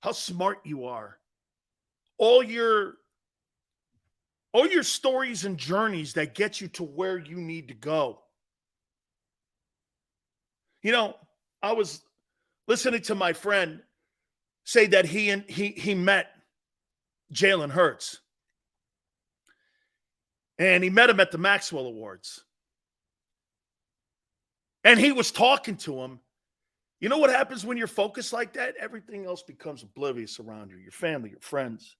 how smart you are, all your stories and journeys that get you to where you need to go. You know, I was listening to my friend say that he met Jalen Hurts. And he met him at the Maxwell Awards. And he was talking to him. You know what happens when you're focused like that? Everything else becomes oblivious around you. Your family, your friends,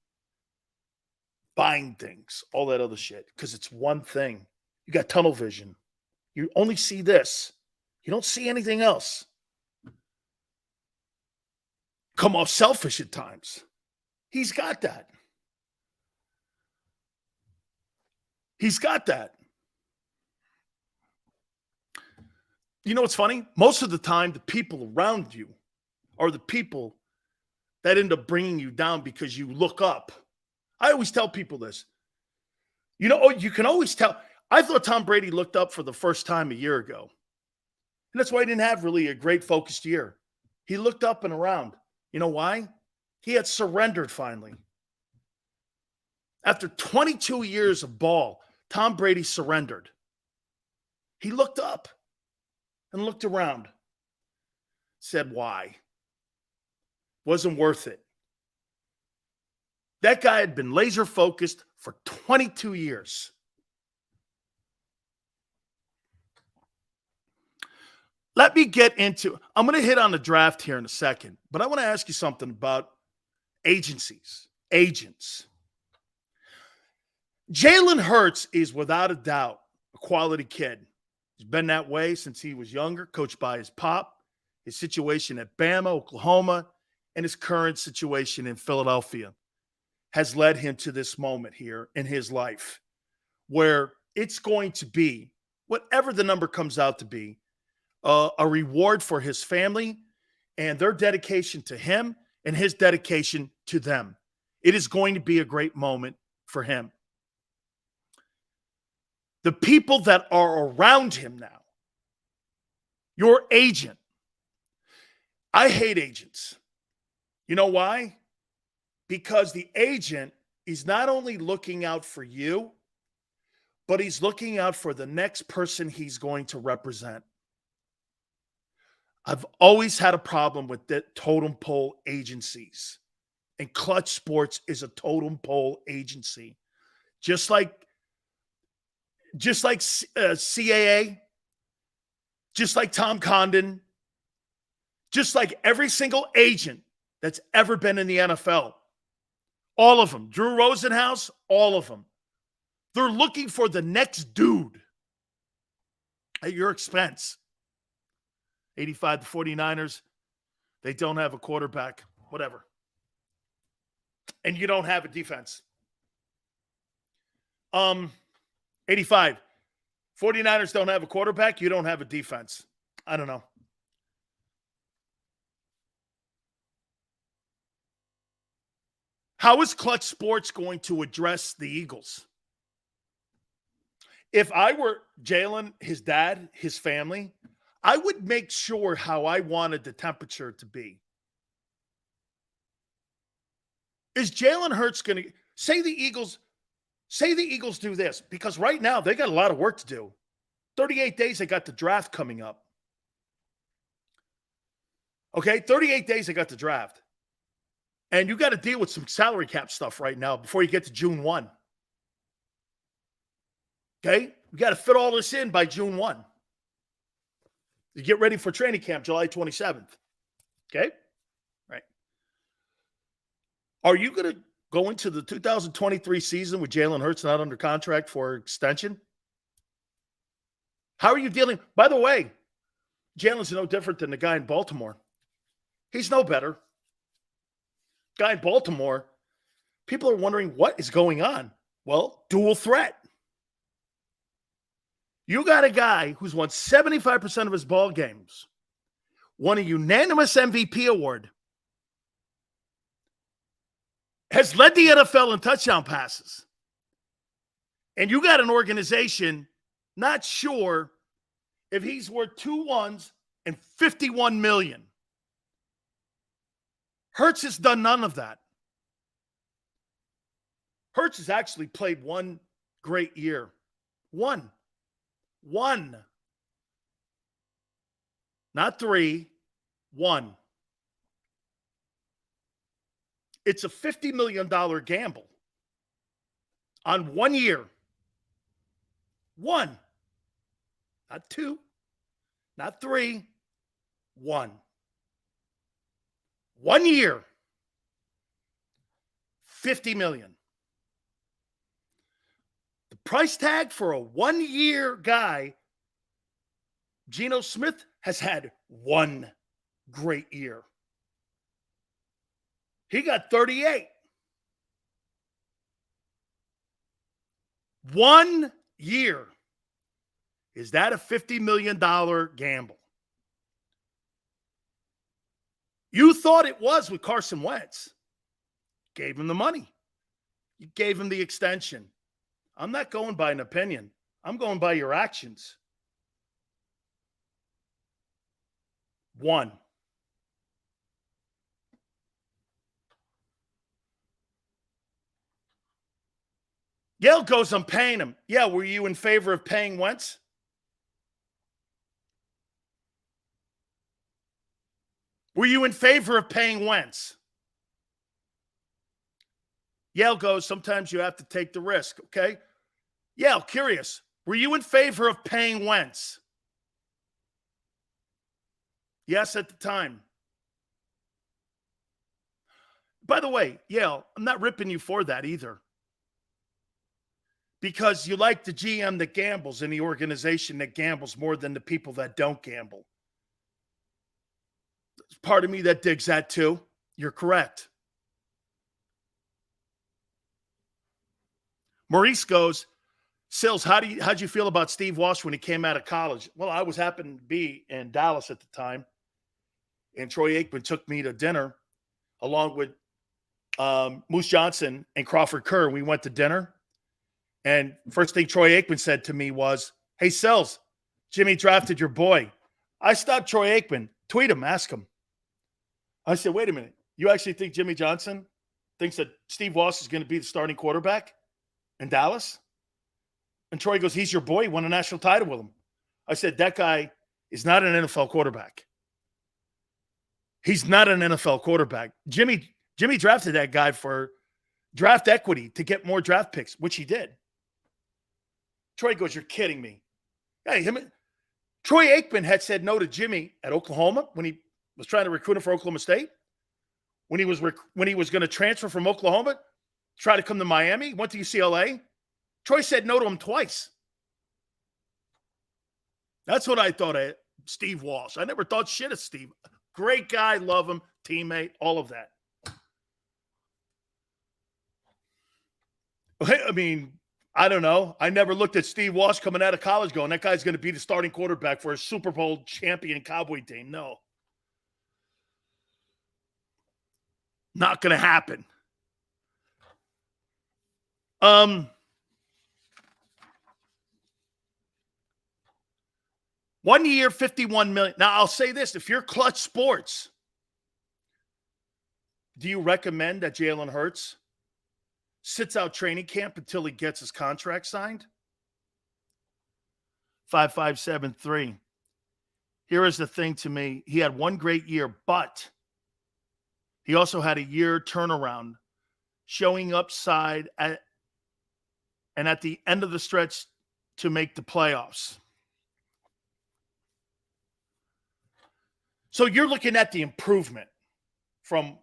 buying things, all that other shit. Because it's one thing. You got tunnel vision. You only see this. You don't see anything else. Come off selfish at times. He's got that. He's got that. You know what's funny? Most of the time, the people around you are the people that end up bringing you down because you look up. I always tell people this. You know, you can always tell. I thought Tom Brady looked up for the first time a year ago. And that's why he didn't have really a great focused year. He looked up and around. You know why? He had surrendered finally. After 22 years of ball, Tom Brady surrendered. He looked up and looked around. Said, why? Wasn't worth it. That guy had been laser focused for 22 years. Let me get into, I'm going to hit on the draft here in a second, but I want to ask you something about agencies, agents. Jalen Hurts is without a doubt a quality kid. He's been that way since he was younger, coached by his pop, his situation at Bama, Oklahoma, and his current situation in Philadelphia has led him to this moment here in his life where it's going to be, whatever the number comes out to be, a reward for his family and their dedication to him and his dedication to them. It is going to be a great moment for him. The people that are around him now, your agent. I hate agents. You know why? Because the agent is not only looking out for you, but he's looking out for the next person he's going to represent. I've always had a problem with the totem pole agencies, and Clutch Sports is a totem pole agency. Just like CAA, just like Tom Condon, just like every single agent that's ever been in the NFL. All of them. Drew Rosenhaus, all of them. They're looking for the next dude at your expense. 85 to 49ers, they don't have a quarterback, whatever. And you don't have a defense. 85, 49ers don't have a quarterback, you don't have a defense. I don't know. How is Clutch Sports going to address the Eagles? If I were Jalen, his dad, his family, I would make sure how I wanted the temperature to be. Is Jalen Hurts going to say the Eagles do this? Because right now they got a lot of work to do. 38 days, they got the draft coming up. Okay, 38 days, they got the draft. And you got to deal with some salary cap stuff right now before you get to June 1. Okay? We got to fit all this in by June 1. You get ready for training camp July 27th. Okay? Right. Are you going to go into the 2023 season with Jalen Hurts not under contract for extension? How are you dealing? By the way, Jalen's no different than the guy in Baltimore. He's no better. Guy in Baltimore, people are wondering what is going on. Well, dual threat. You got a guy who's won 75% of his ball games, won a unanimous MVP award, has led the NFL in touchdown passes. And you got an organization not sure if he's worth 2 1s and $51 million. Hurts has done none of that. Hurts has actually played one great year. One. Not 3, 1. It's a $50 million gamble on 1 year. 1. Not 2, not 3, 1. 1 year. $50 million. The price tag for a 1-year guy, Geno Smith, has had one great year. He got 38. 1 year. Is that a $50 million gamble? You thought it was with Carson Wentz. Gave him the money. You gave him the extension. I'm not going by an opinion. I'm going by your actions. 1. Yale goes, I'm paying him. Yeah, were you in favor of paying Wentz? Were you in favor of paying Wentz? Yale goes, sometimes you have to take the risk, okay? Yale, curious. Were you in favor of paying Wentz? Yes, at the time. By the way, Yale, I'm not ripping you for that either. Because you like the GM that gambles and the organization that gambles more than the people that don't gamble. There's part of me that digs that too. You're correct. Maurice goes, Sills, how'd you feel about Steve Walsh when he came out of college? Well, I was happened to be in Dallas at the time, and Troy Aikman took me to dinner along with Moose Johnson and Crawford Kerr. We went to dinner, and first thing Troy Aikman said to me was, hey, Sills, Jimmy drafted your boy. I stopped Troy Aikman. Tweet him, ask him. I said, wait a minute. You actually think Jimmy Johnson thinks that Steve Walsh is going to be the starting quarterback in Dallas? And Troy goes, he's your boy. He won a national title with him. I said, that guy is not an NFL quarterback. He's not an NFL quarterback. Jimmy drafted that guy for draft equity to get more draft picks, which he did. Troy goes, you're kidding me. Hey, Troy Aikman had said no to Jimmy at Oklahoma when he was trying to recruit him for Oklahoma State. When he was going to transfer from Oklahoma, try to come to Miami, went to UCLA. Troy said no to him twice. That's what I thought of Steve Walsh. I never thought shit of Steve. Great guy, love him, teammate, all of that. I mean, I don't know. I never looked at Steve Walsh coming out of college going, that guy's going to be the starting quarterback for a Super Bowl champion Cowboy team. No. Not going to happen. 1 year, $51 million. Now, I'll say this. If you're Clutch Sports, do you recommend that Jalen Hurts sits out training camp until he gets his contract signed? 5573. Here is the thing to me. He had one great year, but he also had a year turnaround, showing upside at the end of the stretch to make the playoffs. So you're looking at the improvement from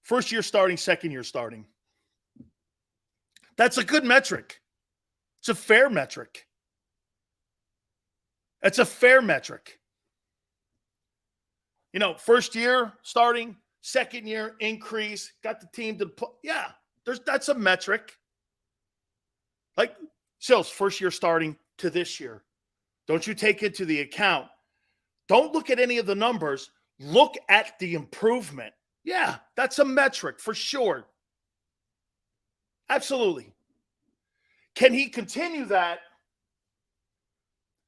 first year starting, second year starting. That's a good metric. It's a fair metric. It's a fair metric. You know, first year starting, second year increase, got the team to play. Yeah, that's a metric. Like Sills, first year starting to this year. Don't you take into the account. Don't look at any of the numbers. Look at the improvement. Yeah, that's a metric for sure. Absolutely. Can he continue that?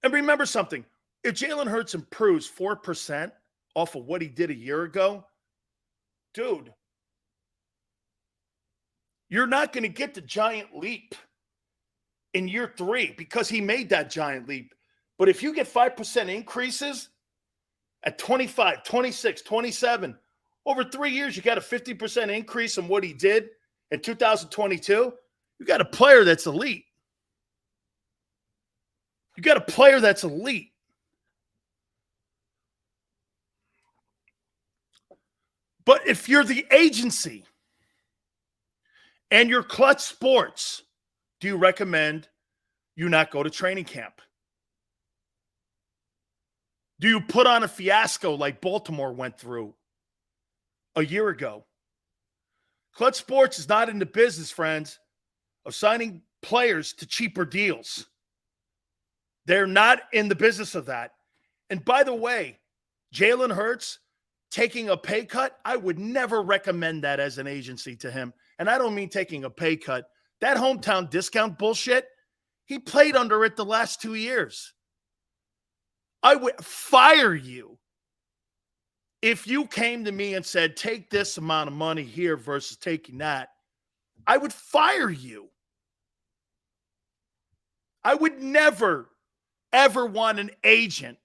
And remember something. If Jalen Hurts improves 4% off of what he did a year ago, dude, you're not going to get the giant leap in year 3 because he made that giant leap. But if you get 5% increases at 25, 26, 27, over 3 years, you got a 50% increase in what he did in 2022. You got a player that's elite. You got a player that's elite. But if you're the agency and you're Clutch Sports, do you recommend you not go to training camp? Do you put on a fiasco like Baltimore went through a year ago? Clutch Sports is not in the business, friends, of signing players to cheaper deals. They're not in the business of that. And by the way, Jalen Hurts taking a pay cut, I would never recommend that as an agency to him. And I don't mean taking a pay cut. That hometown discount bullshit He played under it the last 2 years. I would fire you if you came to me and said, take this amount of money here versus taking that. I would fire you. I would never, ever want an agent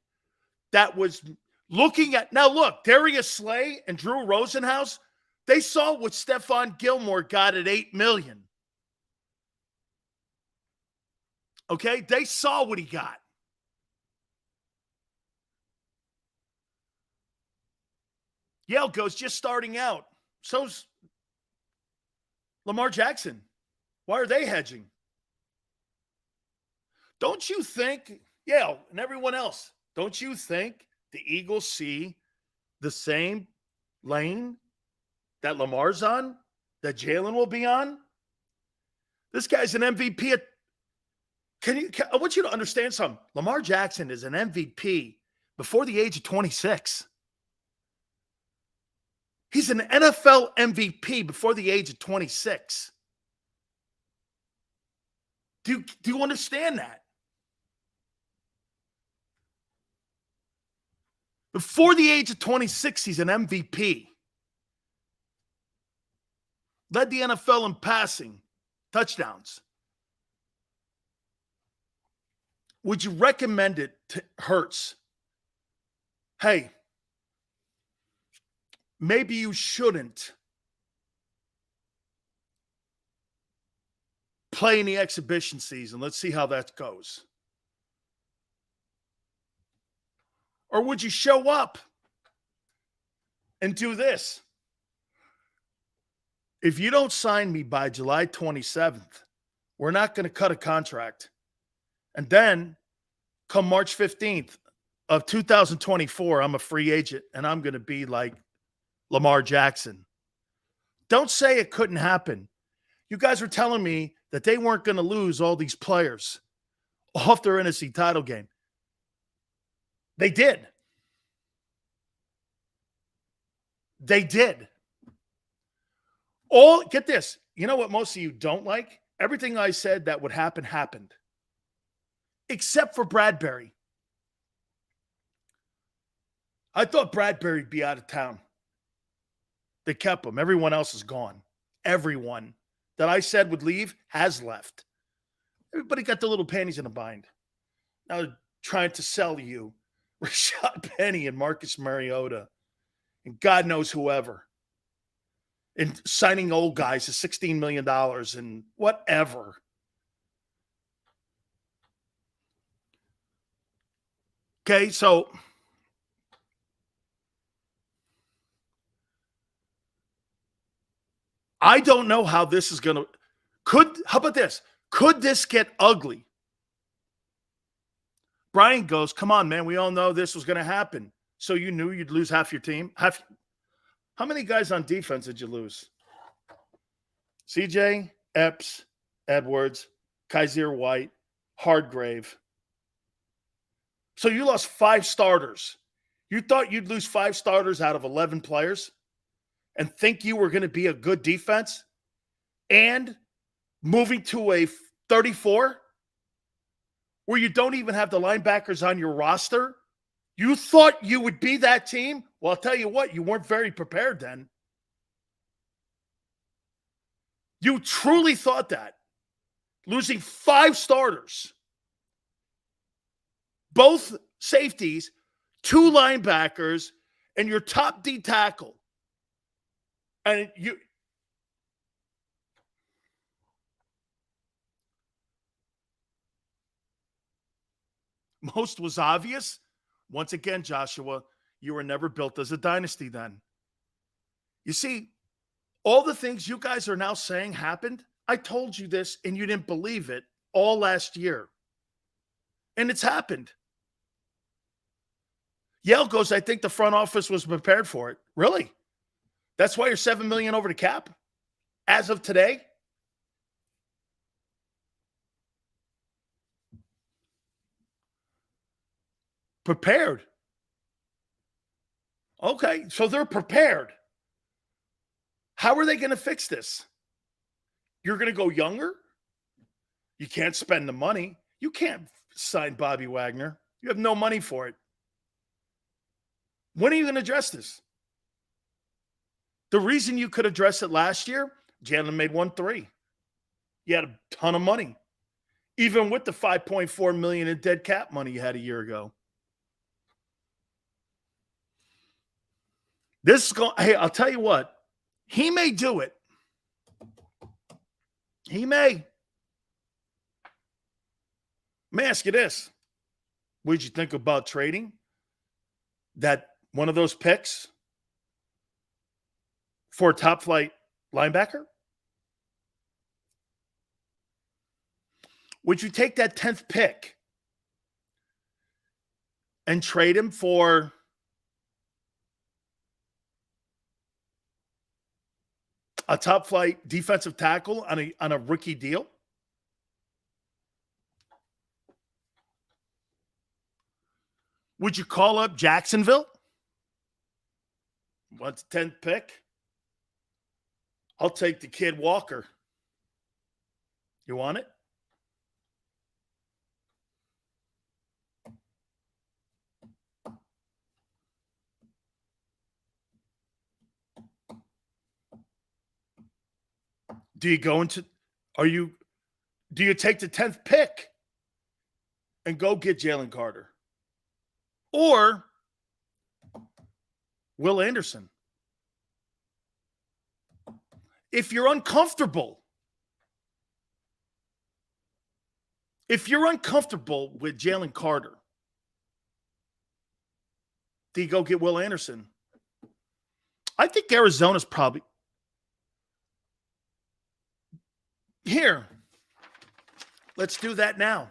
that was looking at. Now, look, Darius Slay and Drew Rosenhaus, they saw what Stephon Gilmore got at $8 million. Okay? They saw what he got. Yale goes just starting out. So's Lamar Jackson. Why are they hedging? Don't you think, Yale and everyone else, don't you think the Eagles see the same lane that Lamar's on, that Jalen will be on? This guy's an MVP. I want you to understand something. Lamar Jackson is an MVP before the age of 26. He's an NFL MVP before the age of 26. Do you understand that? Before the age of 26, he's an MVP. Led the NFL in passing, touchdowns. Would you recommend it to Hurts? Hey, maybe you shouldn't play in the exhibition season. Let's see how that goes. Or would you show up and do this? If you don't sign me by July 27th, we're not going to cut a contract. And then come March 15th of 2024, I'm a free agent and I'm going to be like Lamar Jackson. Don't say it couldn't happen. You guys were telling me that they weren't going to lose all these players off their NFC title game. They did. They did. Get this. You know what most of you don't like? Everything I said that would happen happened. Except for Bradbury. I thought Bradbury'd be out of town. They kept him. Everyone else is gone. Everyone that I said would leave has left. Everybody got the little panties in a bind. Now they're trying to sell you Rashad Penny and Marcus Mariota and God knows whoever. And signing old guys to $16 million and whatever. Okay, so I don't know how this is going to how about this? Could this get ugly? Brian goes, come on, man. We all know this was going to happen. So you knew you'd lose half your team. How many guys on defense did you lose? CJ, Epps, Edwards, Kaiser White, Hardgrave. So you lost 5 starters. You thought you'd lose 5 starters out of 11 players and think you were going to be a good defense and moving to a 34 where you don't even have the linebackers on your roster? You thought you would be that team? Well, I'll tell you what, you weren't very prepared then. You truly thought that. Losing 5 starters. Both safeties, 2 linebackers, and your top D tackle. And most was obvious. Once again, Joshua, you were never built as a dynasty then. You see, all the things you guys are now saying happened. I told you this and you didn't believe it all last year. And it's happened. Yale goes, I think the front office was prepared for it. Really? That's why you're $7 million over the cap as of today? Prepared. Okay, so they're prepared. How are they going to fix this? You're going to go younger? You can't spend the money. You can't sign Bobby Wagner. You have no money for it. When are you going to address this? The reason you could address it last year, Jalen made 1-3. You had a ton of money, even with the $5.4 million in dead cap money you had a year ago. This is going. Hey, I'll tell you what. He may do it. He may. Let me ask you this. What did you think about trading that one of those picks for a top flight linebacker? Would you take that 10th pick and trade him for a top flight defensive tackle on a rookie deal? Would you call up Jacksonville? What's the 10th pick? I'll take the kid Walker. You want it? Do you take the 10th pick and go get Jalen Carter? Or Will Anderson? If you're uncomfortable with Jalen Carter, do you go get Will Anderson? I think Arizona's probably here. Let's do that now.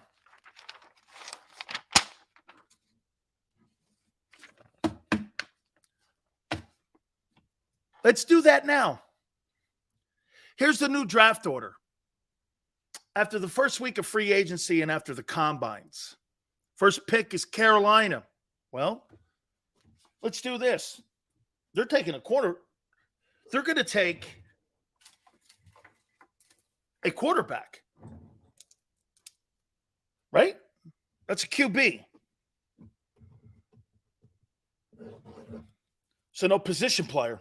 Let's do that now. Here's the new draft order. After the first week of free agency and after the combines, first pick is Carolina. Well, let's do this. They're taking a quarter. They're going to take a quarterback. Right? That's a QB. So no position player.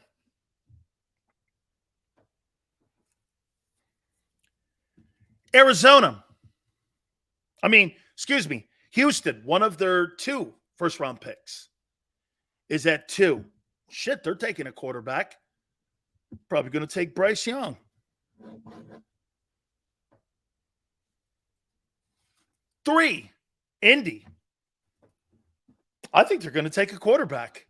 Houston, one of their 2 first-round picks is at 2. Shit, they're taking a quarterback. Probably going to take Bryce Young. 3, Indy. I think they're going to take a quarterback.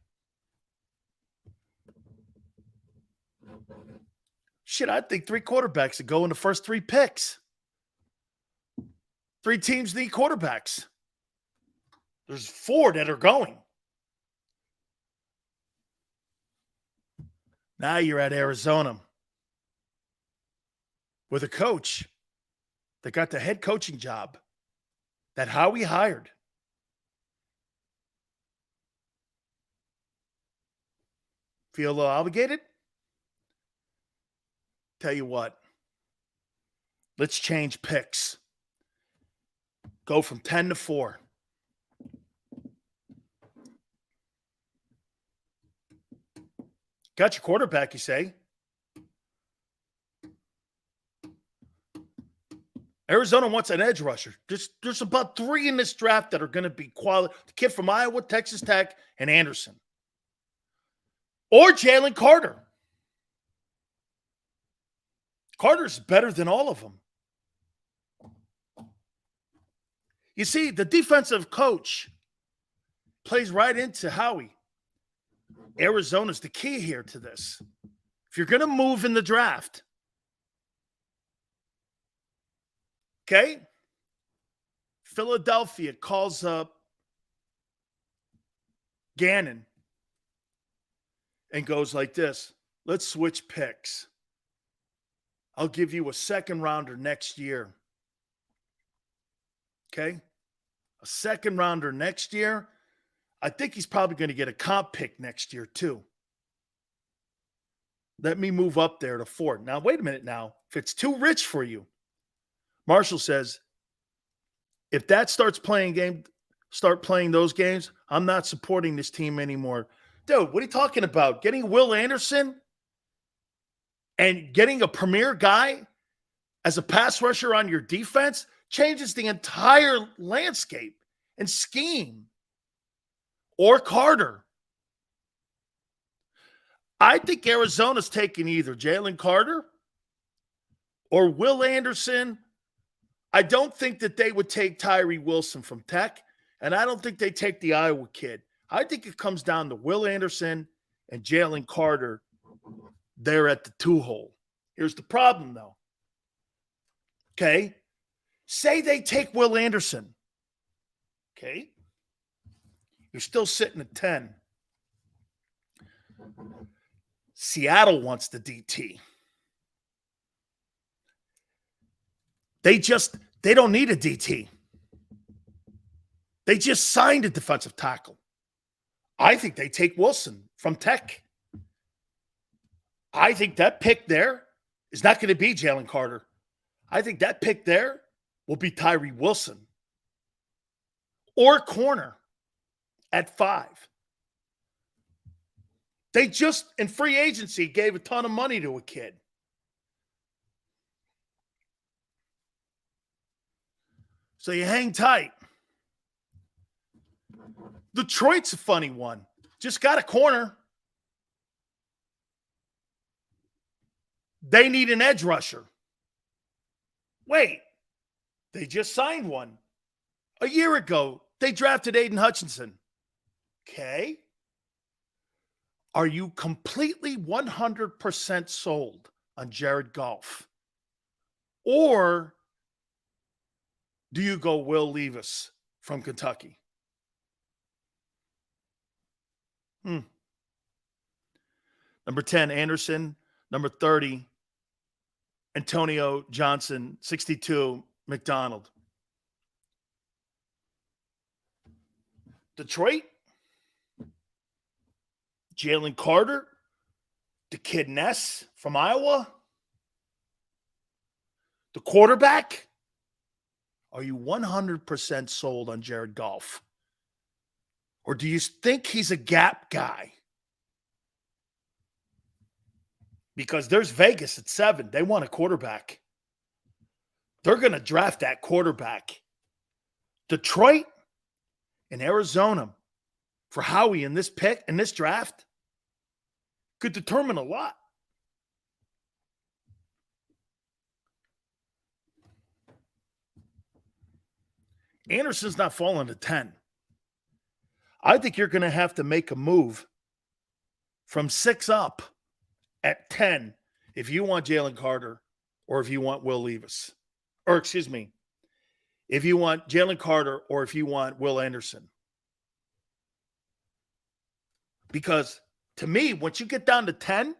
Shit, I think 3 quarterbacks would go in the first 3 picks. 3 teams need quarterbacks. There's 4 that are going. Now you're at Arizona with a coach that got the head coaching job that Howie hired. Feel a little obligated? Tell you what. Let's change picks. Go from 10 to 4. Got your quarterback, you say? Arizona wants an edge rusher. There's about 3 in this draft that are going to be quality. The kid from Iowa, Texas Tech, and Anderson. Or Jalen Carter. Carter's better than all of them. You see, the defensive coach plays right into Howie. Arizona's the key here to this. If you're going to move in the draft, okay, Philadelphia calls up Gannon and goes like this. Let's switch picks. I'll give you a 2nd rounder next year. Okay? A 2nd rounder next year. I think he's probably going to get a comp pick next year too. Let me move up there to 4. Now, wait a minute now. If it's too rich for you, Marshall says, If that start playing those games, I'm not supporting this team anymore. Dude, what are you talking about? Getting Will Anderson and getting a premier guy as a pass rusher on your defense changes the entire landscape and scheme. Or Carter. I think Arizona's taking either Jalen Carter or Will Anderson. I don't think that they would take Tyree Wilson from Tech, and I don't think they take the Iowa kid. I think it comes down to Will Anderson and Jalen Carter there at the 2-hole. Here's the problem, though. Okay? Say they take Will Anderson. Okay? You're still sitting at 10. Seattle wants the DT. They don't need a DT. They just signed a defensive tackle. I think they take Wilson from Tech. I think that pick there is not going to be Jalen Carter. I think that pick there will be Tyree Wilson or corner at 5. They just, in free agency, gave a ton of money to a kid. So you hang tight. Detroit's a funny one. Just got a corner. They need an edge rusher. Wait, they just signed one. A year ago, they drafted Aiden Hutchinson. Okay. Are you completely 100% sold on Jared Goff? Or do you go Will Levis from Kentucky? Number 10, Anderson. Number 30, Antonio Johnson. 62, McDonald. Detroit, Jalen Carter, the kid Ness from Iowa, the quarterback. Are you 100% sold on Jared Goff? Or do you think he's a gap guy? Because there's Vegas at 7. They want a quarterback. They're going to draft that quarterback. Detroit and Arizona for Howie in this pick, in this draft, could determine a lot. Anderson's not falling to 10. I think you're going to have to make a move from 6 up at 10 if you want Jalen Carter or if you want Will Levis. Or excuse me, if you want Jalen Carter or if you want Will Anderson. Because to me, once you get down to 10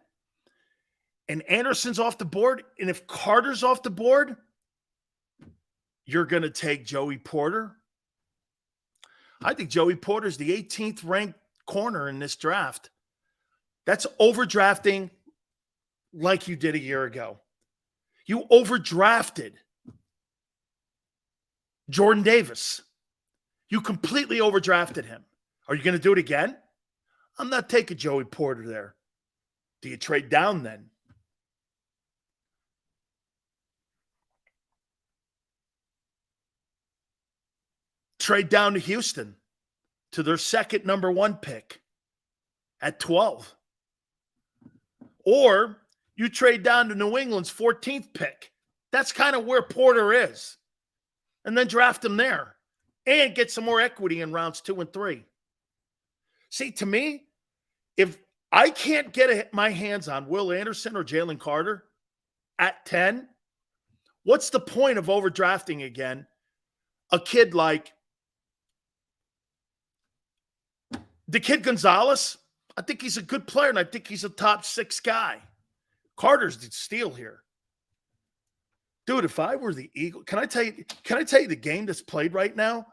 and Anderson's off the board, and if Carter's off the board, you're going to take Joey Porter. I think Joey Porter's the 18th ranked corner in this draft. That's overdrafting like you did a year ago. You overdrafted Jordan Davis. You completely overdrafted him. Are you going to do it again? I'm not taking Joey Porter there. Do you trade down then? Trade down to Houston to their second number 1 pick at 12. Or you trade down to New England's 14th pick. That's kind of where Porter is. And then draft him there and get some more equity in rounds 2 and 3. See, to me, if I can't get my hands on Will Anderson or Jalen Carter at 10, what's the point of overdrafting again a kid like the kid Gonzalez? I think he's a good player, and I think he's a top 6 guy. Carter's the steal here. Dude, if I were the Eagles, can I tell you the game that's played right now?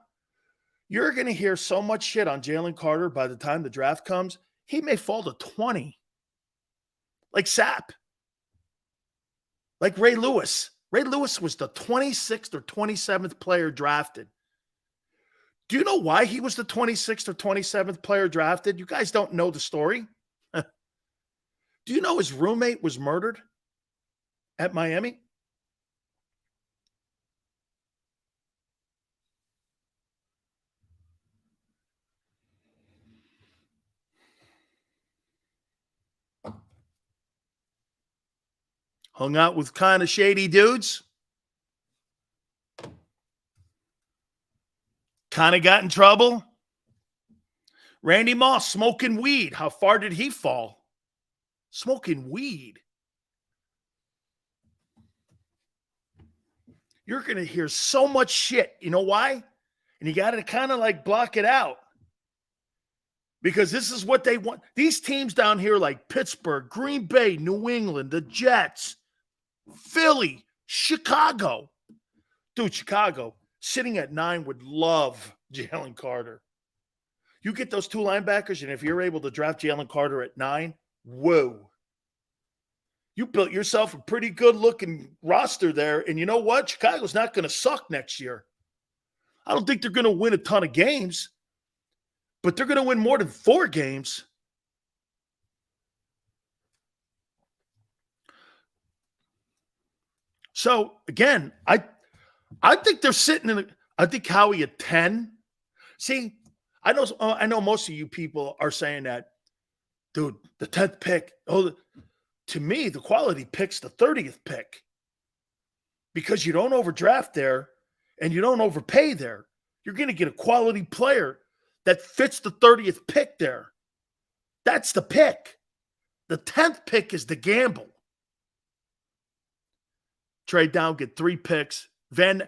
You're going to hear so much shit on Jalen Carter by the time the draft comes. He may fall to 20. Like Sapp. Like Ray Lewis. Ray Lewis was the 26th or 27th player drafted Do you know why he was the 26th or 27th player drafted? You guys don't know the story. Do you know his roommate was murdered at Miami? Hung out with kind of shady dudes. Kind of got in trouble. Randy Moss smoking weed. How far did he fall? Smoking weed. You're going to hear so much shit. You know why? And you got to kind of like block it out. Because this is what they want. These teams down here like Pittsburgh, Green Bay, New England, the Jets, Philly, Chicago. Dude, Chicago, sitting at 9 would love Jalen Carter. You get those two linebackers, and if you're able to draft Jalen Carter at 9, whoa. You built yourself a pretty good-looking roster there, and you know what? Chicago's not going to suck next year. I don't think they're going to win a ton of games, but they're going to win more than 4 games. So, again, I think they're sitting in I think Howie at 10. See, I know most of you people are saying that, dude, the 10th pick. To me, the quality pick's the 30th pick. Because you don't overdraft there and you don't overpay there. You're going to get a quality player that fits the 30th pick there. That's the pick. The 10th pick is the gamble. Trade down, get 3 picks. Dude,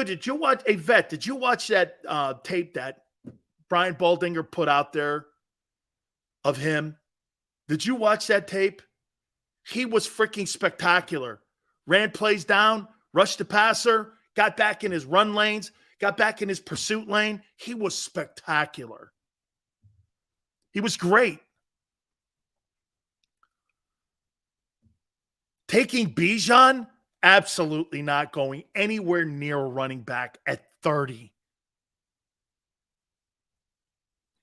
did you watch did you watch that tape that Brian Baldinger put out there of him? Did you watch that tape? He was freaking spectacular. Ran plays down, rushed the passer, got back in his run lanes, got back in his pursuit lane. He was spectacular. He was great. Taking Bijan, absolutely not going anywhere near a running back at 30.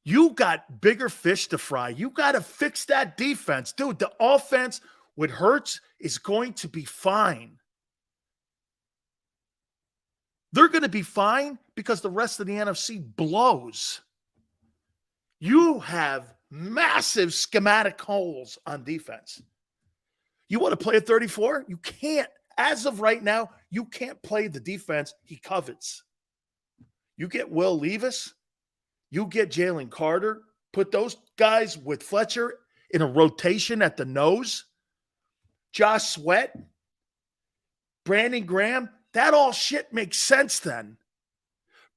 You got bigger fish to fry. You got to fix that defense. Dude, the offense with Hurts is going to be fine. They're going to be fine because the rest of the NFC blows. You have massive schematic holes on defense. You want to play at 34? You can't. As of right now, you can't play the defense he covets. You get Will Levis, you get Jalen Carter, put those guys with Fletcher in a rotation at the nose, Josh Sweat, Brandon Graham, that all shit makes sense then.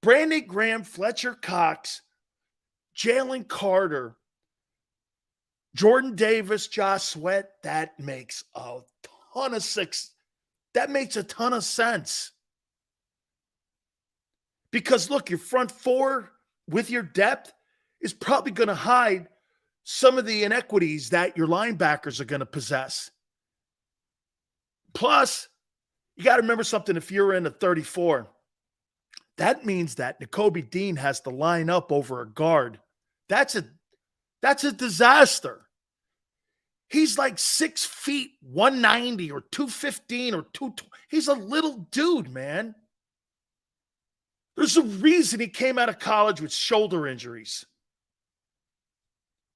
Brandon Graham, Fletcher Cox, Jalen Carter, Jordan Davis, Josh Sweat, that makes a ton of That makes a ton of sense. Because look, your front 4 with your depth is probably going to hide some of the inequities that your linebackers are going to possess. Plus, you got to remember something if you're in a 34. That means that Nakobe Dean has to line up over a guard. That's a disaster. He's like 6 feet, 190 or 215 or 220. He's a little dude, man. There's a reason he came out of college with shoulder injuries.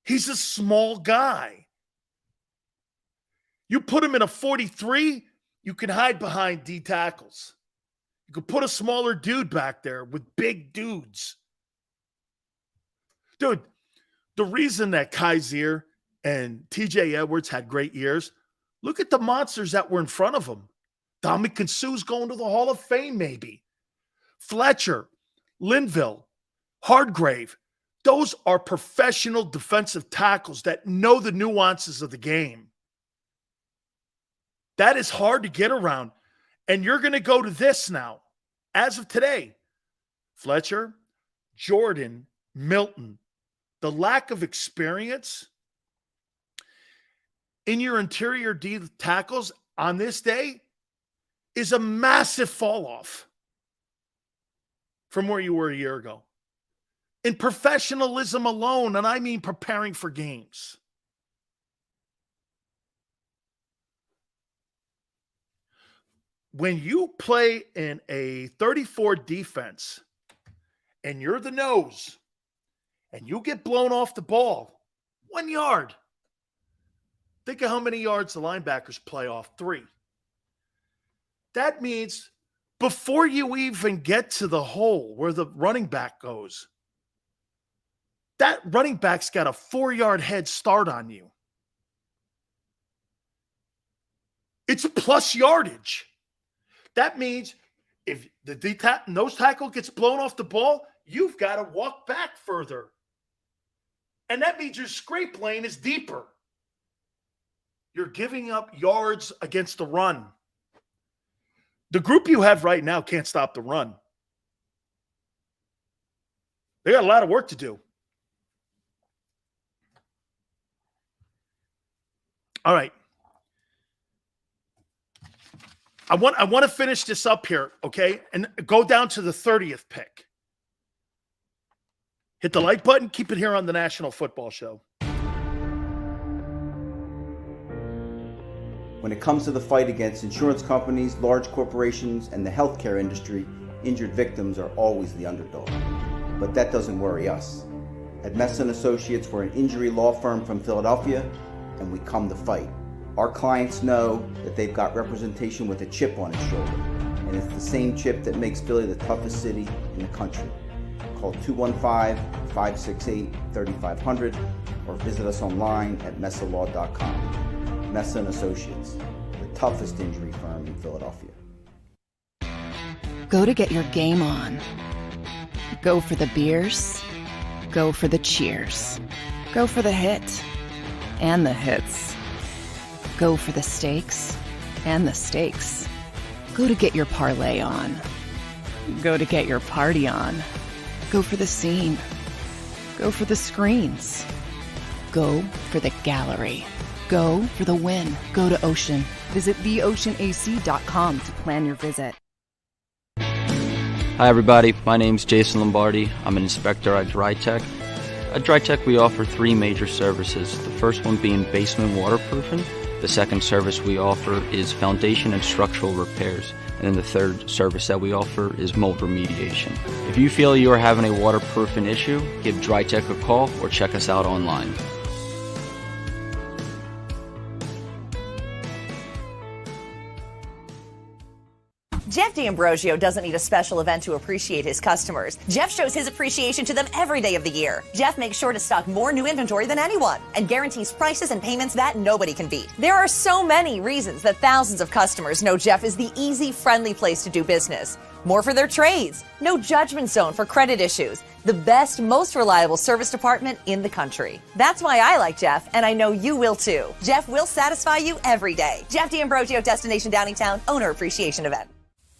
He's a small guy. You put him in a 43, you can hide behind D tackles. You could put a smaller dude back there with big dudes. Dude, the reason that Kaiser and TJ Edwards had great years, look at the monsters that were in front of them. Dominican Sue's going to the Hall of Fame, maybe. Fletcher, Linville, Hardgrave. Those are professional defensive tackles that know the nuances of the game. That is hard to get around. And you're going to go to this now. As of today, Fletcher, Jordan, Milton, the lack of experience in your interior D tackles on this day is a massive fall off from where you were a year ago. in professionalism alone, and I mean preparing for games. When you play in a 34 defense and you're the nose and you get blown off the ball 1 yard, think of how many yards the linebackers play off. 3. That means before you even get to the hole where the running back goes, that running back's got a 4-yard head start on you. It's plus yardage. That means if the nose tackle gets blown off the ball, you've got to walk back further. And that means your scrape lane is deeper. You're giving up yards against the run. The group you have right now can't stop the run. They got a lot of work to do. All right. I want to finish this up here, okay? And go down to the 30th pick. Hit the like button. Keep it here on the National Football Show. When it comes to the fight against insurance companies, large corporations, and the healthcare industry, injured victims are always the underdog. But that doesn't worry us. At Mess & Associates, we're an injury law firm from Philadelphia, and we come to fight. Our clients know that they've got representation with a chip on its shoulder, and it's the same chip that makes Philly the toughest city in the country. Call 215-568-3500 or visit us online at messalaw.com. Mess & Associates, the toughest injury firm in Philadelphia. Go to get your game on. Go for the beers. Go for the cheers. Go for the hit and the hits. Go for the stakes and the stakes. Go to get your parlay on. Go to get your party on. Go for the scene. Go for the screens. Go for the gallery. Go for the win. Go to Ocean. Visit theoceanac.com to plan your visit. Hi everybody, my name's Jason Lombardi. I'm an inspector at DryTech. At DryTech we offer 3 major services, the first one being basement waterproofing. The second service we offer is foundation and structural repairs. And then the third service that we offer is mold remediation. If you feel you are having a waterproofing issue, give DryTech a call or check us out online. Jeff D'Ambrosio doesn't need a special event to appreciate his customers. Jeff shows his appreciation to them every day of the year. Jeff makes sure to stock more new inventory than anyone and guarantees prices and payments that nobody can beat. There are so many reasons that thousands of customers know Jeff is the easy, friendly place to do business. More for their trades, no judgment zone for credit issues, the best, most reliable service department in the country. That's why I like Jeff, and I know you will too. Jeff will satisfy you every day. Jeff D'Ambrosio, Destination Downingtown, Owner Appreciation Event.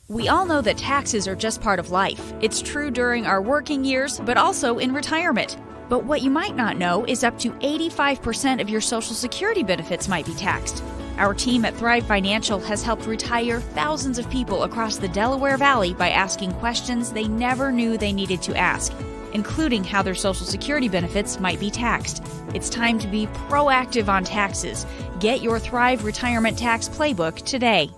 We all know that taxes are just part of life. It's true during our working years, but also in retirement. But what you might not know is up to 85% of your Social Security benefits might be taxed. Our team at Thrive Financial has helped retire thousands of people across the Delaware Valley by asking questions they never knew they needed to ask, including how their Social Security benefits might be taxed. It's time to be proactive on taxes. Get your Thrive Retirement Tax Playbook today.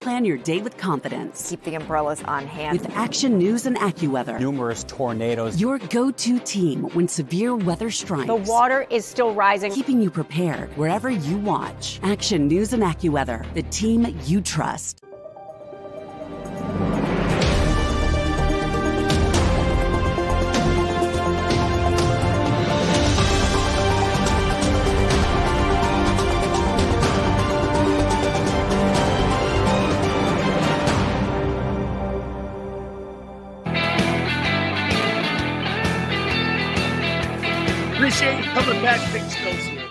Plan your day with confidence. Keep the umbrellas on hand. With Action News and AccuWeather. Numerous tornadoes. Your go-to team when severe weather strikes. The water is still rising. Keeping you prepared wherever you watch. Action News and AccuWeather, the team you trust. Appreciate you coming back, Big Skills here.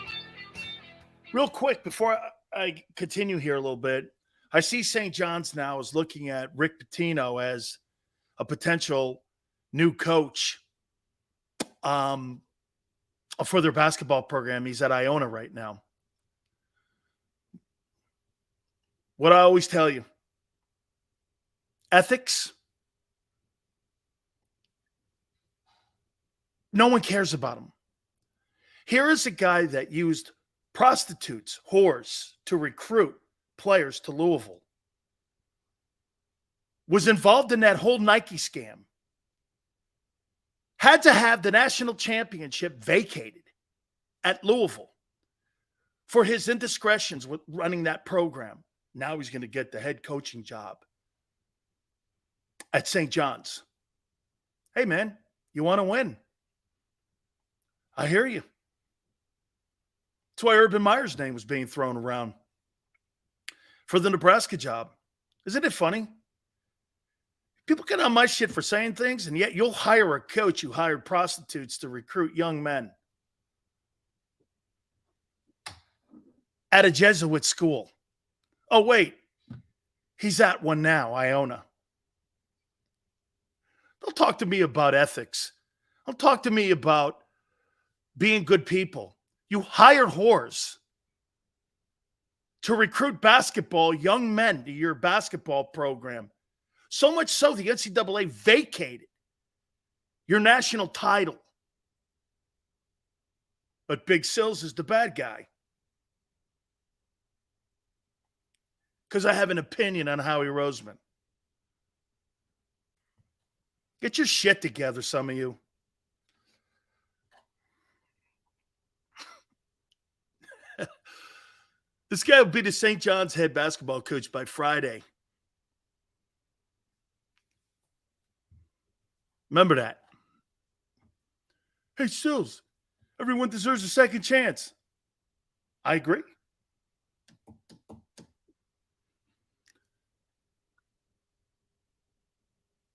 Real quick, before I continue here a little bit, I see St. John's now is looking at Rick Pitino as a potential new coach for their basketball program. He's at Iona right now. What I always tell you, ethics No one cares about him. Here is a guy that used prostitutes, whores, to recruit players to Louisville. Was involved in that whole Nike scam. Had to have the national championship vacated at Louisville for his indiscretions with running that program. Now he's going to get the head coaching job at St. John's. Hey, man, you want to win. I hear you. That's why Urban Meyer's name was being thrown around for the Nebraska job. Isn't it funny? People get on my shit for saying things, and yet you'll hire a coach who hired prostitutes to recruit young men at a Jesuit school. Oh, wait. He's at one now, Iona. Don't talk to me about ethics. Don't talk to me about being good people. You hire whores to recruit basketball, young men to your basketball program. So much so the NCAA vacated your national title. But Big Sills is the bad guy. Because I have an opinion on Howie Roseman. Get your shit together, some of you. This guy will be the St. John's head basketball coach by Friday. Remember that. Hey, Sills, everyone deserves a second chance. I agree.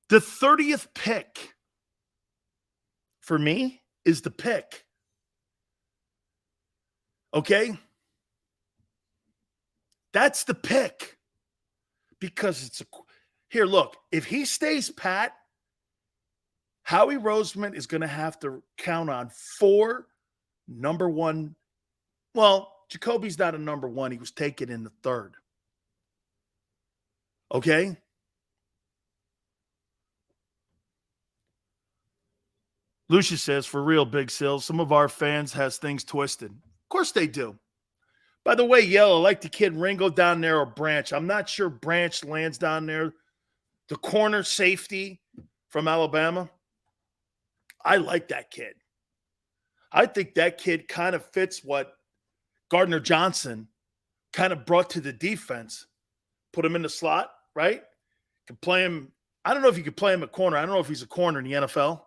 The 30th pick for me is the pick. Okay? That's the pick. Because it's here, look, if he stays pat, Howie Roseman is going to have to count on 4 number one. Well, Jacoby's not a number one. He was taken in the 3rd. Okay? Lucia says, for real, Big Sills, some of our fans has things twisted. Of course they do. By the way, Yellow, I like the kid Ringo down there or Branch. I'm not sure Branch lands down there. The corner safety from Alabama. I like that kid. I think that kid kind of fits what Gardner Johnson kind of brought to the defense. Put him in the slot, right? Could play him. I don't know if you could play him at corner. I don't know if he's a corner in the NFL.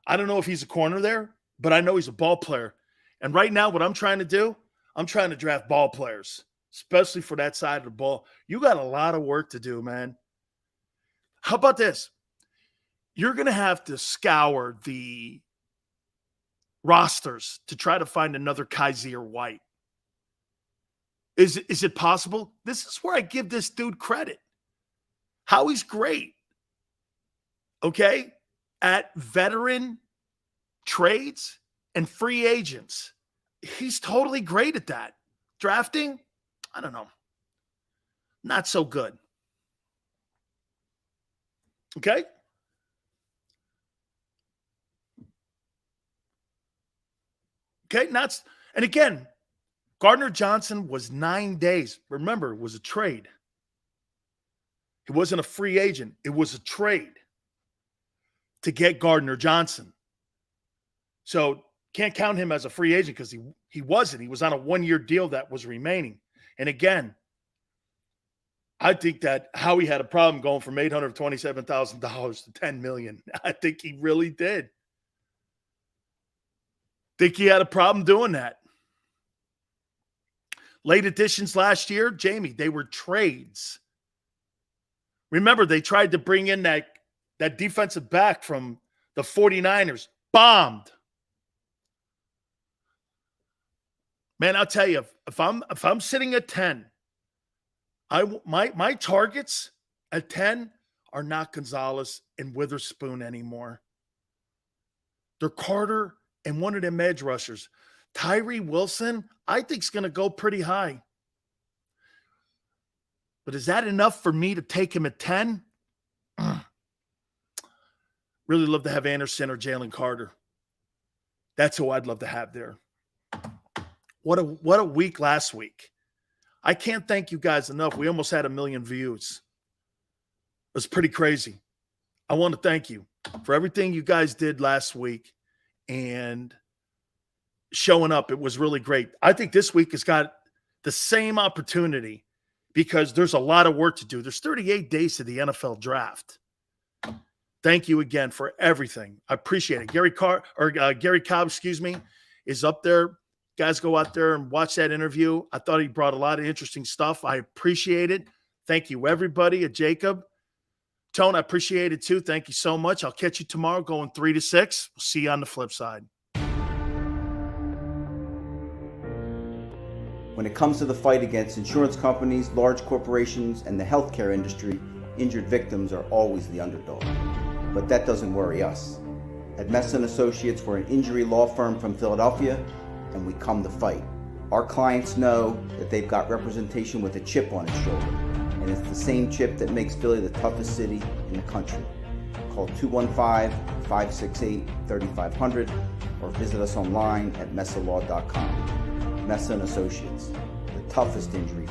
I don't know if he's a corner there, but I know he's a ball player. And right now, what I'm trying to do, I'm trying to draft ball players, especially for that side of the ball. You got a lot of work to do, man. How about this? You're going to have to scour the rosters to try to find another Kaiser White. Is it possible? This is where I give this dude credit. Howie's great. Okay? At veteran trades and free agents. He's totally great at that. Drafting, I don't know. Not so good. Okay? Okay, and again, Gardner Johnson was 9 days. Remember, it was a trade. It wasn't a free agent. It was a trade to get Gardner Johnson. So can't count him as a free agent because he wasn't. He was on a 1-year deal that was remaining. And again, I think that Howie had a problem going from $827,000 to $10 million. I think he really did. Think he had a problem doing that. Late additions last year, Jamie, they were trades. Remember, they tried to bring in that defensive back from the 49ers. Bombed. Man, I'll tell you, if I'm sitting at 10, my targets at 10 are not Gonzalez and Witherspoon anymore. They're Carter and one of them edge rushers. Tyree Wilson, I think, is going to go pretty high. But is that enough for me to take him at 10? Really love to have Anderson or Jalen Carter. That's who I'd love to have there. What a week last week. I can't thank you guys enough. We almost had 1 million views. It was pretty crazy. I want to thank you for everything you guys did last week and showing up. It was really great. I think this week has got the same opportunity because there's a lot of work to do. There's 38 days to the NFL draft. Thank you again for everything. I appreciate it. Gary Cobb, is up there. Guys, go out there and watch that interview. I thought he brought a lot of interesting stuff. I appreciate it. Thank you, everybody at JAKIB. Tone, I appreciate it too. Thank you so much. I'll catch you tomorrow going 3 to 6. We'll see you on the flip side. When it comes to the fight against insurance companies, large corporations, and the healthcare industry, injured victims are always the underdog. But that doesn't worry us. At Messon Associates, we're an injury law firm from Philadelphia, and we come to fight. Our clients know that they've got representation with a chip on its shoulder, and it's the same chip that makes Philly the toughest city in the country. Call 215-568-3500 or visit us online at messalaw.com. Messon Associates, the toughest injury